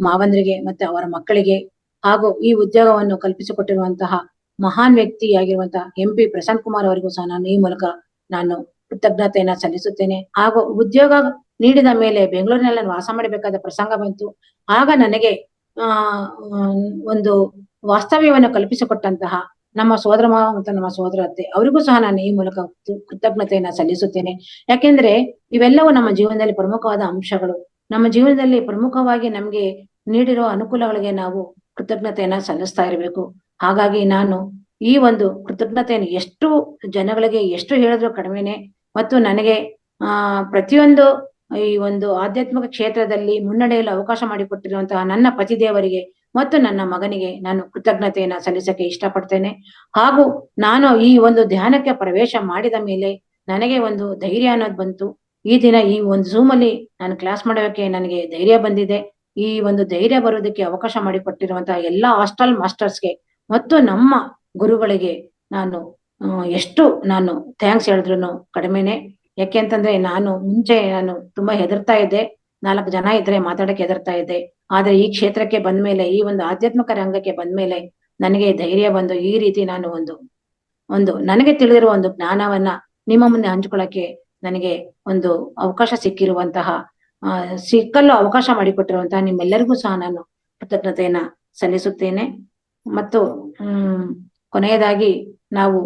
ಮಾವಂದ್ರಿಗೆ ಮತ್ತೆ ಅವರ ಮಕ್ಕಳಿಗೆ, ಹಾಗೂ ಈ ಉದ್ಯೋಗವನ್ನು ಕಲ್ಪಿಸಿಕೊಟ್ಟಿರುವಂತಹ ಮಹಾನ್ ವ್ಯಕ್ತಿಯಾಗಿರುವಂತಹ MP ಪ್ರಶಾಂತ್ ಕುಮಾರ್ ಅವರಿಗೂ ಸಹ ನಾನು ಈ ಮೂಲಕ ಕೃತಜ್ಞತೆಯನ್ನ ಸಲ್ಲಿಸುತ್ತೇನೆ. ಹಾಗೂ ಉದ್ಯೋಗ ನೀಡಿದ ಮೇಲೆ ಬೆಂಗಳೂರಿನಲ್ಲಿ ನಾನು ವಾಸ ಮಾಡಬೇಕಾದ ಪ್ರಸಂಗ ಬಂತು. ಆಗ ನನಗೆ ಒಂದು ವಾಸ್ತವ್ಯವನ್ನು ಕಲ್ಪಿಸಿಕೊಟ್ಟಂತಹ ನಮ್ಮ ಸೋದರ ಮಾವ ಮತ್ತು ನಮ್ಮ ಸೋದರ ಅತ್ತೆ ಅವರಿಗೂ ಸಹ ನಾನು ಈ ಮೂಲಕ ಕೃತಜ್ಞತೆಯನ್ನ ಸಲ್ಲಿಸುತ್ತೇನೆ. ಯಾಕೆಂದ್ರೆ ಇವೆಲ್ಲವೂ ನಮ್ಮ ಜೀವನದಲ್ಲಿ ಪ್ರಮುಖವಾದ ಅಂಶಗಳು. ನಮ್ಮ ಜೀವನದಲ್ಲಿ ಪ್ರಮುಖವಾಗಿ ನಮ್ಗೆ ನೀಡಿರುವ ಅನುಕೂಲಗಳಿಗೆ ನಾವು ಕೃತಜ್ಞತೆಯನ್ನ ಸಲ್ಲಿಸ್ತಾ ಇರಬೇಕು. ಹಾಗಾಗಿ ನಾನು ಈ ಒಂದು ಕೃತಜ್ಞತೆಯನ್ನು ಎಷ್ಟು ಜನಗಳಿಗೆ ಎಷ್ಟು ಹೇಳಿದ್ರು ಕಡಿಮೆನೆ. ಮತ್ತು ನನಗೆ ಪ್ರತಿಯೊಂದು ಈ ಒಂದು ಆಧ್ಯಾತ್ಮಿಕ ಕ್ಷೇತ್ರದಲ್ಲಿ ಮುನ್ನಡೆಯಲು ಅವಕಾಶ ಮಾಡಿಕೊಟ್ಟಿರುವಂತಹ ನನ್ನ ಪತಿದೇವರಿಗೆ ಮತ್ತು ನನ್ನ ಮಗನಿಗೆ ನಾನು ಕೃತಜ್ಞತೆಯನ್ನ ಸಲ್ಲಿಸಕ್ಕೆ ಇಷ್ಟಪಡ್ತೇನೆ. ಹಾಗೂ ನಾನು ಈ ಒಂದು ಧ್ಯಾನಕ್ಕೆ ಪ್ರವೇಶ ಮಾಡಿದ ಮೇಲೆ ನನಗೆ ಒಂದು ಧೈರ್ಯ ಅನ್ನೋದು ಬಂತು. ಈ ದಿನ ಈ ಒಂದು Zoom ಅಲ್ಲಿ ನಾನು ಕ್ಲಾಸ್ ಮಾಡೋಕೆ ನನಗೆ ಧೈರ್ಯ ಬಂದಿದೆ. ಈ ಒಂದು ಧೈರ್ಯ ಬರೋದಕ್ಕೆ ಅವಕಾಶ ಮಾಡಿಕೊಟ್ಟಿರುವಂತಹ ಎಲ್ಲಾ ಹಾಸ್ಟೆಲ್ ಮಾಸ್ಟರ್ಸ್ಗೆ ಮತ್ತು ನಮ್ಮ ಗುರುಗಳಿಗೆ ನಾನು ಎಷ್ಟು ನಾನು ಥ್ಯಾಂಕ್ಸ್ ಹೇಳಿದ್ರು ಕಡಿಮೆನೆ. ಯಾಕೆ ಅಂತಂದ್ರೆ ಮುಂಚೆ ನಾನು ತುಂಬಾ ಹೆದರ್ತಾ ಇದ್ದೆ. 4 ಜನ ಇದ್ರೆ ಮಾತಾಡಕ್ಕೆ ಹೆದರ್ತಾ ಇದ್ದೆ. ಆದ್ರೆ ಈ ಕ್ಷೇತ್ರಕ್ಕೆ ಬಂದ್ಮೇಲೆ, ಈ ಒಂದು ಆಧ್ಯಾತ್ಮಿಕ ರಂಗಕ್ಕೆ ಬಂದ್ಮೇಲೆ ನನಗೆ ಧೈರ್ಯ ಬಂದು ಈ ರೀತಿ ನಾನು ಒಂದು ನನಗೆ ತಿಳಿದಿರುವ ಒಂದು ಜ್ಞಾನವನ್ನ ನಿಮ್ಮ ಮುಂದೆ ಹಂಚ್ಕೊಳ್ಳಕ್ಕೆ ನನಗೆ ಒಂದು ಅವಕಾಶ ಸಿಕ್ಕಲು ಅವಕಾಶ ಮಾಡಿಕೊಟ್ಟಿರುವಂತಹ ನಿಮ್ಮೆಲ್ಲರಿಗೂ ಸಹ ನಾನು ಕೃತಜ್ಞತೆಯನ್ನ ಸಲ್ಲಿಸುತ್ತೇನೆ. ಮತ್ತು ಕೊನೆಯದಾಗಿ ನಾವು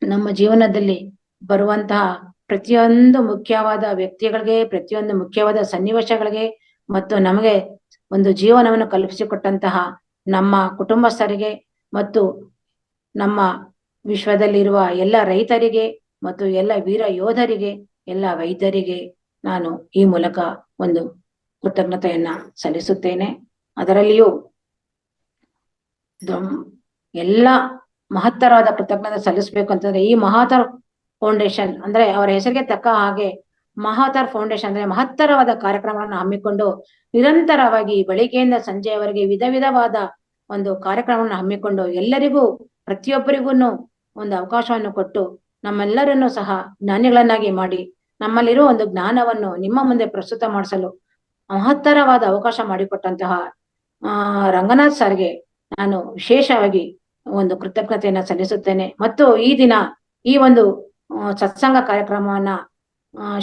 ನಮ್ಮ ಜೀವನದಲ್ಲಿ ಬರುವಂತಹ ಪ್ರತಿಯೊಂದು ಮುಖ್ಯವಾದ ವ್ಯಕ್ತಿಗಳಿಗೆ, ಪ್ರತಿಯೊಂದು ಮುಖ್ಯವಾದ ಸನ್ನಿವೇಶಗಳಿಗೆ ಮತ್ತು ನಮಗೆ ಒಂದು ಜೀವನವನ್ನು ಕಲ್ಪಿಸಿಕೊಟ್ಟಂತಹ ನಮ್ಮ ಕುಟುಂಬಸ್ಥರಿಗೆ ಮತ್ತು ನಮ್ಮ ವಿಶ್ವದಲ್ಲಿರುವ ಎಲ್ಲ ರೈತರಿಗೆ ಮತ್ತು ಎಲ್ಲ ವೀರ ಯೋಧರಿಗೆ, ಎಲ್ಲ ವೈದ್ಯರಿಗೆ ನಾನು ಈ ಮೂಲಕ ಒಂದು ಕೃತಜ್ಞತೆಯನ್ನ ಸಲ್ಲಿಸುತ್ತೇನೆ. ಅದರಲ್ಲಿಯೂ ಎಲ್ಲ ಮಹತ್ತರವಾದ ಕೃತಜ್ಞತೆ ಸಲ್ಲಿಸಬೇಕು ಅಂತಂದ್ರೆ ಈ ಮಹಾತರ ಫೌಂಡೇಶನ್ ಅಂದ್ರೆ ಅವರ ಹೆಸರಿಗೆ ತಕ್ಕ ಹಾಗೆ ಮಹಾತರ ಫೌಂಡೇಶನ್ ಅಂದ್ರೆ ಮಹತ್ತರವಾದ ಕಾರ್ಯಕ್ರಮವನ್ನು ಹಮ್ಮಿಕೊಂಡು ನಿರಂತರವಾಗಿ ಬೆಳಿಗ್ಗೆಯಿಂದ ಸಂಜೆಯವರೆಗೆ ವಿಧವಾದ ಒಂದು ಕಾರ್ಯಕ್ರಮವನ್ನು ಹಮ್ಮಿಕೊಂಡು ಎಲ್ಲರಿಗೂ ಪ್ರತಿಯೊಬ್ಬರಿಗೂ ಒಂದು ಅವಕಾಶವನ್ನು ಕೊಟ್ಟು ನಮ್ಮೆಲ್ಲರನ್ನು ಸಹ ಜ್ಞಾನಿಗಳನ್ನಾಗಿ ಮಾಡಿ ನಮ್ಮಲ್ಲಿರುವ ಒಂದು ಜ್ಞಾನವನ್ನು ನಿಮ್ಮ ಮುಂದೆ ಪ್ರಸ್ತುತ ಮಾಡಿಸಲು ಮಹತ್ತರವಾದ ಅವಕಾಶ ಮಾಡಿಕೊಟ್ಟಂತಹ ರಂಗನಾಥ್ ಸರ್ಗೆ ನಾನು ವಿಶೇಷವಾಗಿ ಒಂದು ಕೃತಜ್ಞತೆಯನ್ನ ಸಲ್ಲಿಸುತ್ತೇನೆ. ಮತ್ತು ಈ ದಿನ ಈ ಒಂದು ಸತ್ಸಂಗ ಕಾರ್ಯಕ್ರಮವನ್ನ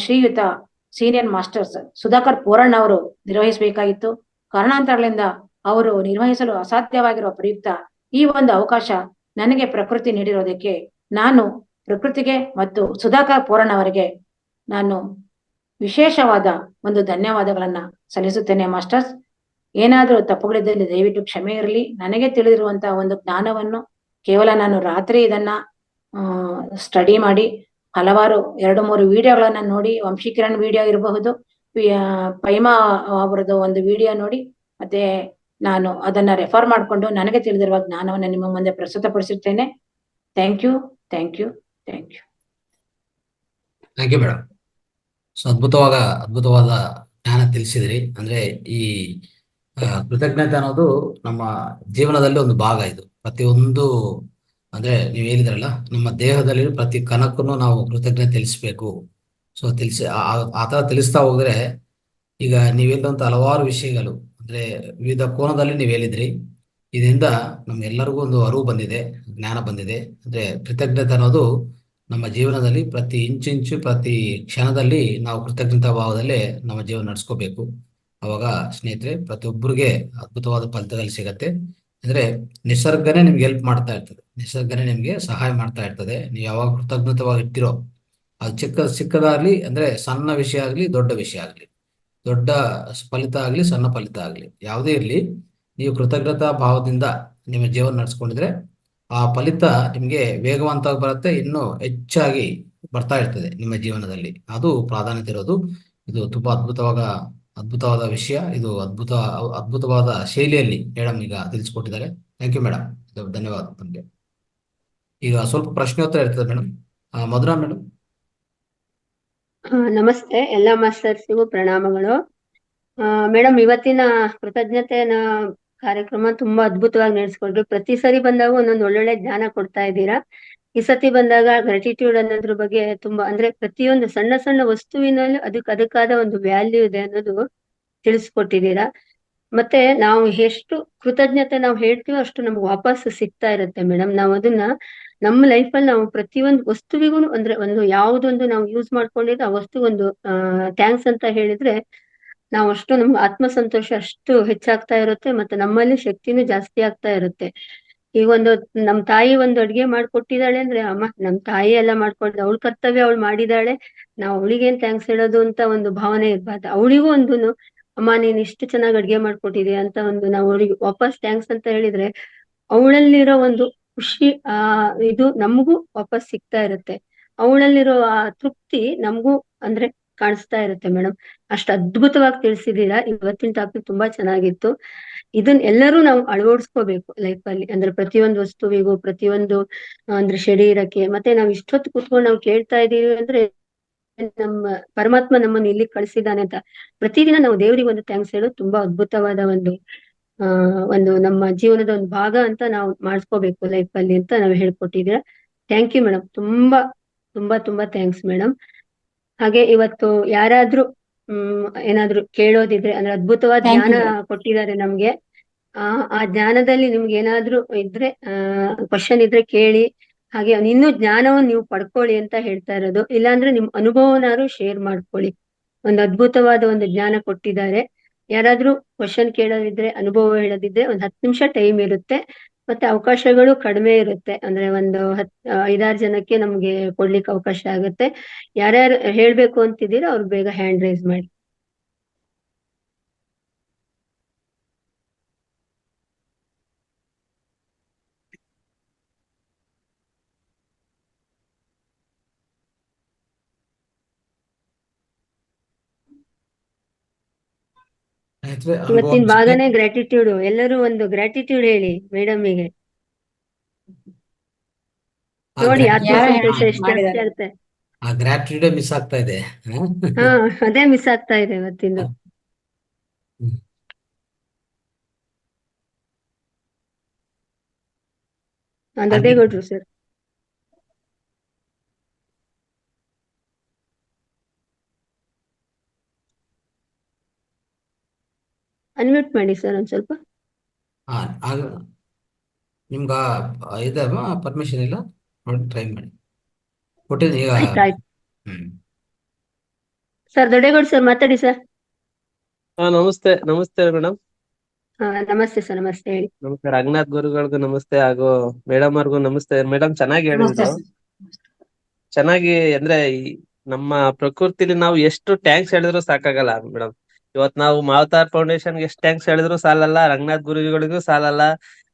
ಶ್ರೀಯುತ ಸೀನಿಯರ್ ಮಾಸ್ಟರ್ಸ್ ಸುಧಾಕರ್ ಪೋರಣ್ಣ ಅವರು ನಿರ್ವಹಿಸಬೇಕಾಗಿತ್ತು. ಕಾರಣಾಂತರಗಳಿಂದ ಅವರು ನಿರ್ವಹಿಸಲು ಅಸಾಧ್ಯವಾಗಿರುವ ಪ್ರಯುಕ್ತ ಈ ಒಂದು ಅವಕಾಶ ನನಗೆ ಪ್ರಕೃತಿ ನೀಡಿರೋದಕ್ಕೆ ನಾನು ಪ್ರಕೃತಿಗೆ ಮತ್ತು ಸುಧಾಕರ್ ಪೋರಣ್ಣ ಅವರಿಗೆ ನಾನು ವಿಶೇಷವಾದ ಒಂದು ಧನ್ಯವಾದಗಳನ್ನ ಸಲ್ಲಿಸುತ್ತೇನೆ. ಮಾಸ್ಟರ್ಸ್, ಏನಾದರೂ ತಪ್ಪುಗಳಿದ್ದಲ್ಲಿ ದಯವಿಟ್ಟು ಕ್ಷಮೆ ಇರಲಿ. ನನಗೆ ತಿಳಿದಿರುವಂತಹ ಒಂದು ಜ್ಞಾನವನ್ನು ಕೇವಲ ನಾನು ರಾತ್ರಿ ಇದನ್ನ ಸ್ಟಡಿ ಮಾಡಿ ಹಲವಾರು 2-3 ವಿಡಿಯೋಗಳನ್ನ ನೋಡಿ, ವಂಶೀಕಿರಣ್ ವಿಡಿಯೋ ಇರಬಹುದು, ಪೈಮಾ ಅವರದ್ದು ಒಂದು ವಿಡಿಯೋ ನೋಡಿ ಮತ್ತೆ ನಾನು ಅದನ್ನ ರೆಫರ್ ಮಾಡಿಕೊಂಡು ನನಗೆ ತಿಳಿದಿರುವ ಜ್ಞಾನವನ್ನು ನಿಮ್ಮ ಮುಂದೆ ಪ್ರಸ್ತುತಪಡಿಸುತ್ತೇನೆ. Thank you, thank you, thank you. Thank you madam. So ಅದ್ಭುತವಾದ ಜ್ಞಾನ ತಿಳಿಸಿದ್ರಿ. ಅಂದ್ರೆ ಈ ಕೃತಜ್ಞತೆ ಅನ್ನೋದು ನಮ್ಮ ಜೀವನದಲ್ಲಿ ಒಂದು ಭಾಗ. ಇದು ಪ್ರತಿಯೊಂದು ಅಂದ್ರೆ ನೀವು ಹೇಳಿದ್ರಲ್ಲ, ನಮ್ಮ ದೇಹದಲ್ಲಿ ಪ್ರತಿ ಕಣಕ್ಕೂ ನಾವು ಕೃತಜ್ಞತೆ ತಿಳಿಸ್ಬೇಕು. ಸೊ ಆ ತರ ತಿಳಿಸ್ತಾ ಹೋದ್ರೆ ಈಗ ನೀವು ಹೇಳಿದಂತ ಹಲವಾರು ವಿಷಯಗಳು ಅಂದ್ರೆ ವಿವಿಧ ಕೋನದಲ್ಲಿ ನೀವು ಹೇಳಿದ್ರಿ. ಇದರಿಂದ ನಮ್ಗೆಲ್ಲರಿಗೂ ಒಂದು ಅರಿವು ಬಂದಿದೆ, ಜ್ಞಾನ ಬಂದಿದೆ. ಅಂದ್ರೆ ಕೃತಜ್ಞತೆ ಅನ್ನೋದು ನಮ್ಮ ಜೀವನದಲ್ಲಿ ಪ್ರತಿ ಇಂಚು ಪ್ರತಿ ಕ್ಷಣದಲ್ಲಿ ನಾವು ಕೃತಜ್ಞತಾ ಭಾವದಲ್ಲೇ ನಮ್ಮ ಜೀವನ ನಡೆಸ್ಕೋಬೇಕು. ಅವಾಗ ಸ್ನೇಹಿತರೆ ಪ್ರತಿಯೊಬ್ಬರಿಗೆ ಅದ್ಭುತವಾದ ಫಲಿತಗಳು ಸಿಗತ್ತೆ. ಅಂದ್ರೆ ನಿಸರ್ಗನೇ ನಿಮ್ಗೆ ಹೆಲ್ಪ್ ಮಾಡ್ತಾ ಇರ್ತದೆ, ನಿಸರ್ಗನೇ ನಿಮ್ಗೆ ಸಹಾಯ ಮಾಡ್ತಾ ಇರ್ತದೆ. ನೀವು ಯಾವಾಗ ಕೃತಜ್ಞತವಾಗಿ ಇರ್ತೀರೋ, ಅದು ಚಿಕ್ಕದಾಗ್ಲಿ ಅಂದ್ರೆ ಸಣ್ಣ ವಿಷಯ ಆಗ್ಲಿ ದೊಡ್ಡ ವಿಷಯ ಆಗ್ಲಿ, ದೊಡ್ಡ ಫಲಿತ ಆಗ್ಲಿ ಸಣ್ಣ ಫಲಿತ ಆಗ್ಲಿ, ಯಾವುದೇ ಇರ್ಲಿ, ನೀವು ಕೃತಜ್ಞತಾ ಭಾವದಿಂದ ನಿಮ್ಮ ಜೀವನ ನಡೆಸ್ಕೊಂಡಿದ್ರೆ ಆ ಫಲಿತ ನಿಮ್ಗೆ ವೇಗವಂತವಾಗಿ ಬರುತ್ತೆ, ಇನ್ನೂ ಹೆಚ್ಚಾಗಿ ಬರ್ತಾ ಇರ್ತದೆ ನಿಮ್ಮ ಜೀವನದಲ್ಲಿ. ಅದು ಪ್ರಾಧಾನ್ಯತೆ ಇರೋದು. ಇದು ತುಂಬಾ ಅದ್ಭುತವಾದ ವಿಷಯ. ಇದು ಅದ್ಭುತವಾದ ಶೈಲಿಯಲ್ಲಿ ಮೇಡಮ್ ಈಗ ತಿಳಿಸ್ಕೊಟ್ಟಿದ್ದಾರೆ. ಥ್ಯಾಂಕ್ ಯು ಮೇಡಮ್, ಧನ್ಯವಾದ ನಮಗೆ. ಈಗ ಸ್ವಲ್ಪ ಪ್ರಶ್ನೋತ್ತರ ಇರ್ತದೆ ಮೇಡಮ್. ಮಧುರಾ ಮೇಡಮ್. ನಮಸ್ತೆ, ಎಲ್ಲ ಮಾಸ್ಟರ್ಸಿಗೂ ಪ್ರಣಾಮಗಳು. ಮೇಡಮ್, ಇವತ್ತಿನ ಕೃತಜ್ಞತೆಯ ಕಾರ್ಯಕ್ರಮ ತುಂಬಾ ಅದ್ಭುತವಾಗಿ ನಡೆಸ್ಕೊಟ್ರು. ಪ್ರತಿ ಸರಿ ಬಂದಾಗ ಒಂದೊಂದು ಒಳ್ಳೊಳ್ಳೆ ಜ್ಞಾನ ಕೊಡ್ತಾ ಇದ್ದೀರಾ. ಈ ಸತಿ ಬಂದಾಗ ಗ್ರಾಟಿಟ್ಯೂಡ್ ಅನ್ನೋದ್ರ ಬಗ್ಗೆ ತುಂಬಾ ಅಂದ್ರೆ ಪ್ರತಿಯೊಂದು ಸಣ್ಣ ಸಣ್ಣ ವಸ್ತುವಿನಲ್ಲೂ ಅದಕ್ಕಾದ ಒಂದು ವ್ಯಾಲ್ಯೂ ಇದೆ ಅನ್ನೋದು ತಿಳಿಸ್ಕೊಟ್ಟಿದ್ದೀರಾ. ಮತ್ತೆ ನಾವು ಎಷ್ಟು ಕೃತಜ್ಞತೆ ನಾವು ಹೇಳ್ತೀವೋ ಅಷ್ಟು ನಮ್ಗೆ ವಾಪಸ್ ಸಿಗ್ತಾ ಇರುತ್ತೆ ಮೇಡಮ್. ನಾವು ಅದನ್ನ ನಮ್ಮ ಲೈಫಲ್ಲಿ ನಾವು ಪ್ರತಿಯೊಂದು ವಸ್ತುವಿಗೂ ಅಂದ್ರೆ ಒಂದು ಯಾವುದೊಂದು ನಾವು ಯೂಸ್ ಮಾಡ್ಕೊಂಡಿದ್ರೆ ಆ ವಸ್ತುಗೊಂದು ಥ್ಯಾಂಕ್ಸ್ ಅಂತ ಹೇಳಿದ್ರೆ ನಾವು ಅಷ್ಟು ನಮ್ಗೆ ಆತ್ಮಸಂತೋಷ ಅಷ್ಟು ಹೆಚ್ಚಾಗ್ತಾ ಇರುತ್ತೆ. ಮತ್ತೆ ನಮ್ಮಲ್ಲಿ ಶಕ್ತಿನೂ ಜಾಸ್ತಿ ಆಗ್ತಾ ಇರುತ್ತೆ. ಈಗ ನಮ್ ತಾಯಿ ಒಂದು ಅಡ್ಗೆ ಮಾಡ್ಕೊಟ್ಟಿದ್ದಾಳೆ ಅಂದ್ರೆ ಅಮ್ಮ ನಮ್ ತಾಯಿ ಎಲ್ಲ ಮಾಡ್ಕೊಡ್ದು ಅವಳ ಕರ್ತವ್ಯ ಅವಳು ಮಾಡಿದಾಳೆ, ನಾವು ಅವಳಿಗೇನ್ ಥ್ಯಾಂಕ್ಸ್ ಹೇಳೋದು ಅಂತ ಒಂದು ಭಾವನೆ ಇರ್ಬಾರ್ದು. ಅವಳಿಗೂ ಒಂದು ಅಮ್ಮ ನೀನ್ ಇಷ್ಟು ಚೆನ್ನಾಗಿ ಅಡ್ಗೆ ಮಾಡ್ಕೊಟ್ಟಿದ್ಯಾ ಅಂತ ನಾವು ಅವಳಿಗೆ ವಾಪಸ್ ಥ್ಯಾಂಕ್ಸ್ ಅಂತ ಹೇಳಿದ್ರೆ ಅವಳಲ್ಲಿರೋ ಒಂದು ಖುಷಿ ಇದು ನಮಗೂ ವಾಪಸ್ ಸಿಗ್ತಾ ಇರುತ್ತೆ. ಅವಳಲ್ಲಿರೋ ಆ ತೃಪ್ತಿ ನಮಗೂ ಅಂದ್ರೆ ಕಾಣಿಸ್ತಾ ಇರುತ್ತೆ ಮೇಡಮ್. ಅಷ್ಟು ಅದ್ಭುತವಾಗಿ ತಿಳಿಸಿದೀರಾ. ಇವತ್ತಿನ ಟಾಪಿಕ್ ತುಂಬಾ ಚೆನ್ನಾಗಿತ್ತು. ಇದನ್ನ ಎಲ್ಲರೂ ನಾವು ಅಳವಡಿಸ್ಕೋಬೇಕು ಲೈಫ್ ಅಲ್ಲಿ. ಅಂದ್ರೆ ಪ್ರತಿಯೊಂದು ವಸ್ತುವಿಗೂ, ಪ್ರತಿಯೊಂದು ಅಂದ್ರೆ ಶರೀರಕ್ಕೆ, ಮತ್ತೆ ನಾವ್ ಇಷ್ಟೊತ್ತು ಕುತ್ಕೊಂಡು ನಾವು ಕೇಳ್ತಾ ಇದೀವಿ ಅಂದ್ರೆ ನಮ್ಮ ಪರಮಾತ್ಮ ನಮ್ಮನ್ನು ಇಲ್ಲಿ ಕಳಿಸಿದ್ದಾನೆ ಅಂತ ಪ್ರತಿದಿನ ನಾವು ದೇವರಿಗೆ ಒಂದು ಥ್ಯಾಂಕ್ಸ್ ಹೇಳೋದು ತುಂಬಾ ಅದ್ಭುತವಾದ ಒಂದು ನಮ್ಮ ಜೀವನದ ಒಂದು ಭಾಗ ಅಂತ ನಾವು ಮಾಡಿಸ್ಕೋಬೇಕು ಲೈಫ್ ಅಲ್ಲಿ ಅಂತ ನಾವು ಹೇಳ್ಕೊಟ್ಟಿದ್ದೀರಾ. Thank you madam. ತುಂಬಾ ತುಂಬಾ ತುಂಬಾ ಥ್ಯಾಂಕ್ಸ್ ಮೇಡಮ್. ಹಾಗೆ ಇವತ್ತು ಯಾರಾದ್ರೂ ಏನಾದ್ರು ಕೇಳೋದಿದ್ರೆ ಅಂದ್ರೆ ಅದ್ಭುತವಾದ Thank you, ಜ್ಞಾನ madam. ಕೊಟ್ಟಿದ್ದಾರೆ ನಮ್ಗೆ. ಆ ಜ್ಞಾನದಲ್ಲಿ ನಿಮ್ಗೆ ಏನಾದ್ರೂ ಇದ್ರೆ ಕ್ವಶನ್ ಇದ್ರೆ ಕೇಳಿ. ಹಾಗೆ ಇನ್ನೂ ಜ್ಞಾನವನ್ನು ನೀವು ಪಡ್ಕೊಳ್ಳಿ ಅಂತ ಹೇಳ್ತಾ ಇರೋದು. ಇಲ್ಲಾಂದ್ರೆ ನಿಮ್ ಅನುಭವನಾದ್ರು ಶೇರ್ ಮಾಡ್ಕೊಳ್ಳಿ. ಒಂದು ಅದ್ಭುತವಾದ ಒಂದು ಜ್ಞಾನ ಕೊಟ್ಟಿದ್ದಾರೆ. ಯಾರಾದ್ರೂ ಕ್ವಶನ್ ಕೇಳೋದಿದ್ರೆ, ಅನುಭವ ಹೇಳೋದಿದ್ರೆ 10 ನಿಮಿಷ ಟೈಮ್ ಇರುತ್ತೆ. ಮತ್ತೆ ಅವಕಾಶಗಳು ಕಡಿಮೆ ಇರುತ್ತೆ. ಅಂದ್ರೆ ಒಂದು 5-6 ಜನಕ್ಕೆ ನಮ್ಗೆ ಕೊಡ್ಲಿಕ್ಕೆ ಅವಕಾಶ ಆಗುತ್ತೆ. ಯಾರ್ಯಾರು ಹೇಳ್ಬೇಕು ಅಂತಿದ್ದೀರಾ ಅವ್ರು ಬೇಗ ಹ್ಯಾಂಡ್ ರೈಸ್ ಮಾಡಿ. ಇವತ್ತಿನ ಭಾಗನೇ ಗ್ರಾಟಿಟ್ಯೂಡ್. ಎಲ್ಲರೂ ಒಂದು ಗ್ರಾಟಿಟ್ಯೂಡ್ ಹೇಳಿ ಮೇಡಮ್ಗೆ. ನೋಡಿ ಆತ್ಮಸಂತೋಷ ಎಷ್ಟು ಜಾಸ್ತಿ ಆಗುತ್ತೆ. ಆ ಗ್ರಾಟಿಟ್ಯೂಡ್ ಮಿಸ್ ಆಗ್ತಾ ಇದೆ. ಹಾ ಅದೇ ಮಿಸ್ ಆಗ್ತಾ ಇದೆ ಇವತ್ತಿಂದು. ದೊಡ್ಡೇಗೌಡ್ರು ಸರ್ ಅನ್ಮ್ಯೂಟ್ ಮಾಡಿ ಸರ್ ಒಂದ್ ಸ್ವಲ್ಪ. ನಿಮ್ಗ ಇದಮ್ಮ ಪರ್ಮಿಷನ್ ಇಲ್ಲ ನೋಡಿ ಟ್ರೈ ಮಾಡಿ ಕೊಟ್ಟಿದ್ದೀನಿ ಈಗ. ಆಯ್ತು ಸರ್ ದೊಡ್ಡೇಗೌಡ್ ಸರ್ ಮಾತಾಡಿ ಸರ್. ನಮಸ್ತೆ ನಮಸ್ತೆ ಮೇಡಮ್. ನಮಸ್ತೆ ಸರ್. ನಮಸ್ತೆ ಹೇಳಿ. ನಮಸ್ತೆ ರಂಗನಾಥ್ ಗುರುಗಳಿಗೂ ನಮಸ್ತೆ, ಹಾಗೂ ಮೇಡಮ್ ಅವ್ರಿಗೂ ನಮಸ್ತೆ. ಮೇಡಮ್ ಚೆನ್ನಾಗಿ ಹೇಳಿದ್ರು. ಚೆನ್ನಾಗಿ ಅಂದ್ರೆ ನಮ್ಮ ಪ್ರಕೃತಿಲಿ ನಾವು ಎಷ್ಟು ಟ್ಯಾಂಕ್ಸ್ ಹೇಳಿದ್ರು ಸಾಕಾಗಲ್ಲ ಮೇಡಮ್. ಇವತ್ ನಾವು ಮಾವತಾರ್ ಫೌಂಡೇಶನ್ಗೆ ಎಷ್ಟು ಟ್ಯಾಂಕ್ಸ್ ಹೇಳಿದ್ರು ಸಾಲಲ್ಲ, ರಂಗನಾಥ್ ಗುರುಗಳಿಗೂ ಸಾಲಲ್ಲ.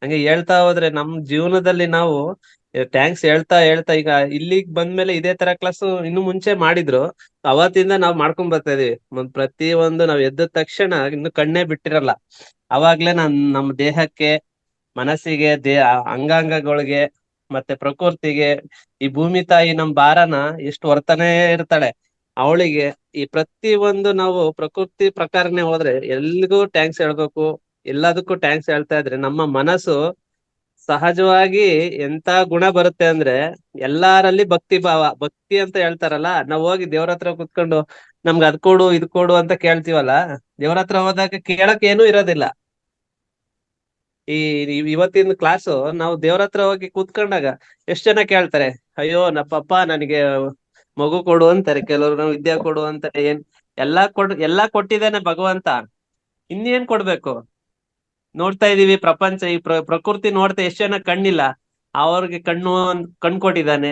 ಹಂಗೆ ಹೇಳ್ತಾ ಹೋದ್ರೆ ನಮ್ ಜೀವನದಲ್ಲಿ ನಾವು ಟ್ಯಾಂಕ್ಸ್ ಹೇಳ್ತಾ ಹೇಳ್ತಾ ಈಗ ಇಲ್ಲಿಗ್ ಬಂದ್ಮೇಲೆ ಇದೇ ತರ ಕ್ಲಾಸ್ ಇನ್ನು ಮುಂಚೆ ಮಾಡಿದ್ರು. ಅವತ್ತಿಂದ ನಾವ್ ಮಾಡ್ಕೊಂಡ್ ಬರ್ತಾ ಇದೀವಿ. ಪ್ರತಿ ಒಂದು ನಾವ್ ಎದ್ದ ತಕ್ಷಣ ಇನ್ನು ಕಣ್ಣೇ ಬಿಟ್ಟಿರಲ್ಲ. ಅವಾಗ್ಲೇ ನಮ್ಮ ದೇಹಕ್ಕೆ, ಮನಸ್ಸಿಗೆ, ಅಂಗಾಂಗಗಳಿಗೆ ಮತ್ತೆ ಪ್ರಕೃತಿಗೆ, ಈ ಭೂಮಿ ತಾಯಿ ನಮ್ ಭಾರನ ಎಷ್ಟು ಹೊರ್ತಾನೆ ಇರ್ತಾಳೆ. ಅವಳಿಗೆ ಈ ಪ್ರತಿ ಒಂದು ನಾವು ಪ್ರಕೃತಿ ಪ್ರಕಾರನೇ ಹೋದ್ರೆ ಎಲ್ರಿಗೂ ಟ್ಯಾಂಕ್ಸ್ ಹೇಳ್ಬೇಕು. ಎಲ್ಲದಕ್ಕೂ ಟ್ಯಾಂಕ್ಸ್ ಹೇಳ್ತಾ ಇದ್ರೆ ನಮ್ಮ ಮನಸ್ಸು ಸಹಜವಾಗಿ ಎಂತ ಗುಣ ಬರುತ್ತೆ ಅಂದ್ರೆ ಎಲ್ಲಾರಲ್ಲಿ ಭಕ್ತಿ ಭಾವ. ಭಕ್ತಿ ಅಂತ ಹೇಳ್ತಾರಲ್ಲ, ನಾವ್ ಹೋಗಿ ದೇವ್ರ ಹತ್ರ ಕುತ್ಕೊಂಡು ನಮ್ಗೆ ಅದ್ ಕೊಡು ಇದ್ ಕೊಡು ಅಂತ ಕೇಳ್ತೀವಲ್ಲ, ದೇವ್ರ ಹತ್ರ ಹೋದಾಗ ಕೇಳಕ್ ಏನೂ ಇರೋದಿಲ್ಲ. ಇವತ್ತಿನ ಕ್ಲಾಸು ನಾವು ದೇವ್ರ ಹತ್ರ ಹೋಗಿ ಕೂತ್ಕೊಂಡಾಗ ಎಷ್ಟ್ ಜನ ಕೇಳ್ತಾರೆ, ಅಯ್ಯೋ ನಪ್ಪಪ್ಪ ನನಗೆ ಮಗು ಕೊಡು ಅಂತಾರೆ, ಕೆಲವ್ರು ವಿದ್ಯೆ ಕೊಡು ಅಂತಾರೆ. ಎಲ್ಲಾ ಕೊಟ್ಟಿದ್ದಾನೆ ಭಗವಂತ, ಇನ್ನೇನ್ ಕೊಡ್ಬೇಕು? ನೋಡ್ತಾ ಇದೀವಿ ಪ್ರಪಂಚ, ಈ ಪ್ರಕೃತಿ ನೋಡ್ತಾ ಎಷ್ಟ್ ಜನ ಕಣ್ಣಿಲ್ಲ, ಅವ್ರಿಗೆ ಕಣ್ ಕೊಟ್ಟಿದ್ದಾನೆ,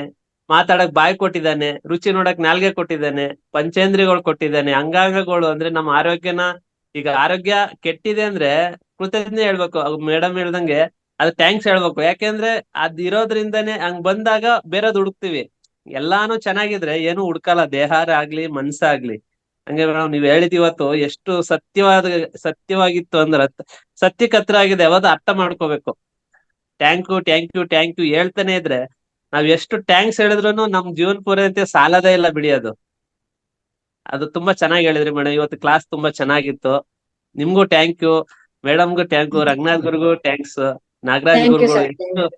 ಮಾತಾಡಕ್ ಬಾಯಿ ಕೊಟ್ಟಿದ್ದಾನೆ, ರುಚಿ ನೋಡಕ್ ನಾಲ್ಗೆ ಕೊಟ್ಟಿದ್ದಾನೆ, ಪಂಚೇಂದ್ರಿಯಗಳು ಕೊಟ್ಟಿದ್ದಾನೆ, ಅಂಗಾಂಗಗಳು. ಅಂದ್ರೆ ನಮ್ಮ ಆರೋಗ್ಯನ, ಈಗ ಆರೋಗ್ಯ ಕೆಟ್ಟಿದೆ ಅಂದ್ರೆ ಕೃತಜ್ಞೆ ಹೇಳ್ಬೇಕು. ಮೇಡಮ್ ಹೇಳ್ದಂಗೆ ಅದು ಥ್ಯಾಂಕ್ಸ್ ಹೇಳ್ಬೇಕು. ಯಾಕೆಂದ್ರೆ ಅದ್ ಇರೋದ್ರಿಂದಾನೇ ಹಂಗ್ ಬಂದಾಗ ಬೇರೆದ್ ಹುಡುಕ್ತಿವಿ. ಎಲ್ಲಾನು ಚೆನ್ನಾಗಿದ್ರೆ ಏನು ಹುಡ್ಕಲ್ಲ, ದೇಹಾರ ಆಗ್ಲಿ ಮನ್ಸಾಗ್ಲಿ. ಹಂಗೆ ನೀವ್ ಹೇಳಿದ್ ಇವತ್ತು ಎಷ್ಟು ಸತ್ಯವಾಗಿತ್ತು ಅಂದ್ರ ಸತ್ಯಕ್ಕೆ ಹತ್ರ ಆಗಿದೆ. ಯಾವ್ದು ಅರ್ಥ ಮಾಡ್ಕೋಬೇಕು. ಥ್ಯಾಂಕ್ ಯು ಹೇಳ್ತಾನೆ ಇದ್ರೆ ನಾವ್ ಎಷ್ಟು ಟ್ಯಾಂಕ್ಸ್ ಹೇಳಿದ್ರು ನಮ್ ಜೀವನ ಪೂರೈತೆ ಸಾಲದೇ ಇಲ್ಲ ಬಿಡಿ. ಅದು ತುಂಬಾ ಚೆನ್ನಾಗಿ ಹೇಳಿದ್ರಿ ಮೇಡಮ್. ಇವತ್ತು ಕ್ಲಾಸ್ ತುಂಬಾ ಚೆನ್ನಾಗಿತ್ತು. ನಿಮ್ಗೂ ಥ್ಯಾಂಕ್ ಯು, ಮೇಡಮ್ಗೂ ಥ್ಯಾಂಕ್ ಯು, ರಂಗನಾಥ್ ಗುರುಗೂ ಥ್ಯಾಂಕ್ಸ್, ನಾಗರಾಜ್ ಗುರುಗಳು.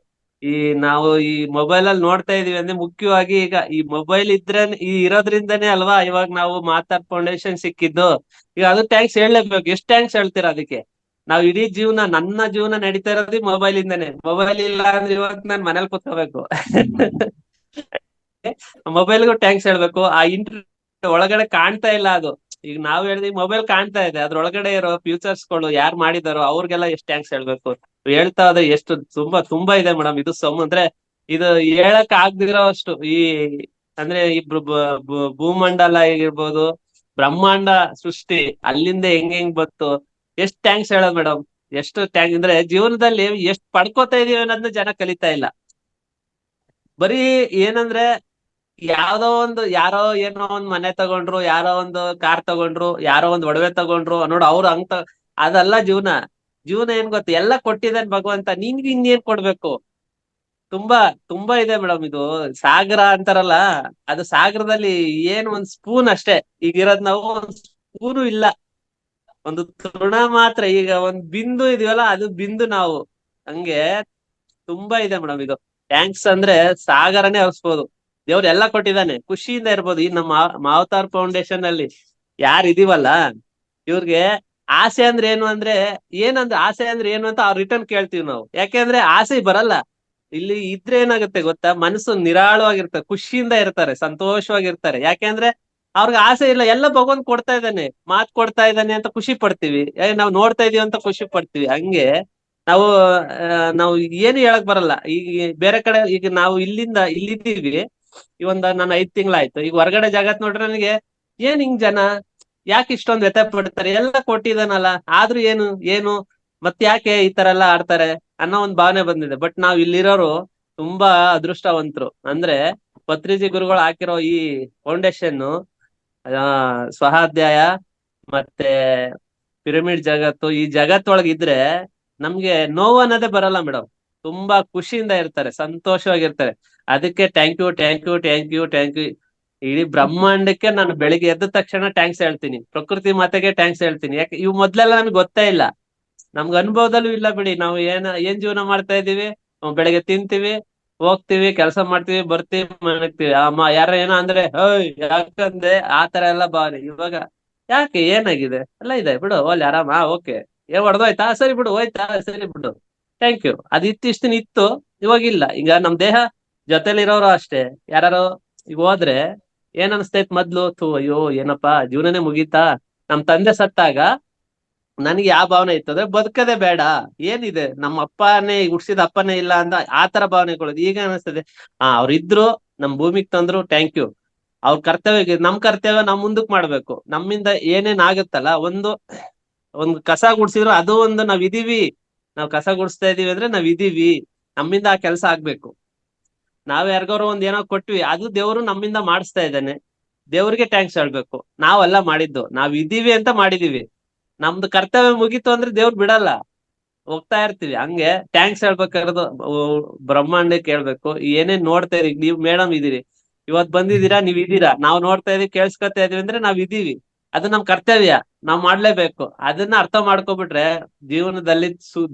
ನಾವು ಈ ಮೊಬೈಲ್ ಅಲ್ಲಿ ನೋಡ್ತಾ ಇದೀವಿ ಅಂದ್ರೆ ಮುಖ್ಯವಾಗಿ ಈಗ ಈ ಮೊಬೈಲ್ ಇರೋದ್ರಿಂದಾನೇ ಅಲ್ವಾ ಇವಾಗ ನಾವು ಮಾತಾಡ್ ಫೌಂಡೇಶನ್ ಸಿಕ್ಕಿದ್ದು. ಈಗ ಅದು ಥ್ಯಾಂಕ್ಸ್ ಹೇಳಲೇಬೇಕು. ಎಷ್ಟು ಥ್ಯಾಂಕ್ಸ್ ಹೇಳ್ತೀರಾ ಅದಕ್ಕೆ? ನಾವ್ ಇಡೀ ನನ್ನ ಜೀವನ ನಡೀತಾ ಇರೋದು ಮೊಬೈಲ್ ಇಂದಾನೆ. ಮೊಬೈಲ್ ಇಲ್ಲ ಅಂದ್ರೆ ಇವತ್ತು ನಾನ್ ಮನೇಲಿ ಕೂತ್ಕೋಬೇಕು. ಮೊಬೈಲ್ಗೂ ಥ್ಯಾಂಕ್ಸ್ ಹೇಳ್ಬೇಕು. ಆ ಇಂಟರ್ನೆಟ್ ಒಳಗಡೆ ಕಾಣ್ತಾ ಇಲ್ಲ, ಅದು ಈಗ ನಾವ್ ಹೇಳಿದ್ವಿ ಮೊಬೈಲ್ ಕಾಣ್ತಾ ಇದೆ, ಅದ್ರೊಳಗಡೆ ಇರೋ ಫ್ಯೂಚರ್ಸ್ ಗಳು ಯಾರು ಮಾಡಿದಾರೋ ಅವ್ರಿಗೆಲ್ಲ ಎಷ್ಟು ಥ್ಯಾಂಕ್ಸ್ ಹೇಳ್ಬೇಕು. ಹೇಳ್ತಾ ಹೋದ್ರೆ ಎಷ್ಟು ತುಂಬಾ ಇದೆ ಮೇಡಮ್. ಇದು ಅಂದ್ರೆ ಇದು ಹೇಳಕ್ ಆಗ್ದಿರೋ ಅಷ್ಟು ಈ ಅಂದ್ರೆ ಈ ಭೂಮಂಡಲ ಆಗಿರ್ಬೋದು, ಬ್ರಹ್ಮಾಂಡ ಸೃಷ್ಟಿ ಅಲ್ಲಿಂದ ಹೆಂಗ್ ಬಂತು, ಎಷ್ಟ್ ಥ್ಯಾಂಕ್ಸ್ ಹೇಳೋದು ಮೇಡಮ್. ಎಷ್ಟು ಥ್ಯಾಂಕ್ಸ್ ಅಂದ್ರೆ ಜೀವನದಲ್ಲಿ ಎಷ್ಟ್ ಪಡ್ಕೋತಾ ಇದೀವಿ ಅನ್ನೋದನ್ನ ಜನ ಕಲಿತಾ ಇಲ್ಲ. ಬರೀ ಏನಂದ್ರೆ ಯಾರೋ ಏನೋ ಒಂದ್ ಮನೆ ತಗೊಂಡ್ರು, ಯಾರೋ ಒಂದು ಕಾರ್ ತಗೊಂಡ್ರು, ಯಾರೋ ಒಂದ್ ಒಡವೆ ತಗೊಂಡ್ರು ನೋಡು ಅವ್ರು ಅದಲ್ಲ ಜೀವನ. ಜೀವನ ಏನ್ ಗೊತ್ತ, ಎಲ್ಲ ಕೊಟ್ಟಿದ್ದಾನೆ ಭಗವಂತ, ನಿನ್ಗೆ ಇನ್ನೇನ್ ಕೊಡ್ಬೇಕು. ತುಂಬಾ ಇದೆ ಮೇಡಮ್. ಇದು ಸಾಗರ ಅಂತಾರಲ್ಲ, ಅದು ಸಾಗರದಲ್ಲಿ ಏನ್ ಒಂದ್ ಸ್ಪೂನ್ ಅಷ್ಟೇ. ಈಗಿರೋದ್ ನಾವು ಒಂದ್ ಸ್ಪೂನು ಇಲ್ಲ, ಒಂದು ತೃಣ ಮಾತ್ರ. ಈಗ ಒಂದ್ ಬಿಂದು ಇದೀವಲ್ಲ, ಅದು ಬಿಂದು ನಾವು. ಹಂಗೆ ತುಂಬಾ ಇದೆ ಮೇಡಮ್. ಇದು ಥ್ಯಾಂಕ್ಸ್ ಅಂದ್ರೆ ಸಾಗರನೇ ಹರಿಸ್ಬೋದು. ದೇವ್ರು ಎಲ್ಲಾ ಕೊಟ್ಟಿದ್ದಾನೆ, ಖುಷಿಯಿಂದ ಇರ್ಬೋದು. ಈ ನಮ್ಮ ಮಾವತಾರ್ ಫೌಂಡೇಶನ್ ಅಲ್ಲಿ ಯಾರು ಇದೀವಲ್ಲ, ಇವ್ರಿಗೆ ಆಸೆ ಅಂದ್ರೆ ಏನು ಅಂದ್ರೆ ಆಸೆ ಅಂದ್ರೆ ಏನು ಅಂತ ಅವ್ರ ರಿಟರ್ನ್ ಕೇಳ್ತೀವಿ ನಾವು. ಯಾಕೆಂದ್ರೆ ಆಸೆ ಬರಲ್ಲ. ಇಲ್ಲಿ ಇದ್ರೆ ಏನಾಗುತ್ತೆ ಗೊತ್ತಾ, ಮನಸ್ಸು ನಿರಾಳವಾಗಿರ್ತಾರೆ, ಖುಷಿಯಿಂದ ಇರ್ತಾರೆ, ಸಂತೋಷವಾಗಿರ್ತಾರೆ. ಯಾಕೆಂದ್ರೆ ಅವ್ರಿಗೆ ಆಸೆ ಇಲ್ಲ, ಎಲ್ಲ ಭಗವಂತ ಕೊಡ್ತಾ ಇದ್ದಾನೆ, ಮಾತ್ ಕೊಡ್ತಾ ಇದ್ದಾನೆ ಅಂತ ಖುಷಿ ಪಡ್ತೀವಿ. ನಾವ್ ನೋಡ್ತಾ ಇದೀವಿ ಅಂತ ಖುಷಿ ಪಡ್ತೀವಿ. ಹಂಗೆ ನಾವು ನಾವು ಏನು ಹೇಳಕ್ ಬರಲ್ಲ. ಈಗ ಬೇರೆ ಕಡೆ ಈಗ ನಾವು ಇಲ್ಲಿದ್ದೀವಿ, ಈ ನಾನು 5 ತಿಂಗಳಾಯ್ತು. ಈಗ ಹೊರಗಡೆ ಜಗತ್ ನೋಡ್ರೆ ನನಗೆ ಏನ್ ಹಿಂಗ್ ಜನ ಯಾಕೆ ಇಷ್ಟೊಂದು ವ್ಯಥೆ ಪಡ್ತಾರೆ, ಎಲ್ಲ ಕೊಟ್ಟಿದಾನಲ್ಲ ಆದ್ರೂ ಏನು ಮತ್ ಯಾಕೆ ಈ ತರ ಎಲ್ಲ ಆಡ್ತಾರೆ ಅನ್ನೋ ಒಂದ್ ಭಾವನೆ ಬಂದಿದೆ. ಬಟ್ ನಾವ್ ಇಲ್ಲಿರೋರು ತುಂಬಾ ಅದೃಷ್ಟವಂತರು. ಅಂದ್ರೆ ಪತ್ರಿಜಿ ಗುರುಗಳು ಹಾಕಿರೋ ಈ ಫೌಂಡೇಶನ್, ಸ್ವಹಾಧ್ಯಾಯ ಮತ್ತೆ ಪಿರಮಿಡ್ ಜಗತ್ತು, ಈ ಜಗತ್ತೊಳಗಿದ್ರೆ ನಮ್ಗೆ ನೋವು ಅನ್ನೋದೇ ಬರಲ್ಲ ಮೇಡಮ್. ತುಂಬಾ ಖುಷಿಯಿಂದ ಇರ್ತಾರೆ, ಸಂತೋಷವಾಗಿರ್ತಾರೆ. ಅದಕ್ಕೆ ಥ್ಯಾಂಕ್ ಯು. ಇಡೀ ಬ್ರಹ್ಮಾಂಡಕ್ಕೆ ನಾನು ಬೆಳಿಗ್ಗೆ ಎದ್ದ ತಕ್ಷಣ ಥ್ಯಾಂಕ್ಸ್ ಹೇಳ್ತೀನಿ. ಪ್ರಕೃತಿ ಮಾತೆಗೆ ಥ್ಯಾಂಕ್ಸ್ ಹೇಳ್ತೀನಿ. ಯಾಕೆ ಇವು ಮೊದ್ಲೆಲ್ಲ ನಮ್ಗೆ ಗೊತ್ತೇ ಇಲ್ಲ, ನಮ್ಗೆ ಅನುಭವದಲ್ಲೂ ಇಲ್ಲ ಬಿಡಿ. ನಾವು ಏನ್ ಜೀವನ ಮಾಡ್ತಾ ಇದೀವಿ, ಬೆಳಿಗ್ಗೆ ತಿಂತೀವಿ, ಹೋಗ್ತಿವಿ, ಕೆಲಸ ಮಾಡ್ತೀವಿ, ಬರ್ತೀವಿ, ಮಲಗ್ತೀವಿ. ಅಮ್ಮ ಯಾರ ಏನೋ ಅಂದ್ರೆ ಯಾಕಂದ್ರೆ ಆ ತರ ಎಲ್ಲ ಭಾವನೆ. ಇವಾಗ ಯಾಕೆ ಏನಾಗಿದೆ ಎಲ್ಲ ಇದೆ ಬಿಡು, ಅಲ್ಲಿ ಆರಾಮ, ಓಕೆ, ಹೊಡೆದೋಯ್ತಾ, ಸರಿ ಬಿಡು, ಹೋಯ್ತಾ, ಸರಿ ಬಿಡು, ಥ್ಯಾಂಕ್ ಯು. ಅದು ಇಷ್ಟು ದಿನ ಇತ್ತು, ಇವಾಗಿಲ್ಲ. ಈಗ ನಮ್ ದೇಹ ಜೊತೆಲಿರೋರು ಅಷ್ಟೇ. ಯಾರು ಈಗ ಹೋದ್ರೆ ಏನ್ ಅನ್ಸ್ತೈತ್ ಮೊದ್ಲು, ಅಯ್ಯೋ ಏನಪ್ಪಾ ಜೀವನನೇ ಮುಗೀತಾ. ನಮ್ ತಂದೆ ಸತ್ತಾಗ ನನಗೆ ಯಾವ ಭಾವನೆ ಇತ್ತಂದ್ರೆ ಬದುಕದೇ ಬೇಡ, ಏನಿದೆ ನಮ್ಮ ಅಪ್ಪನೇ ಹುಡ್ಸಿದ ಅಪ್ಪನೇ ಇಲ್ಲ ಅಂತ ಆ ತರ ಭಾವನೆಗಳು. ಈಗ ಅನಿಸ್ತದೆ ಅವ್ರಿದ್ರು, ನಮ್ ಭೂಮಿಗ್ ತಂದ್ರು, ಥ್ಯಾಂಕ್ ಯು. ಅವ್ರ ಕರ್ತವ್ಯ, ನಮ್ ಕರ್ತವ್ಯ ನಾವ್ ಮುಂದಕ್ ಮಾಡ್ಬೇಕು. ನಮ್ಮಿಂದ ಏನೇನ್ ಆಗುತ್ತಲ್ಲ, ಒಂದು ಕಸ ಗುಡ್ಸಿದ್ರು ಅದು ಒಂದು ನಾವ್ ಕಸ ಗುಡಿಸ್ತಾ ಇದೀವಿ ಅಂದ್ರೆ ನಾವ್ ಇದೀವಿ, ನಮ್ಮಿಂದ ಆ ಕೆಲ್ಸ ಆಗ್ಬೇಕು. ನಾವ್ ಯಾರಿಗಾರು ಏನೋ ಕೊಟ್ವಿ, ಅದು ದೇವ್ರು ನಮ್ಮಿಂದ ಮಾಡಿಸ್ತಾ ಇದ್ದಾನೆ, ದೇವ್ರಿಗೆ ಥ್ಯಾಂಕ್ಸ್ ಹೇಳ್ಬೇಕು. ನಾವೆಲ್ಲ ಮಾಡಿದ್ದು, ನಾವ್ ಇದೀವಿ ಅಂತ ಮಾಡಿದೀವಿ. ನಮ್ದು ಕರ್ತವ್ಯ ಮುಗೀತು ಅಂದ್ರೆ ದೇವ್ರು ಬಿಡಲ್ಲ, ಹೋಗ್ತಾ ಇರ್ತೀವಿ. ಹಂಗೆ ಥ್ಯಾಂಕ್ಸ್ ಹೇಳ್ಬೇಕಾಗಿರೋದು ಬ್ರಹ್ಮಾಂಡಕ್ಕೆ ಹೇಳ್ಬೇಕು. ಏನೇನ್ ನೋಡ್ತಾ ಇದೀವಿ, ನೀವ್ ಮೇಡಮ್ ಇದೀರಿ, ಇವತ್ ಬಂದಿದ್ದೀರಾ, ನೀವ್ ಇದೀರಾ, ನಾವ್ ನೋಡ್ತಾ ಇದೀವಿ, ಕೇಳಿಸ್ಕೊತಾ ಇದೀವಿ ಅಂದ್ರೆ ನಾವ್ ಇದೀವಿ. ಅದು ನಮ್ ಕರ್ತವ್ಯ, ನಾವ್ ಮಾಡ್ಲೇಬೇಕು. ಅದನ್ನ ಅರ್ಥ ಮಾಡ್ಕೊಬಿಟ್ರೆ ಜೀವನದಲ್ಲಿ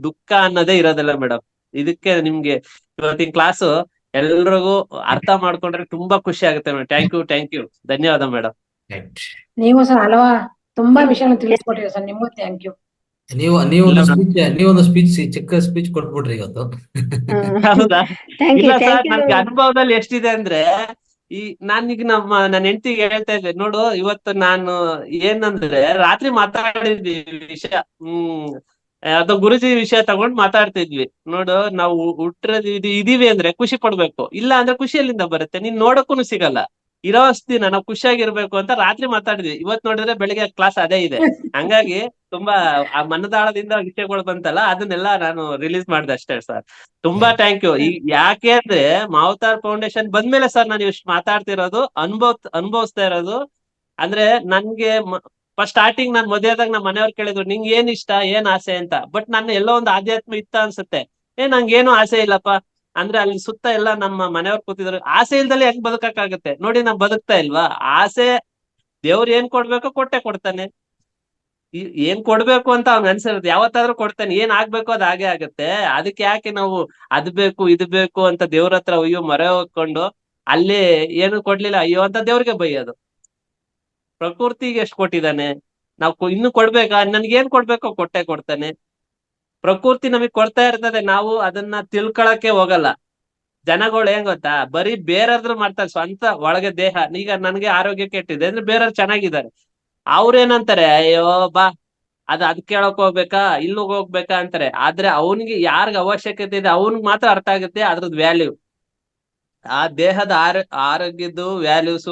ದುಃಖ ಅನ್ನೋದೇ ಇರೋದಿಲ್ಲ ಮೇಡಮ್. ಇದಕ್ಕೆ ನಿಮ್ಗೆ ಇವತ್ತಿನ ಕ್ಲಾಸು ಎಲ್ರಿಗೂ ಅರ್ಥ ಮಾಡ್ಕೊಂಡ್ರೆ ತುಂಬಾ ಖುಷಿ ಆಗುತ್ತೆ ಮೇಡಮ್. ಥ್ಯಾಂಕ್ ಯು, ಧನ್ಯವಾದ ಮೇಡಮ್. ರೈಟ್. ನೀವು ಸರ್ ತುಂಬಾ ವಿಷಯ ತಿಳಿಸ್ಕೊಟ್ಟಿರಿ ಸರ್, ನಿಮಗೂ ಥ್ಯಾಂಕ್ ಯು. ನೀವೊಂದು ಸ್ಪೀಚ್ ಚಿಕ್ಕ ಸ್ಪೀಚ್ ಕೊಟ್ಬಿಟ್ರಿ ಇವತ್ತು. ಹೌದಾ? ಥ್ಯಾಂಕ್ ಇಲ್ಲ ಯು ಸರ್, ಥ್ಯಾಂಕ್ ಯು. ನನ್ಗೆ ಅನುಭವದಲ್ಲಿ ಎಷ್ಟಿದೆ ಅಂದ್ರೆ, ನಾನೀಗ ನನ್ನ ಹೆಂಡತಿಗೆ ಹೇಳ್ತಾ ಇದ್ದೆ ನೋಡು, ಇವತ್ತು ನಾನು ಏನಂದ್ರೆ ರಾತ್ರಿ ಮಾತಾಡಿದ್ವಿ ವಿಷಯ, ಅದು ಗುರುಜಿ ವಿಷಯ ತಗೊಂಡ್ ಮಾತಾಡ್ತಿದ್ವಿ. ನೋಡು, ನಾವು ಇದೀವಿ ಅಂದ್ರೆ ಖುಷಿ ಪಡ್ಬೇಕು, ಇಲ್ಲ ಅಂದ್ರೆ ಖುಷಿ ಎಲ್ಲಿಂದ ಬರುತ್ತೆ, ನೀನ್ ನೋಡಕ್ಕೂ ಸಿಗಲ್ಲ. ಇರೋ ದಿನ ನಾವು ಖುಷಿಯಾಗಿರ್ಬೇಕು ಅಂತ ರಾತ್ರಿ ಮಾತಾಡಿದ್ವಿ. ಇವತ್ ನೋಡಿದ್ರೆ ಬೆಳಿಗ್ಗೆ ಕ್ಲಾಸ್ ಅದೇ ಇದೆ. ಹಂಗಾಗಿ ತುಂಬಾ ಆ ಮನದಾಳದಿಂದ ವಿಷಯಗಳು ಬಂತಲ್ಲ, ಅದನ್ನೆಲ್ಲ ನಾನು ರಿಲೀಸ್ ಮಾಡ್ದೆ ಅಷ್ಟೇ ಸರ್. ತುಂಬಾ ಥ್ಯಾಂಕ್ ಯು. ಈಗ ಯಾಕೆ ಅಂದ್ರೆ ಮಾವತಾರ್ ಫೌಂಡೇಶನ್ ಬಂದ್ಮೇಲೆ ಸರ್ ನಾನು ಇಷ್ಟು ಮಾತಾಡ್ತಿರೋದು, ಅನುಭವಿಸ್ತಾ ಇರೋದು. ಅಂದ್ರೆ ನನ್ಗೆ ಫಸ್ಟ್ ಸ್ಟಾರ್ಟಿಂಗ್ ನಾನ್ ಮದುವೆದಾಗ ನಮ್ಮ ಮನೆಯವ್ರು ಕೇಳಿದ್ರು, ನಿಂಗೆ ಏನ್ ಇಷ್ಟ, ಏನ್ ಆಸೆ ಅಂತ. ಬಟ್ ನನ್ನ ಎಲ್ಲೋ ಒಂದು ಆಧ್ಯಾತ್ಮ ಇತ್ತ ಅನ್ಸುತ್ತೆ. ನಂಗೇನು ಆಸೆ ಇಲ್ಲಪ್ಪ ಅಂದ್ರೆ ಅಲ್ಲಿ ಸುತ್ತ ಎಲ್ಲ ನಮ್ಮ ಮನೆಯವ್ರು ಕೂತಿದ್ರು. ಆಸೆ ಇಲ್ದಲೆ ಹೆಂಗ್ ಬದುಕಕ್ಕಾಗತ್ತೆ ನೋಡಿ, ನಾವ್ ಬದುಕ್ತಾ ಇಲ್ವಾ? ಆಸೆ ದೇವ್ರು ಏನ್ ಕೊಡ್ಬೇಕೋ ಕೊಡ್ತಾನೆ. ಏನ್ ಕೊಡ್ಬೇಕು ಅಂತ ಅವ್ನ್ ಅನ್ಸಿರುತ್ತೆ, ಯಾವತ್ತಾದ್ರೂ ಕೊಡ್ತಾನೆ. ಏನ್ ಆಗ್ಬೇಕು ಅದ್ ಹಾಗೆ ಆಗತ್ತೆ. ಅದಕ್ಕೆ ಯಾಕೆ ನಾವು ಅದ್ ಬೇಕು ಇದು ಬೇಕು ಅಂತ ದೇವ್ರ ಹತ್ರ ಅಯ್ಯೋ ಮೊರೆ ಹೋಗ್ಕೊಂಡು ಅಲ್ಲಿ ಏನು ಕೊಡ್ಲಿಲ್ಲ ಅಯ್ಯೋ ಅಂತ ದೇವ್ರಿಗೆ ಬೈಯೋದು. ಪ್ರಕೃತಿಗೆ ಎಷ್ಟ್ ಕೊಟ್ಟಿದ್ದಾನೆ, ನಾವು ಇನ್ನು ಕೊಡ್ಬೇಕಾ? ನನ್ಗೇನ್ ಕೊಡ್ಬೇಕೋ ಕೊಡ್ತಾನೆ. ಪ್ರಕೃತಿ ನಮಗ್ ಕೊಡ್ತಾ ಇರ್ತದೆ, ನಾವು ಅದನ್ನ ತಿಳ್ಕೊಳಕ್ಕೆ ಹೋಗಲ್ಲ. ಜನಗಳು ಏನ್ ಗೊತ್ತಾ, ಬರೀ ಬೇರೆಯವ್ರು ಮಾಡ್ತಾರೆ, ಸ್ವಂತ ಒಳಗೆ ದೇಹ. ಈಗ ನನ್ಗೆ ಆರೋಗ್ಯ ಕೆಟ್ಟಿದೆ ಅಂದ್ರೆ ಬೇರೆಯವ್ರು ಚೆನ್ನಾಗಿದ್ದಾರೆ, ಅವ್ರೇನಂತಾರೆ, ಅಯ್ಯೋ ಬಾ ಅದ್ ಕೇಳಕ್ ಹೋಗ್ಬೇಕಾ, ಇಲ್ಲೂ ಹೋಗ್ಬೇಕಾ ಅಂತಾರೆ. ಆದ್ರೆ ಅವನಿಗೆ ಯಾರಿಗ ಅವಶ್ಯಕತೆ ಇದೆ ಅವನಿಗೆ ಮಾತ್ರ ಅರ್ಥ ಆಗುತ್ತೆ ಅದ್ರದ್ ವ್ಯಾಲ್ಯೂ. ಆ ದೇಹದ ಆರೋಗ್ಯದ್ದು ವ್ಯಾಲ್ಯೂಸ್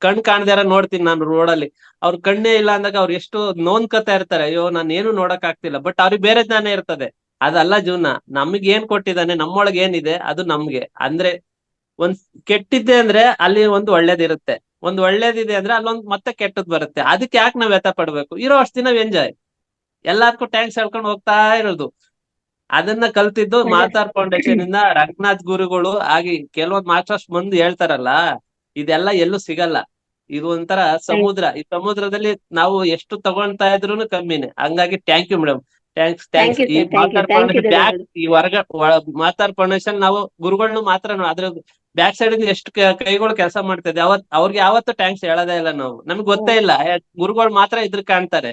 ಕಣ್ ಕಾಣ್ದಾರ ನೋಡ್ತೀನಿ ನಾನು ರೋಡಲ್ಲಿ. ಅವ್ರ ಕಣ್ಣೇ ಇಲ್ಲ ಅಂದಾಗ ಅವ್ರು ಎಷ್ಟು ನೋಂದ್ಕತಾ ಇರ್ತಾರೆ, ಅಯ್ಯೋ ನಾನು ಏನು ನೋಡಕ್ ಆಗ್ತಿಲ್ಲ. ಬಟ್ ಅವ್ರಿಗೆ ಬೇರೆ ಜ್ಞಾನ ಇರ್ತದೆ. ಅದಲ್ಲ ಜೀವನ. ನಮಗ್ ಏನ್ ಕೊಟ್ಟಿದ್ದಾನೆ, ನಮ್ಮೊಳಗೆ ಏನಿದೆ ಅದು ನಮ್ಗೆ. ಅಂದ್ರೆ ಒಂದ್ ಕೆಟ್ಟಿದ್ದೆ ಅಂದ್ರೆ ಅಲ್ಲಿ ಒಂದು ಒಳ್ಳೇದಿರುತ್ತೆ, ಒಂದ್ ಒಳ್ಳೇದಿದೆ ಅಂದ್ರೆ ಅಲ್ಲೊಂದ್ ಮತ್ತೆ ಕೆಟ್ಟದ್ ಬರುತ್ತೆ. ಅದಕ್ಕೆ ಯಾಕೆ ನಾವ್ ವ್ಯಥ ಪಡ್ಬೇಕು? ಇರೋ ಅಷ್ಟ್ ದಿನ ಎಂಜಾಯ್, ಎಲ್ಲದಕ್ಕೂ ಟ್ಯಾಂಕ್ಸ್ ಹೇಳ್ಕೊಂಡು ಹೋಗ್ತಾ ಇರೋದು. ಅದನ್ನ ಕಲ್ತಿದ್ದು ಒಳ್ಳೆ ಮಾತಾರ್ ಫೌಂಡೇಶನ್ ಇಂದ ರಂಗನಾಥ್ ಗುರುಗಳು ಆಗಿ ಕೆಲವೊಂದ್ ಮಾಸ್ಟರ್ಸ್ ಬಂದು ಹೇಳ್ತಾರಲ್ಲ, ಇದೆಲ್ಲ ಎಲ್ಲೂ ಸಿಗಲ್ಲ. ಇದು ಒಂಥರ ಸಮುದ್ರ. ಈ ಸಮುದ್ರದಲ್ಲಿ ನಾವು ಎಷ್ಟು ತಗೊಳ್ತಾ ಇದ್ರು ಕಮ್ಮಿನೇ. ಹಂಗಾಗಿ thank you madam, thanks thank thanks. You ಈ ಸರ್, ಥ್ಯಾಂಕ್ ಯು, ಮಾತಾರ್ ಥ್ಯಾಂಕ್ ಯು ಫೌಂಡೇಶನ್ ಬ್ಯಾಕ್, ಧನ್ಯವಾದ. ಈ ಮಾತಾರ್ ಫೌಂಡೇಶನ್ ನಾವು ಗುರುಗಳನ್ನ ಮಾತ್ರ ಅದ್ರ ಬ್ಯಾಕ್ ಸೈಡ್ ಎಷ್ಟು ಕೈಗಳು ಕೆಲಸ ಮಾಡ್ತಾ ಇದೆ. ಅವ್ರಿಗೆ ಯಾವತ್ತೂ ಟ್ಯಾಂಕ್ಸ್ ಹೇಳೋದೇ ಇಲ್ಲ ನಾವು. ನಮ್ಗೆ ಗೊತ್ತೇ ಇಲ್ಲ, ಗುರುಗಳು ಮಾತ್ರ ಇದ್ರ ಕಾಣ್ತಾರೆ.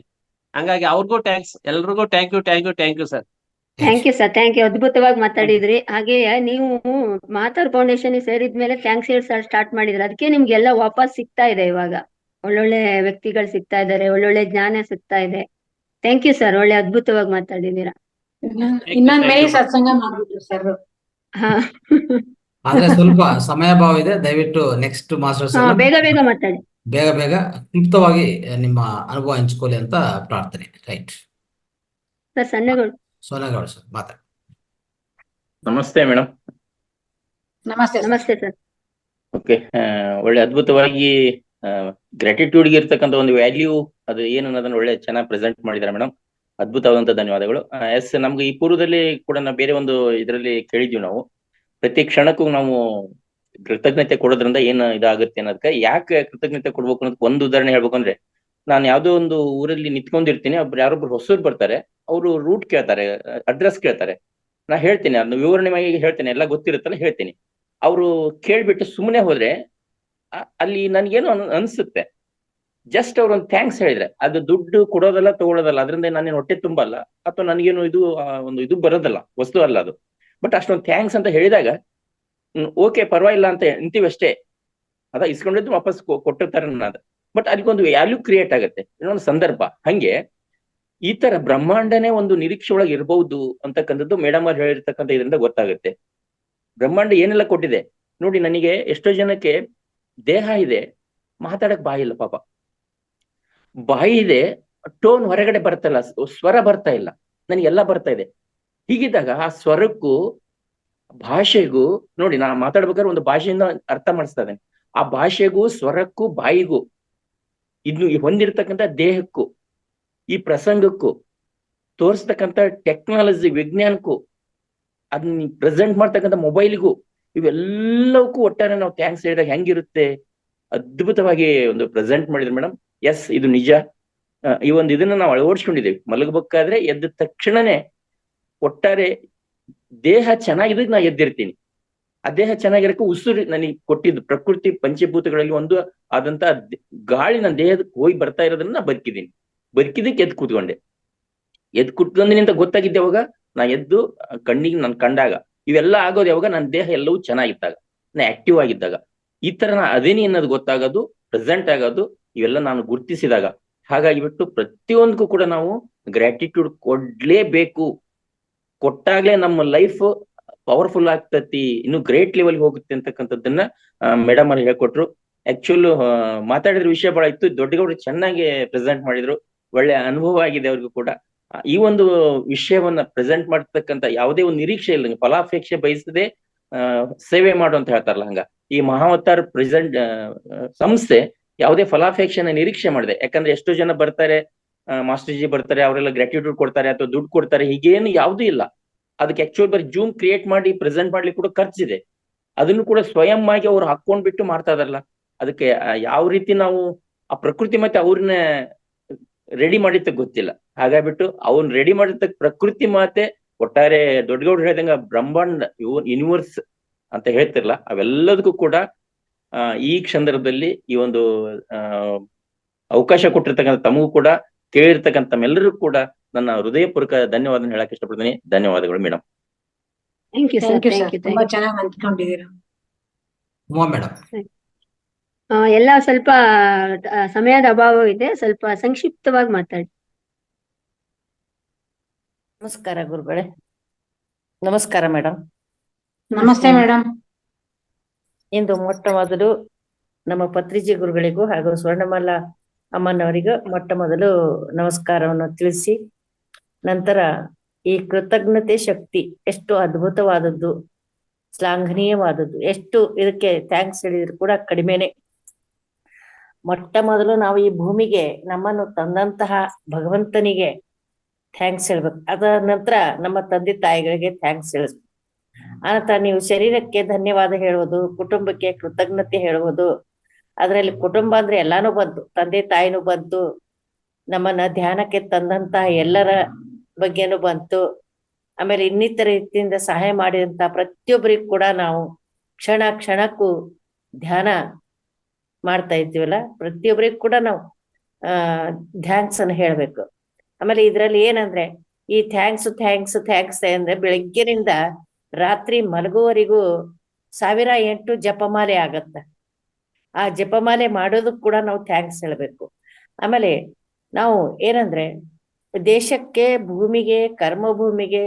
ಹಂಗಾಗಿ ಅವ್ರಿಗೂ ಟ್ಯಾಂಕ್ಸ್, ಎಲ್ರಿಗೂ thank you, thank you, thank you sir. Thank you sir, thank you. ಅದ್ಭುತವಾಗಿ ಮಾತಾಡಿದ್ರಿ. ಹಾಗೆಯೇ ನೀವು ಮಾತಾರ್ ಫೌಂಡೇಶನ್ ಸೇರಿದ್ಮೇಲೆ ಥ್ಯಾಂಕ್ಸ್ ಹೇಳಿ ಸ್ಟಾರ್ಟ್ ಮಾಡಿದ್ರಿ. ಅದಕ್ಕೆ ನಿಮ್ಗೆಲ್ಲ ವಾಪಸ್ ಸಿಗ್ತಾ ಇದೆ ಇವಾಗ. ಒಳ್ಳೊಳ್ಳೆ ವ್ಯಕ್ತಿಗಳು ಸಿಗ್ತಾ ಇದ್ದಾರೆ, ಒಳ್ಳೊಳ್ಳೆ ಜ್ಞಾನ ಸಿಗ್ತಾ ಇದೆ. ಥ್ಯಾಂಕ್ ಯು ಸರ್, ಒಳ್ಳೆ ಅದ್ಭುತವಾಗಿ ಮಾತಾಡಿದೀರಾ. ಇನ್ನೊಂದ್ ಮಿನಿ ಸತ್ಸಂಗ ಮಾಡ್ಬಿಟ್ರು ಸರ್. ಹಾ ಆದ್ರೆ ಸ್ವಲ್ಪ ಸಮಯಾಭಾವ ಇದೆ. ದಯವಿಟ್ಟು ನೆಕ್ಸ್ಟ್ ಮಾಸ್ಟರ್ಸ್ ಹಾ, ಎಲ್ಲ ಬೇಗ ಬೇಗ ಮಾತಾಡಿ. ಬೇಗ ಕ್ಲುಪ್ತವಾಗಿ ನಿಮ್ಮ ಅನುಭವ ಹಂಚ್ಕೊಳ್ಳಿ ಅಂತ ಪ್ರಾರ್ಥನೆ. ರೈಟ್, ಸರ್ ಸಣ್ಣಗಳು. ಸೋನಗೌಡ ಸರ್ ಮಾತಾಡಿ. ನಮಸ್ತೆ ಮೇಡಮ್. ನಮಸ್ತೆ ಸರ್. ನಮಸ್ತೆ ಸರ್. ಓಕೆ, ಒಳ್ಳೆ ಅದ್ಭುತವಾಗಿ ಗ್ರಾಟಿಟ್ಯೂಡ್ಗೆ ಇರ್ತಕ್ಕಂಥ ಒಂದು ವ್ಯಾಲ್ಯೂ ಅದು ಏನು ಅನ್ನೋದನ್ನ ಒಳ್ಳೆ ಚೆನ್ನಾಗಿ ಪ್ರೆಸೆಂಟ್ ಮಾಡಿದ್ದಾರೆ ಮೇಡಮ್. ಅದ್ಭುತವಾದಂತ ಧನ್ಯವಾದಗಳು. ಎಸ್, ನಮ್ಗೆ ಈ ಪೂರ್ವದಲ್ಲಿ ಕೂಡ ನಾವು ಬೇರೆ ಒಂದು ಇದರಲ್ಲಿ ಕೇಳಿದ್ವಿ. ನಾವು ಪ್ರತಿ ಕ್ಷಣಕ್ಕೂ ನಾವು ಕೃತಜ್ಞತೆ ಕೊಡೋದ್ರಿಂದ ಏನು ಇದಾಗುತ್ತೆ ಅನ್ನೋದಕ್ಕೆ, ಯಾಕೆ ಕೃತಜ್ಞತೆ ಕೊಡ್ಬೇಕು ಅನ್ನೋದಕ್ಕೆ ಒಂದು ಉದಾಹರಣೆ ಹೇಳ್ಬೇಕು ಅಂದ್ರೆ, ನಾನು ಯಾವ್ದೋ ಒಂದು ಊರಲ್ಲಿ ನಿಂತ್ಕೊಂಡಿರ್ತೀನಿ, ಯಾರೊಬ್ರು ಹೊಸೂರು ಬರ್ತಾರೆ, ಅವರು ರೂಟ್ ಕೇಳ್ತಾರೆ, ಅಡ್ರೆಸ್ ಕೇಳ್ತಾರೆ. ನಾ ಹೇಳ್ತೀನಿ, ಅದನ್ನ ವಿವರಣೆಯಾಗಿ ಹೇಳ್ತೇನೆ, ಎಲ್ಲ ಗೊತ್ತಿರುತ್ತಲ್ಲ ಹೇಳ್ತೀನಿ. ಅವರು ಕೇಳ್ಬಿಟ್ಟು ಸುಮ್ಮನೆ ಹೋದ್ರೆ ಅಲ್ಲಿ ನನ್ಗೇನು ಅನ್ಸುತ್ತೆ. ಜಸ್ಟ್ ಅವ್ರೊಂದು ಥ್ಯಾಂಕ್ಸ್ ಹೇಳಿದ್ರೆ, ಅದು ದುಡ್ಡು ಕೊಡೋದಲ್ಲ ತಗೊಳ್ಳೋದಲ್ಲ, ಅದರಿಂದ ನಾನೇನು ಹೊಟ್ಟೆ ತುಂಬಲ್ಲ ಅಥವಾ ನನಗೇನು ಇದು ಒಂದು ಇದು ಬರೋದಲ್ಲ, ವಸ್ತು ಅಲ್ಲ ಅದು. ಬಟ್ ಅಷ್ಟೊಂದು ಥ್ಯಾಂಕ್ಸ್ ಅಂತ ಹೇಳಿದಾಗ ಓಕೆ ಪರವಾಗಿಲ್ಲ ಅಂತ ಅಂತೀವಿ ಅಷ್ಟೇ. ಅದ ಇಸ್ಕೊಂಡಿದ್ದು ವಾಪಸ್ ಕೊಟ್ಟಿರ್ತಾರೆ ಅನ್ನೋದು. ಬಟ್ ಅದಕ್ಕೊಂದು ವ್ಯಾಲ್ಯೂ ಕ್ರಿಯೇಟ್ ಆಗುತ್ತೆ ಇನ್ನೊಂದು ಸಂದರ್ಭ. ಹಂಗೆ ಈ ತರ ಬ್ರಹ್ಮಾಂಡನೇ ಒಂದು ನಿರೀಕ್ಷೆ ಒಳಗೆ ಇರಬಹುದು ಅಂತಕ್ಕಂಥದ್ದು ಮೇಡಮ್ ಅವ್ರು ಹೇಳಿರ್ತಕ್ಕಂಥ ಇದರಿಂದ ಗೊತ್ತಾಗುತ್ತೆ. ಬ್ರಹ್ಮಾಂಡ ಏನೆಲ್ಲ ಕೊಟ್ಟಿದೆ ನೋಡಿ. ನನಗೆ ಎಷ್ಟೋ ಜನಕ್ಕೆ ದೇಹ ಇದೆ, ಮಾತಾಡಕ್ ಬಾಯಿ ಇಲ್ಲ ಪಾಪ. ಬಾಯಿ ಇದೆ, ಟೋನ್ ಹೊರಗಡೆ ಬರ್ತಾ ಇಲ್ಲ, ಸ್ವರ ಬರ್ತಾ ಇಲ್ಲ. ನನಗೆಲ್ಲ ಬರ್ತಾ ಇದೆ. ಹೀಗಿದ್ದಾಗ ಆ ಸ್ವರಕ್ಕೂ ಭಾಷೆಗೂ ನೋಡಿ, ನಾ ಮಾತಾಡ್ಬೇಕಾದ್ರೆ ಒಂದು ಭಾಷೆಯಿಂದ ಅರ್ಥ ಮಾಡಿಸ್ತಾ ಇದ್ದೇನೆ. ಆ ಭಾಷೆಗೂ ಸ್ವರಕ್ಕೂ ಬಾಯಿಗೂ ಇನ್ನು ಹೊಂದಿರತಕ್ಕಂಥ ದೇಹಕ್ಕೂ ಈ ಪ್ರಸಂಗಕ್ಕೂ ತೋರಿಸ್ತಕ್ಕಂಥ ಟೆಕ್ನಾಲಜಿ ವಿಜ್ಞಾನಕ್ಕೂ ಅದನ್ನ ಪ್ರೆಸೆಂಟ್ ಮಾಡ್ತಕ್ಕಂಥ ಮೊಬೈಲ್ಗೂ ಇವೆಲ್ಲವಕ್ಕೂ ಒಟ್ಟಾರೆ ನಾವು ಥ್ಯಾಂಕ್ಸ್ ಹೇಳಿದಾಗ ಹೆಂಗಿರುತ್ತೆ. ಅದ್ಭುತವಾಗಿ ಒಂದು ಪ್ರೆಸೆಂಟ್ ಮಾಡಿದ್ರು ಮೇಡಮ್. ಎಸ್, ಇದು ನಿಜ. ಈ ಒಂದು ಇದನ್ನ ನಾವು ಅಳವಡಿಸ್ಕೊಂಡಿದ್ದೇವೆ. ಮಲಗಬೇಕಾದ್ರೆ ಎದ್ದ ತಕ್ಷಣನೇ ಒಟ್ಟಾರೆ ದೇಹ ಚೆನ್ನಾಗಿದ್ದಕ್ಕೆ ನಾ ಎದ್ದಿರ್ತೀನಿ. ಆ ದೇಹ ಚೆನ್ನಾಗಿರಕ್ಕೆ ಉಸಿರು ನನಗೆ ಕೊಟ್ಟಿದ್ದು ಪ್ರಕೃತಿ ಪಂಚಭೂತಗಳಲ್ಲಿ ಒಂದು ಆದಂತ ಗಾಳಿ ನನ್ನ ದೇಹದಕ್ಕೆ ಹೋಗಿ ಬರ್ತಾ ಇರೋದನ್ನ ನಾ ಬದುಕಿದ್ದೀನಿ. ಬದುಕಿದಕ್ಕೆ ಎದ್ದು ಕೂತ್ಕೊಂಡೆ. ಎದ್ದು ಕೂತ್ಕೊಂಡಿನಿ ಅಂತ ಗೊತ್ತಾಗಿದ್ದೆ ಅವಾಗ. ನಾ ಎದ್ದು ಕಣ್ಣಿಗೆ ನಾನು ಕಂಡಾಗ ಇವೆಲ್ಲ ಆಗೋದು ಯಾವಾಗ ನನ್ನ ದೇಹ ಎಲ್ಲವೂ ಚೆನ್ನಾಗಿದ್ದಾಗ, ನಾ ಆಕ್ಟಿವ್ ಆಗಿದ್ದಾಗ. ಈ ತರ ನಾ ಅದೇನಿ ಅನ್ನೋದು ಗೊತ್ತಾಗೋದು, ಪ್ರೆಸೆಂಟ್ ಆಗೋದು, ಇವೆಲ್ಲ ನಾನು ಗುರುತಿಸಿದಾಗ. ಹಾಗಾಗಿ ಬಿಟ್ಟು ಪ್ರತಿಯೊಂದಕ್ಕೂ ಕೂಡ ನಾವು ಗ್ರಾಟಿಟ್ಯೂಡ್ ಕೊಡ್ಲೇಬೇಕು. ಕೊಟ್ಟಾಗ್ಲೇ ನಮ್ಮ ಲೈಫ್ ಪವರ್ಫುಲ್ ಆಗ್ತತಿ, ಇನ್ನು ಗ್ರೇಟ್ ಲೆವೆಲ್ ಹೋಗುತ್ತೆ ಅಂತಕ್ಕಂಥದ್ದನ್ನ ಮೇಡಮ್ ಅವ್ರು ಹೇಳ್ಕೊಟ್ರು. ಆಕ್ಚುಲ್ ಮಾತಾಡಿದ್ರ ವಿಷಯ ಬಹಳ ಇತ್ತು. ದೊಡ್ಡಗೌಡರು ಚೆನ್ನಾಗಿ ಪ್ರೆಸೆಂಟ್ ಮಾಡಿದ್ರು. ಒಳ್ಳೆ ಅನುಭವ ಆಗಿದೆ ಅವ್ರಿಗೂ ಕೂಡ. ಈ ಒಂದು ವಿಷಯವನ್ನ ಪ್ರೆಸೆಂಟ್ ಮಾಡ್ತಕ್ಕಂಥ ಯಾವುದೇ ಒಂದು ನಿರೀಕ್ಷೆ ಇಲ್ಲ, ಫಲಾಪೇಕ್ಷೆ ಬಯಸದೆ ಸೇವೆ ಮಾಡು ಅಂತ ಹೇಳ್ತಾರಲ್ಲ, ಹಂಗ ಈ ಮಹಾವತಾರ್ ಪ್ರೆಸೆಂಟ್ ಸಂಸ್ಥೆ ಯಾವುದೇ ಫಲಾಪೇಕ್ಷೆನ ನಿರೀಕ್ಷೆ ಮಾಡಿದೆ. ಯಾಕಂದ್ರೆ ಎಷ್ಟೋ ಜನ ಬರ್ತಾರೆ, ಮಾಸ್ಟರ್ ಜಿ ಬರ್ತಾರೆ, ಅವರೆಲ್ಲ ಗ್ರಾಟಿಟ್ಯೂಡ್ ಕೊಡ್ತಾರೆ ಅಥವಾ ದುಡ್ಡು ಕೊಡ್ತಾರೆ, ಹೀಗೇನು ಯಾವುದೂ ಇಲ್ಲ. ಅದಕ್ಕೆ ಆಕ್ಚುಲ್ ಬರೀ ಜೂಮ್ ಕ್ರಿಯೇಟ್ ಮಾಡಿ ಪ್ರೆಸೆಂಟ್ ಮಾಡ್ಲಿಕ್ಕೆ ಕೂಡ ಖರ್ಚಿದೆ. ಅದನ್ನು ಕೂಡ ಸ್ವಯಂ ಆಗಿ ಅವ್ರು ಹಾಕೊಂಡ್ಬಿಟ್ಟು ಮಾಡ್ತಾ ಇದಾರಲ್ಲ. ಅದಕ್ಕೆ ಯಾವ ರೀತಿ ನಾವು ಆ ಪ್ರಕೃತಿ ಮತ್ತೆ ಅವ್ರನ್ನ ರೆಡಿ ಮಾಡಿದ್ದಕ್ಕೆ ಗೊತ್ತಿಲ್ಲ. ಹಾಗಾಗ್ಬಿಟ್ಟು ಅವ್ನ ರೆಡಿ ಮಾಡಿದ್ದಕ್ಕೆ ಪ್ರಕೃತಿ ಮಾತೆ ಒಟ್ಟಾರೆ ದೊಡ್ಡಗೌಡರು ಹೇಳಿದಂಗ ಬ್ರಹ್ಮಾಂಡ ಯೂನಿವರ್ಸ್ ಅಂತ ಹೇಳ್ತಿರ್ಲ, ಅವೆಲ್ಲದಕ್ಕೂ ಕೂಡ ಈ ಕ್ಷಂದರದಲ್ಲಿ ಈ ಒಂದು ಅವಕಾಶ ಕೊಟ್ಟಿರ್ತಕ್ಕಂಥ ತಮಗೂ ಕೂಡ, ಕೇಳಿರ್ತಕ್ಕಂಥ ತಮ್ಮೆಲ್ಲರಿಗೂ ಕೂಡ ನನ್ನ ಹೃದಯಪೂರ್ವಕ ಧನ್ಯವಾದ ಹೇಳಕ್ ಇಷ್ಟಪಡ್ತೀನಿ. ಧನ್ಯವಾದಗಳು madam. Thank you sir, thank you thank sir. You. ತುಂಬಾ ಚೆನ್ನಾಗಿ ಹಂಚ್ಕೊಂಡಿದ್ದೀರಾ. ಉಮಾ ಮೇಡಮ್. ಎಲ್ಲ ಸ್ವಲ್ಪ ಸಮಯದ ಅಭಾವ ಇದೆ, ಸ್ವಲ್ಪ ಸಂಕ್ಷಿಪ್ತವಾಗಿ ಮಾತಾಡಿ. ನಮಸ್ಕಾರ ಗುರುಗಳೇ. ನಮಸ್ಕಾರ ಮೇಡಮ್. ನಮಸ್ತೆ ಮೇಡಮ್. ಇಂದು ಮೊಟ್ಟ ಮೊದಲು ನಮ್ಮ ಪತ್ರಿಜಿ ಗುರುಗಳಿಗೂ ಹಾಗೂ ಸ್ವರ್ಣಮಾಲಾ ಅಮ್ಮನವರಿಗೂ ಮೊಟ್ಟ ಮೊದಲು ನಮಸ್ಕಾರವನ್ನು ತಿಳಿಸಿ, ನಂತರ ಈ ಕೃತಜ್ಞತೆ ಶಕ್ತಿ ಎಷ್ಟು ಅದ್ಭುತವಾದದ್ದು, ಶ್ಲಾಘನೀಯವಾದದ್ದು, ಎಷ್ಟು ಇದಕ್ಕೆ ಥ್ಯಾಂಕ್ಸ್ ಹೇಳಿದ್ರು ಕೂಡ ಕಡಿಮೆನೆ. ಮೊಟ್ಟ ಮೊದಲು ನಾವು ಈ ಭೂಮಿಗೆ ನಮ್ಮನ್ನು ತಂದಂತಹ ಭಗವಂತನಿಗೆ ಥ್ಯಾಂಕ್ಸ್ ಹೇಳ್ಬೇಕು. ಅದ ನಂತರ ನಮ್ಮ ತಂದೆ ತಾಯಿಗಳಿಗೆ ಥ್ಯಾಂಕ್ಸ್ ಹೇಳಿಸ್ಬೇಕು. ಆನಂತರ ನೀವು ಶರೀರಕ್ಕೆ ಧನ್ಯವಾದ ಹೇಳುವುದು, ಕುಟುಂಬಕ್ಕೆ ಕೃತಜ್ಞತೆ ಹೇಳುವುದು. ಅದರಲ್ಲಿ ಕುಟುಂಬ ಅಂದ್ರೆ ಎಲ್ಲಾನು ಬಂತು, ತಂದೆ ತಾಯಿನೂ ಬಂತು, ನಮ್ಮನ್ನ ಧ್ಯಾನಕ್ಕೆ ತಂದಂತಹ ಎಲ್ಲರ ಬಗ್ಗೆನೂ ಬಂತು. ಆಮೇಲೆ ಇನ್ನಿತರ ರೀತಿಯಿಂದ ಸಹಾಯ ಮಾಡಿದಂತ ಪ್ರತಿಯೊಬ್ಬರಿಗೂ ಕೂಡ ನಾವು ಕ್ಷಣ ಕ್ಷಣಕ್ಕೂ ಧ್ಯಾನ ಮಾಡ್ತಾ ಇರ್ತೀವಲ್ಲ, ಪ್ರತಿಯೊಬ್ಬರಿಗೂ ಕೂಡ ನಾವು ಥ್ಯಾಂಕ್ಸ್ ಅನ್ನು ಹೇಳ್ಬೇಕು. ಆಮೇಲೆ ಇದ್ರಲ್ಲಿ ಏನಂದ್ರೆ ಈ ಥ್ಯಾಂಕ್ಸ್ ಥ್ಯಾಂಕ್ಸ್ ಥ್ಯಾಂಕ್ಸ್ ಅಂದ್ರೆ ಬೆಳಗ್ಗಿನಿಂದ ರಾತ್ರಿ ಮಲಗುವವರೆಗೂ 1008 ಜಪಮಾಲೆ ಆಗತ್ತ. ಆ ಜಪಮಾಲೆ ಮಾಡೋದಕ್ಕೆ ಕೂಡ ನಾವು ಥ್ಯಾಂಕ್ಸ್ ಹೇಳ್ಬೇಕು. ಆಮೇಲೆ ನಾವು ಏನಂದ್ರೆ ದೇಶಕ್ಕೆ, ಭೂಮಿಗೆ, ಕರ್ಮಭೂಮಿಗೆ,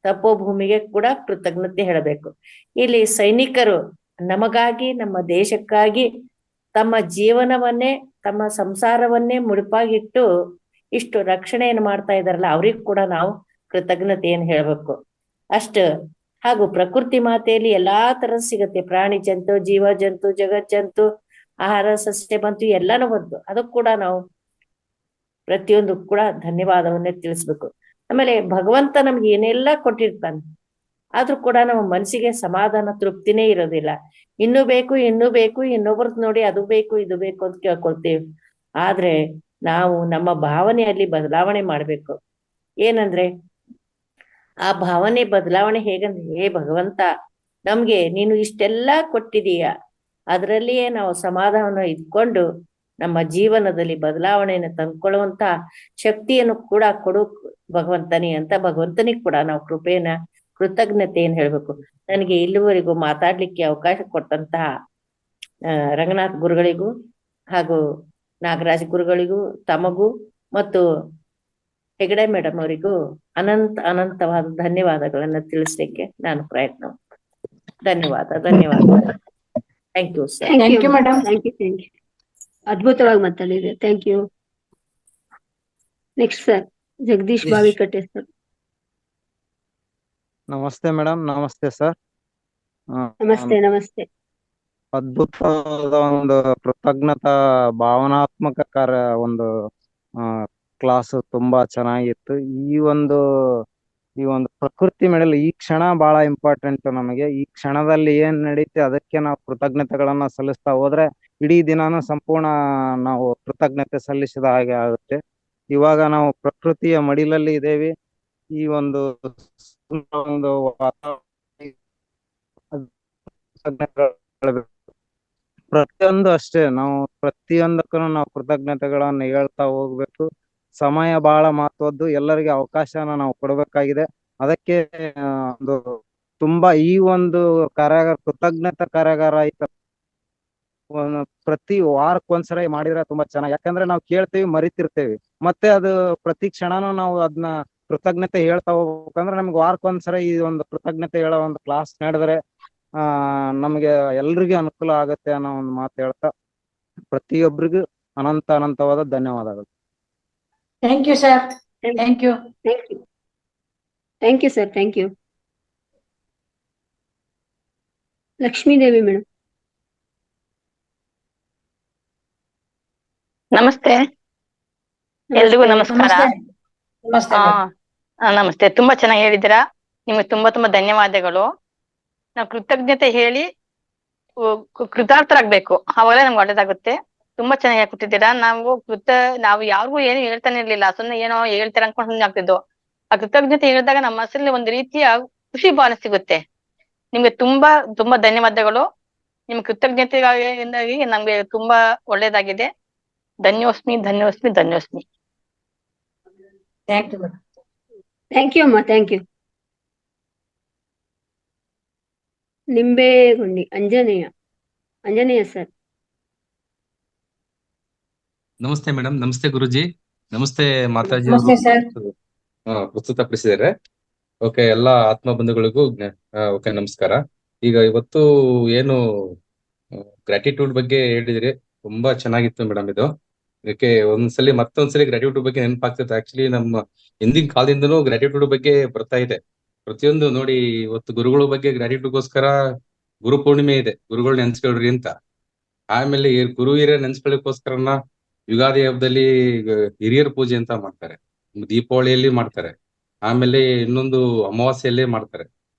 ತಪೋಭೂಮಿಗೆ ಕೂಡ ಕೃತಜ್ಞತೆ ಹೇಳಬೇಕು. ಇಲ್ಲಿ ಸೈನಿಕರು ನಮಗಾಗಿ, ನಮ್ಮ ದೇಶಕ್ಕಾಗಿ ತಮ್ಮ ಜೀವನವನ್ನೇ, ತಮ್ಮ ಸಂಸಾರವನ್ನೇ ಮುಡಿಪಾಗಿಟ್ಟು ಇಷ್ಟು ರಕ್ಷಣೆಯನ್ನು ಮಾಡ್ತಾ ಇದಾರಲ್ಲ, ಅವ್ರಿಗೂ ಕೂಡ ನಾವು ಕೃತಜ್ಞತೆಯನ್ನು ಹೇಳ್ಬೇಕು. ಹಾಗೂ ಪ್ರಕೃತಿ ಮಾತೆಯಲ್ಲಿ ಎಲ್ಲಾ ತರ ಸಿಗತ್ತೆ, ಪ್ರಾಣಿ ಜಂತು, ಜೀವ ಜಂತು, ಜಗತ್ ಜಂತು, ಆಹಾರ ಸಸ್ಯ ಬಂತು, ಎಲ್ಲಾನು ಬಂತು. ಅದಕ್ಕೂ ಕೂಡ ನಾವು ಪ್ರತಿಯೊಂದು ಕೂಡ ಧನ್ಯವಾದವನ್ನೇ ತಿಳಿಸ್ಬೇಕು. ಆಮೇಲೆ ಭಗವಂತ ನಮ್ಗೆ ಏನೆಲ್ಲ ಕೊಟ್ಟಿರ್ತಾನೆ, ಆದ್ರೂ ಕೂಡ ನಮ್ಮ ಮನಸ್ಸಿಗೆ ಸಮಾಧಾನ, ತೃಪ್ತಿನೇ ಇರೋದಿಲ್ಲ. ಇನ್ನೂ ಬೇಕು, ಇನ್ನೂ ಬೇಕು, ಇನ್ನೊಬ್ರದ್ ನೋಡಿ ಅದು ಬೇಕು, ಇದು ಬೇಕು ಅಂತ ಕೇಳ್ಕೊಳ್ತೀವಿ. ಆದ್ರೆ ನಾವು ನಮ್ಮ ಭಾವನೆಯಲ್ಲಿ ಬದಲಾವಣೆ ಮಾಡ್ಬೇಕು. ಏನಂದ್ರೆ ಆ ಭಾವನೆ ಬದಲಾವಣೆ ಹೇಗಂದ್ರೆ, ಹೇ ಭಗವಂತ, ನಮ್ಗೆ ನೀನು ಇಷ್ಟೆಲ್ಲಾ ಕೊಟ್ಟಿದೀಯ, ಅದರಲ್ಲಿಯೇ ನಾವು ಸಮಾಧಾನ ಇದ್ಕೊಂಡು ನಮ್ಮ ಜೀವನದಲ್ಲಿ ಬದಲಾವಣೆಯನ್ನು ತಂದ್ಕೊಳ್ಳುವಂತ ಶಕ್ತಿಯನ್ನು ಕೂಡ ಕೊಡು ಭಗವಂತನಿ ಅಂತ ಭಗವಂತನಿಗೆ ಕೂಡ ನಾವು ಕೃತಜ್ಞತೆಯನ್ನು ಹೇಳ್ಬೇಕು. ನನಗೆ ಇಲ್ಲಿವರೆಗೂ ಮಾತಾಡ್ಲಿಕ್ಕೆ ಅವಕಾಶ ಕೊಟ್ಟಂತಹ ರಂಗನಾಥ್ ಗುರುಗಳಿಗೂ ಹಾಗೂ ನಾಗರಾಜ್ ಗುರುಗಳಿಗೂ, ತಮಗೂ ಮತ್ತು ಹೆಗಡೆ ಮೇಡಮ್ ಅವರಿಗೂ ಅನಂತವಾದ ಧನ್ಯವಾದಗಳನ್ನ ತಿಳಿಸ್ಲಿಕ್ಕೆ ನಾನು ಪ್ರಯತ್ನ. ಧನ್ಯವಾದ. Thank you sir. Thank you, madam. Thank you. ಅದ್ಭುತವಾಗಿ ಮಾತಾಡಿದೆ. Thank you. Next sir, Jagadish Bavikatte sir. ನಮಸ್ತೆ ಮೇಡಮ್. ನಮಸ್ತೆ ಸರ್. ನಮಸ್ತೆ. ಅದ್ಭುತವಾದ ಒಂದು ಕೃತಜ್ಞತಾ ಭಾವನಾತ್ಮಕ ಒಂದು ಕ್ಲಾಸ್ ತುಂಬಾ ಚೆನ್ನಾಗಿತ್ತು. ಈ ಒಂದು ಪ್ರಕೃತಿ ಮೇಡಲ್ ಈ ಕ್ಷಣ ಬಹಳ ಇಂಪಾರ್ಟೆಂಟ್ ನಮಗೆ. ಈ ಕ್ಷಣದಲ್ಲಿ ಏನ್ ನಡೀತೆ ಅದಕ್ಕೆ ನಾವು ಕೃತಜ್ಞತೆಗಳನ್ನ ಸಲ್ಲಿಸ್ತಾ ಹೋದ್ರೆ ಇಡೀ ದಿನಾನು ಸಂಪೂರ್ಣ ನಾವು ಕೃತಜ್ಞತೆ ಸಲ್ಲಿಸಿದ ಹಾಗೆ ಆಗುತ್ತೆ. ಇವಾಗ ನಾವು ಪ್ರಕೃತಿಯ ಮಡಿಲಲ್ಲಿ ಇದ್ದೇವೆ. ಈ ಒಂದು ಪ್ರತಿಯೊಂದು ಅಷ್ಟೇ, ನಾವು ಪ್ರತಿಯೊಂದಕ್ಕೂ ನಾವು ಕೃತಜ್ಞತೆಗಳನ್ನ ಹೇಳ್ತಾ ಹೋಗ್ಬೇಕು. ಸಮಯ ಬಹಳ ಮಹತ್ವದ್ದು, ಎಲ್ಲರಿಗೆ ಅವಕಾಶನ ನಾವು ಕೊಡಬೇಕಾಗಿದೆ. ಅದಕ್ಕೆ ಒಂದು ತುಂಬಾ ಈ ಒಂದು ಕಾರ್ಯಾಗಾರ, ಕೃತಜ್ಞತಾ ಕಾರ್ಯಾಗಾರ ಆಯ್ತು, ಪ್ರತಿ ವಾರಕ್ಕೊಂದ್ಸರಿ ಮಾಡಿದ್ರೆ ತುಂಬಾ ಚೆನ್ನಾಗಿ. ಯಾಕಂದ್ರೆ ನಾವು ಕೇಳ್ತೇವಿ, ಮರಿತಿರ್ತೇವಿ, ಮತ್ತೆ ಅದು ಪ್ರತಿ ಕ್ಷಣನೂ ನಾವು ಅದನ್ನ ಕೃತಜ್ಞತೆ ಹೇಳ್ತಾ ಹೋಗ್ಬೇಕಂದ್ರೆ ನಮ್ಗೆ ವಾರಕ್ಕೊಂದ್ಸರಿ ಈ ಒಂದು ಕೃತಜ್ಞತೆ ಹೇಳೋ ಒಂದು ಕ್ಲಾಸ್ ನಡೆದ್ರೆ ನಮ್ಗೆ ಎಲ್ರಿಗೂ ಅನುಕೂಲ ಆಗತ್ತೆ ಅನ್ನೋ ಒಂದು ಮಾತು ಹೇಳ್ತಾ ಪ್ರತಿಯೊಬ್ಬರಿಗೂ ಅನಂತವಾದ ಧನ್ಯವಾದಗಳು. Thank you, sir. Thank you. Thank you sir. Thank you. Lakshmidevi madam. ನಮಸ್ತೆ, ಎಲ್ರಿಗೂ ನಮಸ್ಕಾರ. ನಮಸ್ತೆ. ನಮಸ್ತೆ. ತುಂಬಾ ಚೆನ್ನಾಗಿ ಹೇಳಿದ್ದೀರಾ. ನಿಮ್ಗೆ ತುಂಬಾ ಧನ್ಯವಾದಗಳು. ನಾವು ಕೃತಜ್ಞತೆ ಹೇಳಿ ಕೃತಾರ್ಥರಾಗ್ಬೇಕು, ಅವಾಗಲೇ ನಮ್ಗೆ ಒಳ್ಳೇದಾಗುತ್ತೆ. ತುಂಬಾ ಚೆನ್ನಾಗಿ ಕೊಟ್ಟಿದ್ದೀರಾ. ನಾವು ಯಾರಿಗೂ ಏನು ಹೇಳ್ತಾನೆ ಇರ್ಲಿಲ್ಲ, ಸುಮ್ಮನೆ ಏನೋ ಹೇಳ್ತಾರೆ ಅನ್ಕೊಂಡು ಸುಮ್ಮನೆ ಆಗ್ತಿದ್ವು. ಆ ಕೃತಜ್ಞತೆ ಹೇಳಿದಾಗ ನಮ್ಮ ಮನಸ್ಸಲ್ಲಿ ಒಂದು ರೀತಿಯ ಖುಷಿ ಭಾವನೆ ಸಿಗುತ್ತೆ. ನಿಮ್ಗೆ ತುಂಬಾ ಧನ್ಯವಾದಗಳು. ನಿಮ್ ಕೃತಜ್ಞತೆಗಾಗಿ ನಮ್ಗೆ ತುಂಬಾ ಒಳ್ಳೇದಾಗಿದೆ. ಧನ್ಯೋಸ್ಮಿ. Thank you, madam. Thank you ಅಮ್ಮ. Thank you. Nimbegundi Anjaneya sir. ನಮಸ್ತೆ ಮೇಡಮ್, ನಮಸ್ತೆ ಗುರುಜಿ, ನಮಸ್ತೆ ಮಾತಾಜಿ ಅವರು ನಮಸ್ತೆ ಸರ್. ಪ್ರಸ್ತುತಪಡಿಸಿದ್ದಾರೆ. ಓಕೆ, ಎಲ್ಲಾ ಆತ್ಮ ಬಂಧುಗಳಿಗೂ ಓಕೆ ನಮಸ್ಕಾರ. ಈಗ ಇವತ್ತು ಏನು ಗ್ರಾಟಿಟ್ಯೂಡ್ ಬಗ್ಗೆ ಹೇಳಿದಿರಿ, ತುಂಬಾ ಚೆನ್ನಾಗಿತ್ತು ಮೇಡಮ್ ಇದು. ಇದಕ್ಕೆ ಒಂದ್ಸಲಿ ಮತ್ತೊಂದ್ಸಲಿ ಗ್ರಾಟಿಟ್ಯೂಡ್ ಬಗ್ಗೆ ನೆನಪಾಗ್ತದೆ. ಆಕ್ಚುಲಿ ನಮ್ಮ ಹಿಂದಿನ ಕಾಲದಿಂದನೂ ಗ್ರಾಟಿಟ್ಯೂಡ್ ಬಗ್ಗೆ ಬರ್ತಾ ಇದೆ. ಪ್ರತಿಯೊಂದು ನೋಡಿ, ಇವತ್ತು ಗುರುಗಳ ಬಗ್ಗೆ ಗ್ರಾಟಿಟ್ಯೂಡ್ಗೋಸ್ಕರ ಗುರು ಪೂರ್ಣಿಮೆ ಇದೆ, ಗುರುಗಳು ನೆನ್ಸ್ಕೊಳ್ರಿ ಅಂತ. ಆಮೇಲೆ ಗುರು ಹಿರಿಯರ ನೆನ್ಸ್ಕೊಳ್ಳಿಕ್ಕೋಸ್ಕರನ ಯುಗಾದಿ ಹಬ್ಬದಲ್ಲಿ ಹಿರಿಯರ ಪೂಜೆ ಅಂತ ಮಾಡ್ತಾರೆ, ದೀಪಾವಳಿಯಲ್ಲಿ ಮಾಡ್ತಾರೆ, ಆಮೇಲೆ ಇನ್ನೊಂದು ಅಮಾವಾಸ್ಯೆಯಲ್ಲೇ ಮಾಡ್ತಾರೆ.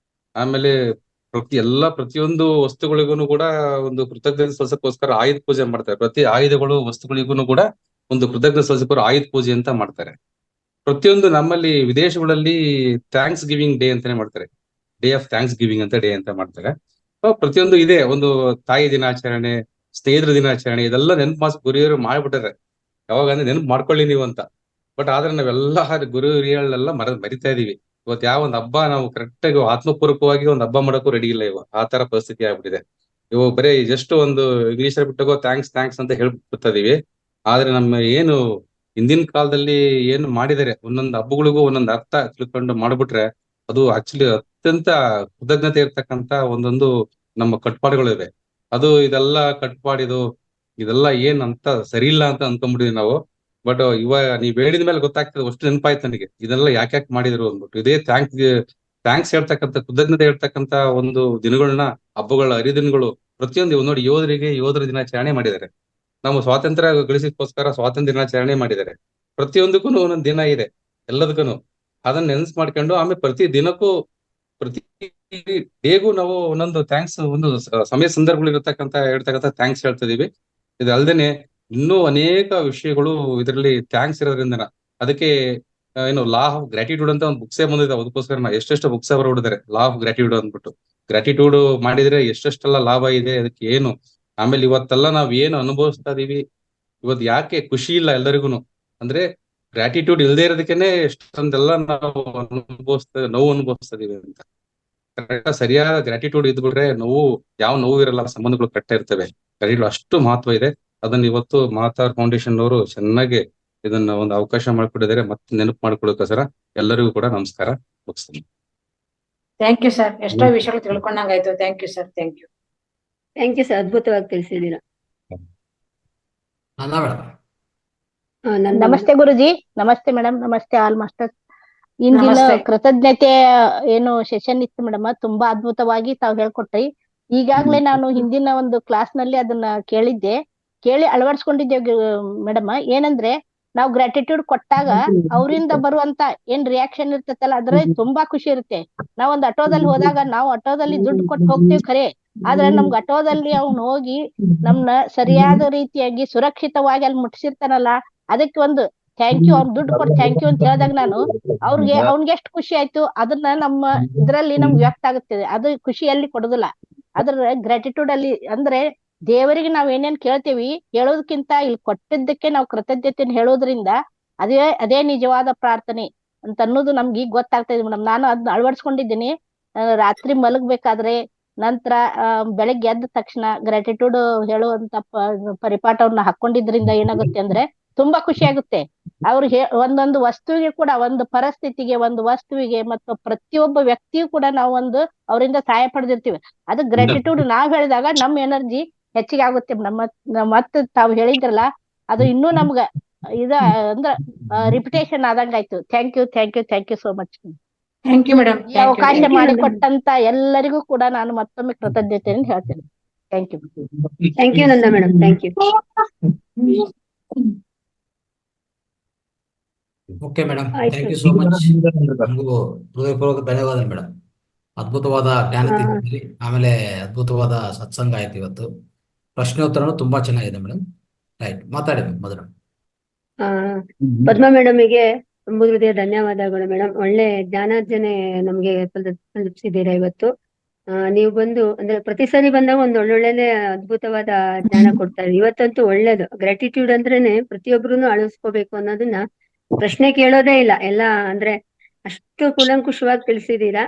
ಆಮೇಲೆ ಪ್ರತಿಯೊಂದು ವಸ್ತುಗಳಿಗೂ ಕೂಡ ಒಂದು ಕೃತಜ್ಞತೆ ಸಲ್ಲಿಸಕ್ಕೋಸ್ಕರ ಆಯುಧ ಪೂಜೆ ಮಾಡ್ತಾರೆ. ಪ್ರತಿ ಆಯುಧಗಳು ವಸ್ತುಗಳಿಗೂ ಕೂಡ ಒಂದು ಕೃತಜ್ಞತೆ ಸಲ್ಲಿಸಕ್ಕೋಸ್ಕರ ಆಯುಧ ಪೂಜೆ ಅಂತ ಮಾಡ್ತಾರೆ. ಪ್ರತಿಯೊಂದು ನಮ್ಮಲ್ಲಿ ವಿದೇಶಗಳಲ್ಲಿ ಥ್ಯಾಂಕ್ಸ್ ಗಿವಿಂಗ್ ಡೇ ಅಂತಾನೆ ಮಾಡ್ತಾರೆ, ಡೇ ಆಫ್ ಥ್ಯಾಂಕ್ಸ್ ಗಿವಿಂಗ್ ಅಂತ ಡೇ ಅಂತ ಮಾಡ್ತಾರೆ. ಪ್ರತಿಯೊಂದು ಇದೆ, ಒಂದು ತಾಯಿ ದಿನಾಚರಣೆ, ಸ್ನೇಹಿತರ ದಿನಾಚರಣೆ, ಇದೆಲ್ಲ ನೆನಪು ಗುರಿಯರು ಮಾಡ್ಬಿಟ್ಟಾರೆ. ಯಾವಾಗ ಅಂದ್ರೆ ನೆನಪು ಮಾಡ್ಕೊಳ್ಳಿ ನೀವು ಅಂತ. ಬಟ್ ಆದ್ರೆ ನಾವೆಲ್ಲ ಗುರು ಹಿರಿಯಳೆಲ್ಲ ಮರಿತಾ ಇದೀವಿ. ಇವತ್ತು ಯಾವ ಒಂದು ಹಬ್ಬ ನಾವು ಕರೆಕ್ಟ್ ಆಗಿ ಆತ್ಮಪೂರ್ವಕವಾಗಿ ಒಂದು ಹಬ್ಬ ಮಾಡೋಕ್ಕೂ ರೆಡಿ ಇಲ್ಲ. ಆ ತರ ಪರಿಸ್ಥಿತಿ ಆಗ್ಬಿಟ್ಟಿದೆ. ಇವು ಬರೀ ಜಸ್ಟ್ ಒಂದು ಇಂಗ್ಲಿಷ್ ಬಿಟ್ಟಗೋ ಥ್ಯಾಂಕ್ಸ್ ಅಂತ ಹೇಳ್ಬಿಡ್ತಾ ಇದೀವಿ. ಆದ್ರೆ ನಮ್ಮ ಏನು ಹಿಂದಿನ ಕಾಲದಲ್ಲಿ ಏನು ಮಾಡಿದರೆ ಒಂದೊಂದು ಹಬ್ಬಗಳಿಗೂ ಒಂದೊಂದು ಅರ್ಥ ತಿಳ್ಕೊಂಡು ಮಾಡ್ಬಿಟ್ರೆ ಅದು ಆಕ್ಚುಲಿ ಅತ್ಯಂತ ಕೃತಜ್ಞತೆ ಇರ್ತಕ್ಕಂತ ಒಂದೊಂದು ನಮ್ಮ ಕಟ್ಪಾಡುಗಳು ಇವೆ. ಅದು ಇದೆಲ್ಲ ಇದೆಲ್ಲ ಏನ್ ಅಂತ ಸರಿ ಇಲ್ಲ ಅಂತ ಅನ್ಕೊಂಡ್ಬಿಟ್ಟಿದೀವಿ ನಾವು. ಬಟ್ ಇವಾಗ ನೀವ್ ಹೇಳಿದ ಮೇಲೆ ಗೊತ್ತಾಗ್ತದೆ, ಅಷ್ಟು ನೆನಪಾಯ್ತು ನನಗೆ ಇದೆಲ್ಲ ಯಾಕೆ ಮಾಡಿದ್ರು ಅಂದ್ಬಿಟ್ಟು. ಇದೇ ಥ್ಯಾಂಕ್ಸ್ ಹೇಳ್ತಕ್ಕಂಥ, ಕೃತಜ್ಞತೆ ಹೇಳ್ತಕ್ಕಂತ ಒಂದು ದಿನಗಳನ್ನ, ಹಬ್ಬಗಳ ಹರಿದಿನಗಳು ಪ್ರತಿಯೊಂದು ನೋಡಿ, ಯೋಧರ ದಿನಾಚರಣೆ ಮಾಡಿದ್ದಾರೆ. ನಮ್ಮ ಸ್ವಾತಂತ್ರ್ಯ ಗಳಿಸಕ್ಕೋಸ್ಕರ ಸ್ವಾತಂತ್ರ್ಯ ದಿನಾಚರಣೆ ಮಾಡಿದ್ದಾರೆ. ಪ್ರತಿಯೊಂದಕ್ಕೂ ಒಂದೊಂದು ದಿನ ಇದೆ, ಎಲ್ಲದಕ್ಕೂ ಅದನ್ನ ನೆನ್ಸ್ ಮಾಡ್ಕೊಂಡು ಆಮೇಲೆ ಪ್ರತಿ ದಿನಕ್ಕೂ ಪ್ರತಿ ಡೇಗೂ ನಾವು ಒಂದೊಂದು ಥ್ಯಾಂಕ್ಸ್, ಒಂದು ಸಮಯ ಸಂದರ್ಭಗಳು ಹೇಳ್ತಕ್ಕಂಥ ಥ್ಯಾಂಕ್ಸ್ ಹೇಳ್ತಾ ಇದೀವಿ. ಇದು ಅಲ್ದೇನೆ ಇನ್ನೂ ಅನೇಕ ವಿಷಯಗಳು ಇದರಲ್ಲಿ ಥ್ಯಾಂಕ್ಸ್ ಇರೋದ್ರಿಂದ ಅದಕ್ಕೆ ಏನು ಲಾ ಆಫ್ ಗ್ರಾಟಿಟ್ಯೂಡ್ ಅಂತ ಒಂದು ಬುಕ್ಸೇ ಬಂದಿದೆ. ಅದಕ್ಕೋಸ್ಕರ ಎಷ್ಟೆಷ್ಟು ಬುಕ್ಸ್ ಅವರು ಹೊಡಿದ್ದಾರೆ, ಲಾ ಆಫ್ ಗ್ರಾಟಿಟ್ಯೂಡ್ ಅಂದ್ಬಿಟ್ಟು. ಗ್ರಾಟಿಟ್ಯೂಡ್ ಮಾಡಿದ್ರೆ ಎಷ್ಟೆಷ್ಟೆಲ್ಲ ಲಾಭ ಇದೆ, ಅದಕ್ಕೆ ಏನು. ಆಮೇಲೆ ಇವತ್ತೆಲ್ಲ ನಾವ್ ಏನು ಅನುಭವಿಸ್ತಾ ಇದೀವಿ, ಇವತ್ತು ಯಾಕೆ ಖುಷಿ ಇಲ್ಲ ಎಲ್ಲರಿಗೂ ಅಂದ್ರೆ ಗ್ರಾಟಿಟ್ಯೂಡ್ ಇಲ್ದೇ ಇರೋದಕ್ಕೇನೆ ಎಷ್ಟೊಂದೆಲ್ಲ ನಾವು ನೋವು ಅನುಭವಿಸ್ತಾ ಇದೀವಿ ಅಂತ. ಕರೆಕ್ಟ್ ಸರಿಯಾದ ಗ್ರಾಟಿಟ್ಯೂಡ್ ಇದ್ಬಿಟ್ರೆ ಯಾವ ನೋವು ಇರಲ್ಲ, ಸಂಬಂಧಗಳು ಕಟ್ಟ ಇರ್ತವೆ. ಗ್ರಾಟಿಟ್ಯೂಡ್ ಅಷ್ಟು ಮಹತ್ವ ಇದೆ. ಅದನ್ನ ಇವತ್ತು ಮಾತಾರ್ ಫೌಂಡೇಶನ್ ಅವರು ಚೆನ್ನಾಗಿ ಇದನ್ನ ಒಂದು ಅವಕಾಶ ಮಾಡ್ಕೊಟ್ಟಿದ್ದಾರೆ. ಮತ್ತೆ ನೆನಪು ಮಾಡ್ಕೊಳ್ಳೋಕೋಸ್ಕರ ಎಲ್ಲರಿಗೂ ಕೂಡ ನಮಸ್ಕಾರ ಮುಗಿಸ್ತೀನಿ. ಥ್ಯಾಂಕ್ ಯು ಸರ್, ಎಷ್ಟೋ ವಿಷಯಗಳು ತಿಳ್ಕೊಂಡಂಗಾಯ್ತು. Thank you sir, thank you. Thank you sir, ಅದ್ಭುತವಾಗಿ ತಿಳಿಸಿದ್ದೀರಾ. ನಮಸ್ತೆ ಗುರುಜಿ, ನಮಸ್ತೆ ಮೇಡಮ್, ನಮಸ್ತೆ ಆಲ್ ಮಾಸ್ಟರ್ಸ್. ಇಂದಿನ ನಮಸ್ತೆ. ಕೃತಜ್ಞತೆ ಏನು ಸೆಷನ್ ಇತ್ತು ಮೇಡಮ್, ತುಂಬಾ ಅದ್ಭುತವಾಗಿ ತಾವ್ ಹೇಳ್ಕೊಟ್ರಿ. ಈಗಾಗ್ಲೇ ನಾನು ಹಿಂದಿನ ಒಂದು ಕ್ಲಾಸ್ ನಲ್ಲಿ ಅದನ್ನ ಕೇಳಿ ಅಳವಡಿಸ್ಕೊಂಡಿದ್ದೆ ಮೇಡಮ್. ಏನಂದ್ರೆ ನಾವು ಗ್ರಾಟಿಟ್ಯೂಡ್ ಕೊಟ್ಟಾಗ ಅವರಿಂದ ಬರುವಂತ ಏನ್ ರಿಯಾಕ್ಷನ್ ಇರ್ತೈತಲ್ಲ, ಅದ್ರಲ್ಲಿ ತುಂಬಾ ಖುಷಿ ಇರುತ್ತೆ. ನಾವೊಂದ್ ಆಟೋದಲ್ಲಿ ಹೋದಾಗ ನಾವು ಆಟೋದಲ್ಲಿ ದುಡ್ಡು ಕೊಟ್ಟು ಹೋಗ್ತೀವಿ ಖರೆ, ಆದ್ರೆ ನಮ್ಗೆ ಆಟೋದಲ್ಲಿ ಅವ್ನು ಹೋಗಿ ನಮ್ನ ಸರಿಯಾದ ರೀತಿಯಾಗಿ ಸುರಕ್ಷಿತವಾಗಿ ಅಲ್ಲಿ ಮುಟ್ಸಿರ್ತಾನಲ್ಲ, ಅದಕ್ಕೆ ಒಂದು ಥ್ಯಾಂಕ್ ಯು, ಅವ್ನ್ ದುಡ್ಡು ಕೊಟ್ಟು ಥ್ಯಾಂಕ್ ಯು ಅಂತ ಹೇಳಿದಾಗ ನಾನು ಅವ್ನ್ಗೆ ಎಷ್ಟು ಖುಷಿ ಆಯ್ತು ಅದನ್ನ ನಮ್ಮ ಇದ್ರಲ್ಲಿ ನಮ್ಗೆ ವ್ಯಕ್ತ ಆಗುತ್ತದೆ. ಅದು ಖುಷಿಯಲ್ಲಿ ಕೊಡುದಿಲ್ಲ, ಅದ್ರ ಗ್ರಾಟಿಟ್ಯೂಡ್ ಅಲ್ಲಿ. ಅಂದ್ರೆ ದೇವರಿಗೆ ನಾವ್ ಏನೇನ್ ಕೇಳ್ತೀವಿ ಹೇಳೋದಕ್ಕಿಂತ ಇಲ್ಲಿ ಕೊಟ್ಟಿದ್ದಕ್ಕೆ ನಾವು ಕೃತಜ್ಞತೆಯನ್ನು ಹೇಳೋದ್ರಿಂದ ಅದೇ ನಿಜವಾದ ಪ್ರಾರ್ಥನೆ ಅಂತ ಅನ್ನೋದು ನಮ್ಗೆ ಈಗ ಗೊತ್ತಾಗ್ತಾ ಇದೆ ಮೇಡಮ್. ನಾನು ಅದನ್ನ ಅಳವಡಿಸ್ಕೊಂಡಿದ್ದೀನಿ. ರಾತ್ರಿ ಮಲಗ್ಬೇಕಾದ್ರೆ, ನಂತರ ಬೆಳಗ್ಗೆ ಎದ್ದ ತಕ್ಷಣ ಗ್ರಾಟಿಟ್ಯೂಡ್ ಹೇಳುವಂತ ಪರಿಪಾಠವನ್ನ ಹಾಕೊಂಡಿದ್ರಿಂದ ಏನಾಗುತ್ತೆ ಅಂದ್ರೆ ತುಂಬಾ ಖುಷಿ ಆಗುತ್ತೆ. ಒಂದೊಂದು ವಸ್ತುವಿಗೆ ಕೂಡ, ಒಂದು ಪರಿಸ್ಥಿತಿಗೆ, ಒಂದು ವಸ್ತುವಿಗೆ ಮತ್ತು ಪ್ರತಿಯೊಬ್ಬ ವ್ಯಕ್ತಿಯು ಕೂಡ ನಾವು ಅವರಿಂದ ಸಹಾಯ ಪಡೆದಿರ್ತೀವಿ. ಅದು ಗ್ರಾಟಿಟ್ಯೂಡ್ ನಾವ್ ಹೇಳಿದಾಗ ನಮ್ ಎನರ್ಜಿ ಹೆಚ್ಚಿಗೆ ಆಗುತ್ತೆ. ಮತ್ತೆ ತಾವ್ ಹೇಳಿದ್ರಲ್ಲ, ಅದು ಇನ್ನೂ ನಮ್ಗ ಅಂದ್ರ ರಿಪಿಟೇಷನ್ ಆದಂಗ ಆಯ್ತು. Thank you so much. Thank you madam. ಈ ಅವಕಾಶ ಮಾಡಿಕೊಟ್ಟಂತ ಎಲ್ಲರಿಗೂ ಕೂಡ ನಾನು ಮತ್ತೊಮ್ಮೆ ಕೃತಜ್ಞತೆಯನ್ನು ಹೇಳ್ತೇನೆ. Thank you Nanda madam, thank you. Okay madam, thank you so much. ನಮಗೂ ಹೃದಯಪೂರ್ವಕ ಧನ್ಯವಾದ ಮೇಡಮ್. ಅದ್ಭುತವಾದ ಜ್ಞಾನ ತಿಂದ್ರಿ, ಆಮೇಲೆ ಅದ್ಭುತವಾದ ಸತ್ಸಂಗ ಆಯ್ತು ಇವತ್ತು. ಪ್ರಶ್ನೋತ್ತರನು ತುಂಬಾ ಚೆನ್ನಾಗಿದೆ ಮೇಡಮ್. ರೈಟ್, ಮಾತಾಡಿ ಮೊದಲು. ಪದ್ಮಾ ಮೇಡಮಿಗೆ ತುಂಬ ಹೃದಯ ಧನ್ಯವಾದಗಳು ಮೇಡಮ್. ಒಳ್ಳೆ ಜ್ಞಾನಾರ್ಜನೆ ನಮ್ಗೆ ತಲುಪಿಸಿದ್ದೀರಾ ಇವತ್ತು. ನೀವು ಬಂದು ಅಂದ್ರೆ ಪ್ರತಿ ಸರಿ ಬಂದಾಗ ಒಂದು ಒಳ್ಳೊಳ್ಳೆ ಅದ್ಭುತವಾದ ಜ್ಞಾನ ಕೊಡ್ತಾರೆ. ಇವತ್ತಂತೂ ಒಳ್ಳೇದು. ಗ್ರಾಟಿಟ್ಯೂಡ್ ಅಂದ್ರೇನೆ ಪ್ರತಿಯೊಬ್ರುನು ಅಳವಡಿಸ್ಕೋಬೇಕು ಅನ್ನೋದನ್ನ ಪ್ರಶ್ನೆ ಕೇಳೋದೇ ಇಲ್ಲ. ಎಲ್ಲ ಅಂದ್ರೆ ಅಷ್ಟು ಕೂಲಂಕುಷವಾಗಿ ತಿಳಿಸಿದೀರಾ.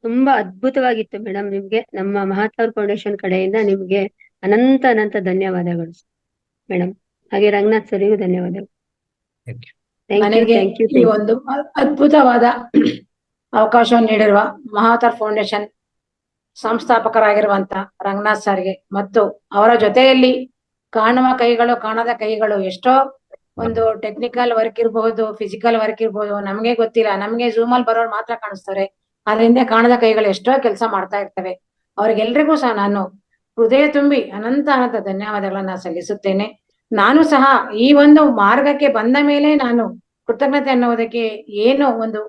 ತುಂಬಾ ಅದ್ಭುತವಾಗಿತ್ತು ಮೇಡಮ್. ನಿಮ್ಗೆ ನಮ್ಮ ಮಹಾತ್ಮ ಫೌಂಡೇಶನ್ ಕಡೆಯಿಂದ ನಿಮ್ಗೆ ಅನಂತ ಧನ್ಯವಾದಗಳು ಮೇಡಮ್. ಹಾಗೆ ರಂಗನಾಥ್ ಸರಿಗೂ ಧನ್ಯವಾದಗಳು. Thank you. ಥ್ಯಾಂಕ್ ಯು ನನಗೆ ಥ್ಯಾಂಕ್ ಯು ಈ ಒಂದು ಅದ್ಭುತವಾದ ಅವಕಾಶವನ್ನು ನೀಡಿರುವ ಮಹಾವತಾರ್ ಫೌಂಡೇಶನ್ ಸಂಸ್ಥಾಪಕರಾಗಿರುವಂತ ರಂಗನಾಥ್ ಸರ್ಗೆ ಮತ್ತು ಅವರ ಜೊತೆಯಲ್ಲಿ ಕಾಣುವ ಕೈಗಳು ಕಾಣದ ಕೈಗಳು ಎಷ್ಟೋ ಒಂದು ಟೆಕ್ನಿಕಲ್ ವರ್ಕ್ ಇರಬಹುದು, ಫಿಸಿಕಲ್ ವರ್ಕ್ ಇರಬಹುದು, ನಮ್ಗೆ ಗೊತ್ತಿಲ್ಲ. ನಮ್ಗೆ ಝೂಮ್ ಅಲ್ಲಿ ಬರೋರು ಮಾತ್ರ ಕಾಣಿಸ್ತಾರೆ, ಅದರಿಂದ ಕಾಣದ ಕೈಗಳು ಎಷ್ಟೋ ಕೆಲಸ ಮಾಡ್ತಾ ಇರ್ತವೆ. ಅವ್ರಿಗೆಲ್ರಿಗೂ ಸಹ ನಾನು ಹೃದಯ ತುಂಬಿ ಅನಂತ ಅನಂತ ಧನ್ಯವಾದಗಳನ್ನ ಸಲ್ಲಿಸುತ್ತೇನೆ. ನಾನು ಸಹ ಈ ಒಂದು ಮಾರ್ಗಕ್ಕೆ ಬಂದ ಮೇಲೆ ನಾನು ಕೃತಜ್ಞತೆ ಅನ್ನೋದಕ್ಕೆ ಏನು ಒಂದು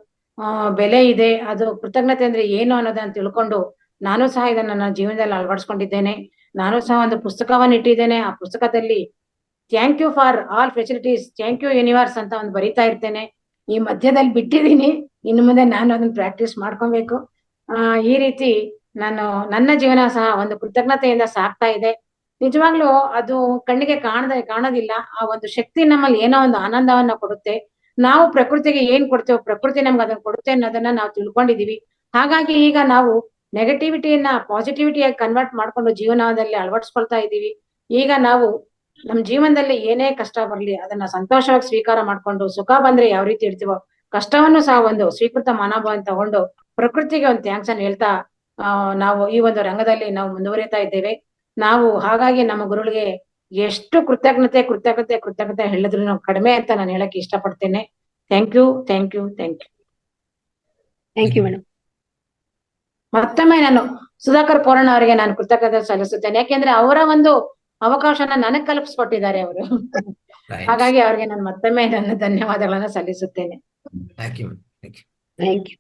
ಬೆಲೆ ಇದೆ, ಅದು ಕೃತಜ್ಞತೆ ಅಂದ್ರೆ ಏನು ಅನ್ನೋದನ್ನ ತಿಳ್ಕೊಂಡು ನಾನು ಸಹ ಇದನ್ನ ನನ್ನ ಜೀವನದಲ್ಲಿ ಅಳವಡಿಸ್ಕೊಂಡಿದ್ದೇನೆ. ನಾನು ಸಹ ಒಂದು ಪುಸ್ತಕವನ್ನು ಇಟ್ಟಿದ್ದೇನೆ. ಆ ಪುಸ್ತಕದಲ್ಲಿ thank you for all facilities, thank you universe ಅಂತ ಒಂದು ಬರಿತಾ ಇರ್ತೇನೆ. ಈ ಮಧ್ಯದಲ್ಲಿ ಬಿಟ್ಟಿದ್ದೀನಿ, ಇನ್ನು ಮುಂದೆ ನಾನು ಅದನ್ನ ಪ್ರಾಕ್ಟೀಸ್ ಮಾಡ್ಕೊಬೇಕು. ಈ ರೀತಿ ನಾನು ನನ್ನ ಜೀವನ ಸಹ ಒಂದು ಕೃತಜ್ಞತೆಯಿಂದ ಸಾಗ್ತಾ ಇದೆ. ನಿಜವಾಗ್ಲೂ ಅದು ಕಣ್ಣಿಗೆ ಕಾಣೋದಿಲ್ಲ. ಆ ಒಂದು ಶಕ್ತಿ ನಮ್ಮಲ್ಲಿ ಏನೋ ಒಂದು ಆನಂದವನ್ನ ಕೊಡುತ್ತೆ. ನಾವು ಪ್ರಕೃತಿಗೆ ಏನ್ ಕೊಡ್ತೇವೆ, ಪ್ರಕೃತಿ ನಮ್ಗೆ ಅದನ್ನ ಕೊಡುತ್ತೆ ಅನ್ನೋದನ್ನ ನಾವು ತಿಳ್ಕೊಂಡಿದೀವಿ. ಹಾಗಾಗಿ ಈಗ ನಾವು ನೆಗೆಟಿವಿಟಿಯನ್ನ ಪಾಸಿಟಿವಿಟಿಯಾಗಿ ಕನ್ವರ್ಟ್ ಮಾಡ್ಕೊಂಡು ಜೀವನದಲ್ಲಿ ಅಳವಡಿಸ್ಕೊಳ್ತಾ ಇದ್ದೀವಿ. ಈಗ ನಾವು ನಮ್ ಜೀವನದಲ್ಲಿ ಏನೇ ಕಷ್ಟ ಬರ್ಲಿ ಅದನ್ನ ಸಂತೋಷವಾಗಿ ಸ್ವೀಕಾರ ಮಾಡ್ಕೊಂಡು, ಸುಖ ಬಂದ್ರೆ ಯಾವ ರೀತಿ ಇರ್ತೀವೋ ಕಷ್ಟವನ್ನು ಸಹ ಒಂದು ಸ್ವೀಕೃತ ಮನೋಭಾವ ತಗೊಂಡು ಪ್ರಕೃತಿಗೆ ಒಂದು ಥ್ಯಾಂಕ್ಸ್ ಅನ್ನು ಹೇಳ್ತಾ ನಾವು ಈ ಒಂದು ರಂಗದಲ್ಲಿ ನಾವು ಮುಂದುವರಿತಾ ಇದ್ದೇವೆ. ನಾವು ಹಾಗಾಗಿ ನಮ್ಮ ಗುರುಗಳಿಗೆ ಎಷ್ಟು ಕೃತಜ್ಞತೆ ಹೇಳಿದ್ರು ಕಡಿಮೆ ಅಂತ ನಾನು ಹೇಳಕ್ ಇಷ್ಟಪಡ್ತೇನೆ. Thank you thank you thank you thank you madam. ಮತ್ತೊಮ್ಮೆ ನಾನು ಸುಧಾಕರ್ ಪೋರಣ್ಣ ಅವರಿಗೆ ನಾನು ಕೃತಜ್ಞತೆ ಸಲ್ಲಿಸುತ್ತೇನೆ. ಯಾಕೆಂದ್ರೆ ಅವರ ಒಂದು ಅವಕಾಶನ ನನಗ್ ಕಲ್ಪಿಸ್ಕೊಟ್ಟಿದ್ದಾರೆ ಅವರು. ಹಾಗಾಗಿ ಅವ್ರಿಗೆ ನಾನು ಮತ್ತೊಮ್ಮೆ ನನ್ನ ಧನ್ಯವಾದಗಳನ್ನ ಸಲ್ಲಿಸುತ್ತೇನೆ. Thank you. Thank you.